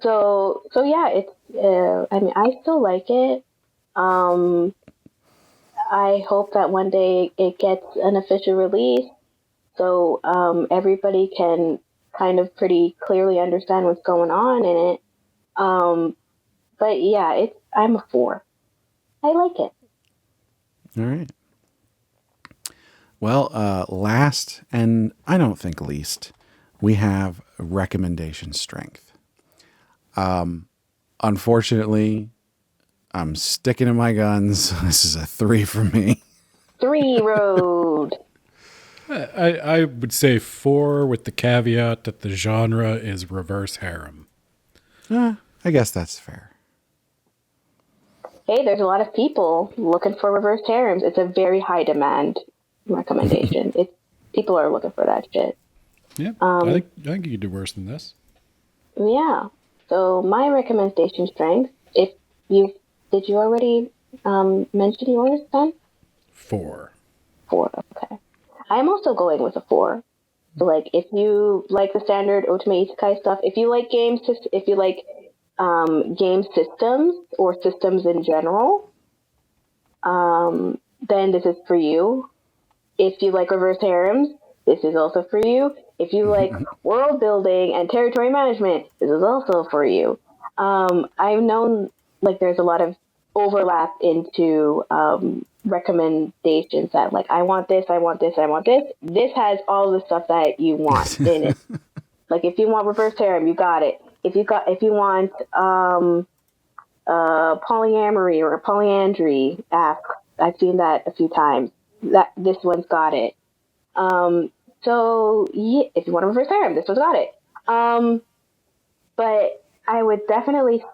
So yeah, it's, I mean, I still like it. I hope that one day it gets an official release, so everybody can kind of pretty clearly understand what's going on in it. But yeah, I'm a 4. I like it. All right. Well, last and I don't think least, we have recommendation strength. Unfortunately, I'm sticking to my guns. This is a 3 for me. 3 road. I would say 4 with the caveat that the genre is reverse harem. I guess that's fair. Hey, there's a lot of people looking for reverse harems. It's a very high demand recommendation. People are looking for that shit. Yeah, I think you could do worse than this. Yeah. So my recommendation strength, did you already mention yours, Ben? 4. 4, okay. I'm also going with a 4. So, like, if you like the standard Ultimate Isekai stuff, if you like game systems or systems in general, then this is for you. If you like reverse harems, this is also for you. If you like world building and territory management, this is also for you. I've known, like, there's a lot of overlap into recommendations that, like, I want this, I want this, I want this. This has all the stuff that you want in it. Like, if you want reverse harem, you got it. If you want polyamory or polyandry, I've seen that a few times. This one's got it. So yeah, if you want a reverse harem, this one's got it. But I would definitely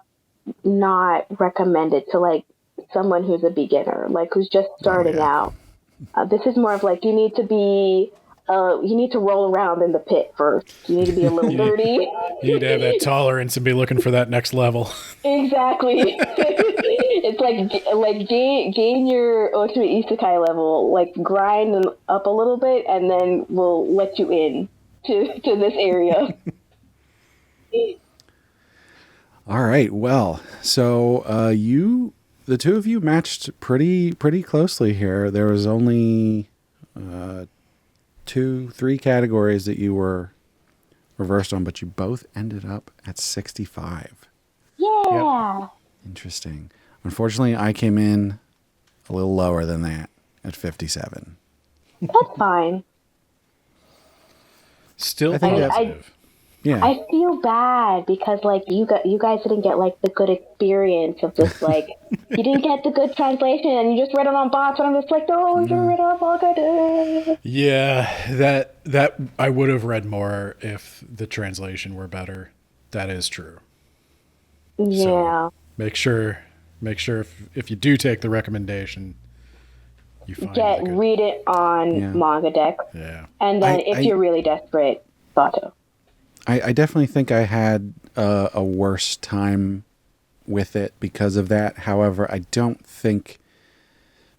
not recommend it to, like, someone who's a beginner, like, who's just starting out. This is more of like, you need to roll around in the pit first. You need to be a little dirty. You need to have that tolerance and be looking for that next level. Exactly. It's like gain your Ultimate Isekai level, like, grind them up a little bit, and then we'll let you in to this area. All right. Well, so the two of you matched pretty closely here. There was only 2-3 categories that you were reversed on, but you both ended up at 65. Yeah. Yep. Interesting. Unfortunately, I came in a little lower than that at 57. That's fine. Still I think positive. Yeah. I feel bad because like you guys didn't get like the good experience of this like you didn't get the good translation and you just read it on bots and I'm just like, no, you read it on manga. Yeah, that I would have read more if the translation were better. That is true. Yeah. So make sure if you do take the recommendation, you find Read it on Manga Deck. Yeah. And then if you're really desperate, Bato. I definitely think I had a worse time with it because of that. However, I don't think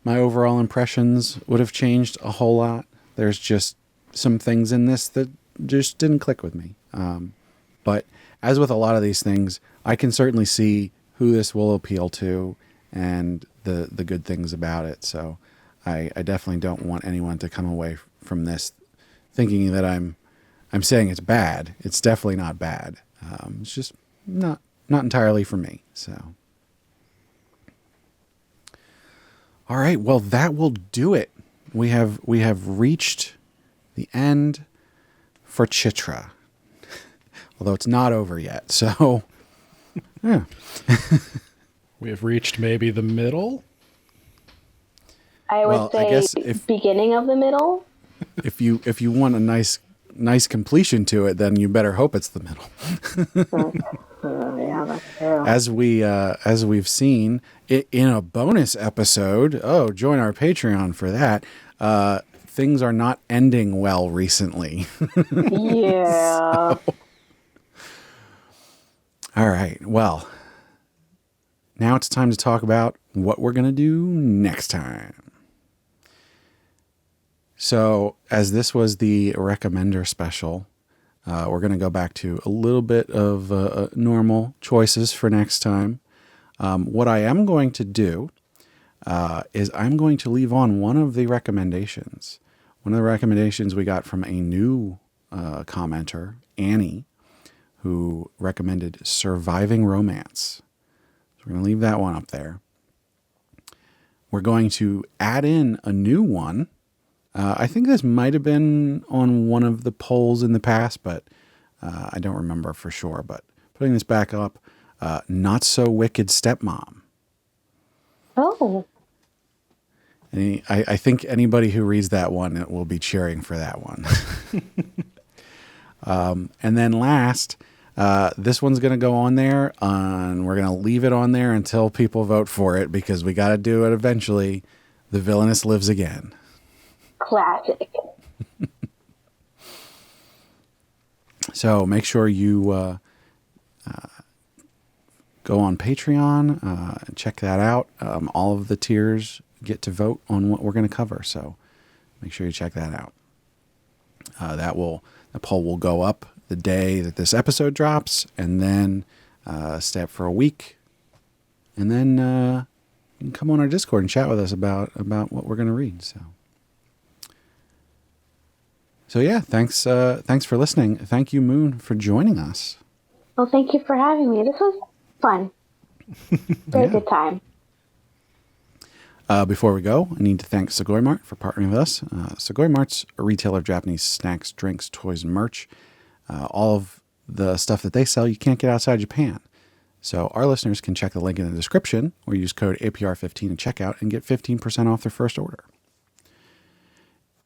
my overall impressions would have changed a whole lot. There's just some things in this that just didn't click with me. But as with a lot of these things, I can certainly see who this will appeal to and the good things about it. So I definitely don't want anyone to come away from this thinking that I'm saying it's bad. It's definitely not bad. It's just not entirely for me. So, all right. Well, that will do it. We have reached the end for Chitra, although it's not over yet. So, yeah. We have reached maybe the middle. I would say beginning of the middle. If you want a nice completion to it, then you better hope it's the middle. Yeah, that's true. As we've seen in a bonus episode, join our Patreon for that. Things are not ending well recently. Yeah. All right. Well, now it's time to talk about what we're going to do next time. So, as this was the Recommender special, we're going to go back to a little bit of normal choices for next time. What I am going to do is I'm going to leave on one of the recommendations. One of the recommendations we got from a new commenter, Annie, who recommended Surviving Romance. So we're going to leave that one up there. We're going to add in a new one. I think this might have been on one of the polls in the past, but I don't remember for sure. But putting this back up, Not So Wicked Stepmom. Oh. I think anybody who reads that one will be cheering for that one. And then last, this one's going to go on there, and we're going to leave it on there until people vote for it because we got to do it eventually. The Villainess Lives Again. Classic. So make sure you go on Patreon, check that out. All of the tiers get to vote on what we're going to cover. So make sure you check that out. The poll will go up the day that this episode drops, and then stay up for a week, and then you can come on our Discord and chat with us about what we're going to read. So yeah, thanks for listening. Thank you, Moon, for joining us. Well, thank you for having me. This was fun. Very good time. Before we go, I need to thank Sugoi Mart for partnering with us. Sugoi Mart's a retailer of Japanese snacks, drinks, toys, and merch. All of the stuff that they sell you can't get outside Japan. So our listeners can check the link in the description or use code APR15 at checkout and get 15% off their first order.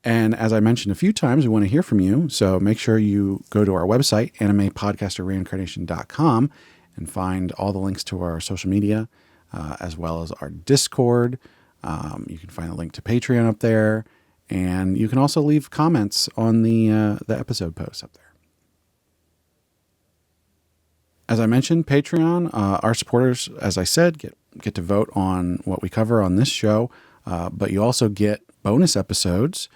And as I mentioned a few times, we want to hear from you. So make sure you go to our website, animepodcasterreincarnation.com, and find all the links to our social media, as well as our Discord. You can find a link to Patreon up there. And you can also leave comments on the episode posts up there. As I mentioned, Patreon, our supporters, as I said, get to vote on what we cover on this show. But you also get bonus episodes.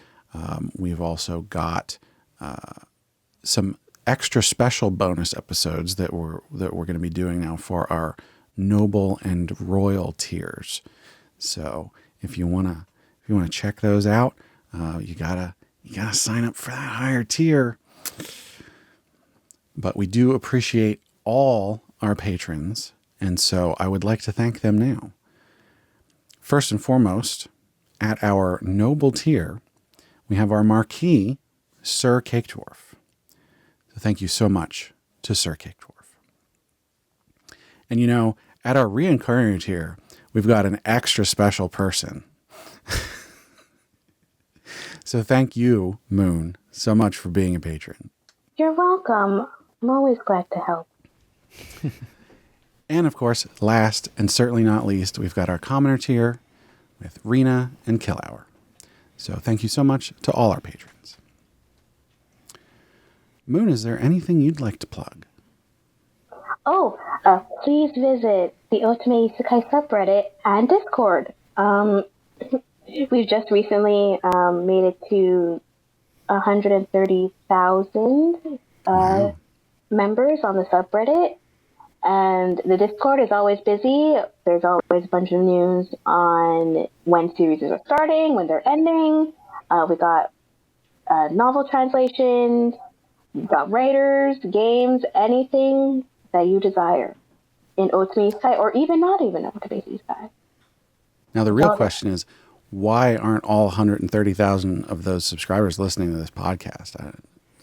We've also got some extra special bonus episodes that we're going to be doing now for our noble and royal tiers. So if you wanna check those out, you gotta sign up for that higher tier. But we do appreciate all our patrons, and so I would like to thank them now. First and foremost, at our noble tier, we have our marquee, Sir Cake Dwarf. So thank you so much to Sir Cake Dwarf. And you know, at our reoccurring tier, we've got an extra special person. So thank you, Moon, so much for being a patron. You're welcome. I'm always glad to help. And of course, last and certainly not least, we've got our commoner tier with Rena and Kill Hour. So thank you so much to all our patrons. Moon, is there anything you'd like to plug? Oh, please visit the Ultimate Isekai subreddit and Discord. We've just recently made it to 130,000 members on the subreddit. And the Discord is always busy. There's always a bunch of news on when series are starting, when they're ending. We got novel translations, we got writers, games, anything that you desire in Ultimate Isekai, or even not even Ultimate Isekai. Now, the real question is, why aren't all 130,000 of those subscribers listening to this podcast?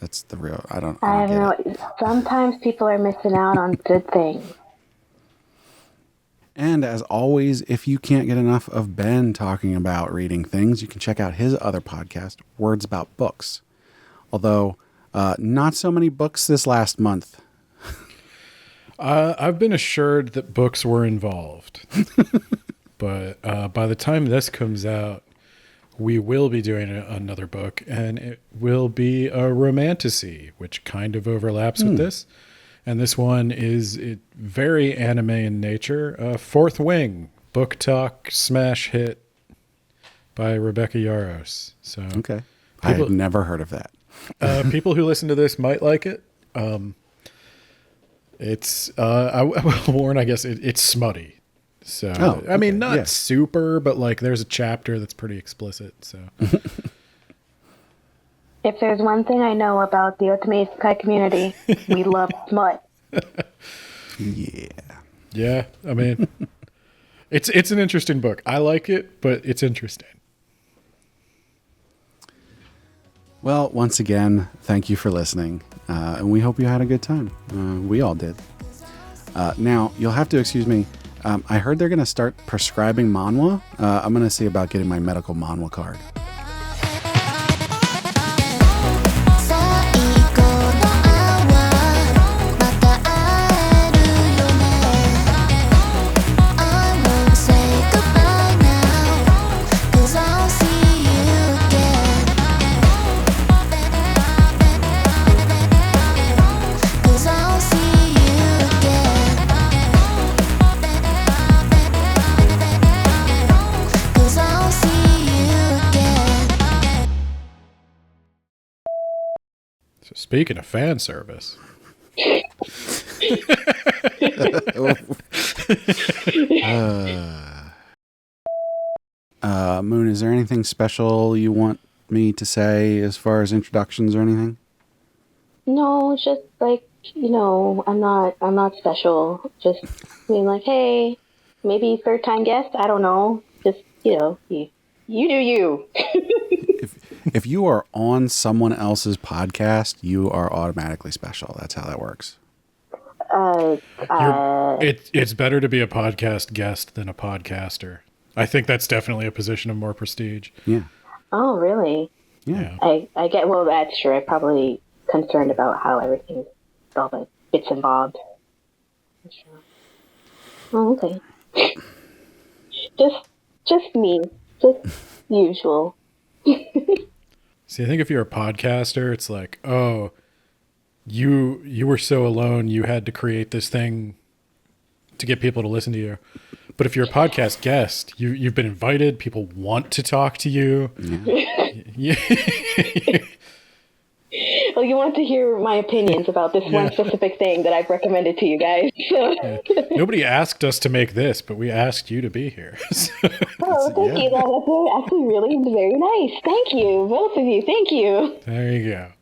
That's the real, I don't know. get it. Sometimes people are missing out on good things. And as always, if you can't get enough of Ben talking about reading things, you can check out his other podcast, Words About Books. Although, not so many books this last month. I've been assured that books were involved. But by the time this comes out, we will be doing another book, and it will be a romantasy, which kind of overlaps with this. And this one is very anime in nature. Fourth Wing, book talk smash hit by Rebecca Yarros. So okay, I had never heard of that. People who listen to this might like it. It's I will warn, I guess it's smutty. So, I mean, not super, but like there's a chapter that's pretty explicit. So, if there's one thing I know about the Ultimate Isekai community, we love smut. Yeah. I mean, it's an interesting book. I like it, but it's interesting. Well, once again, thank you for listening, and we hope you had a good time. We all did. Now, you'll have to excuse me. I heard they're going to start prescribing manhwa. I'm going to see about getting my medical manhwa card. So speaking of fan service. Moon, is there anything special you want me to say as far as introductions or anything? No, just like, I'm not special. Just being like, hey, maybe third time guest. I don't know. Just, you do you. If you are on someone else's podcast, you are automatically special. That's how that works. It's better to be a podcast guest than a podcaster. I think that's definitely a position of more prestige. Yeah. Oh, really? Yeah. I get, well, that's true. I'm probably concerned about how everything, all the bits and bobs. Oh, okay. Just me. Just usual. See, I think if you're a podcaster, it's like, oh, you were so alone, you had to create this thing to get people to listen to you. But if you're a podcast guest, you've been invited, people want to talk to you. Yeah. Well, you want to hear my opinions about this one specific thing that I've recommended to you guys. Nobody asked us to make this, but we asked you to be here. Oh, thank you. That's actually really very nice. Thank you. Both of you. Thank you. There you go.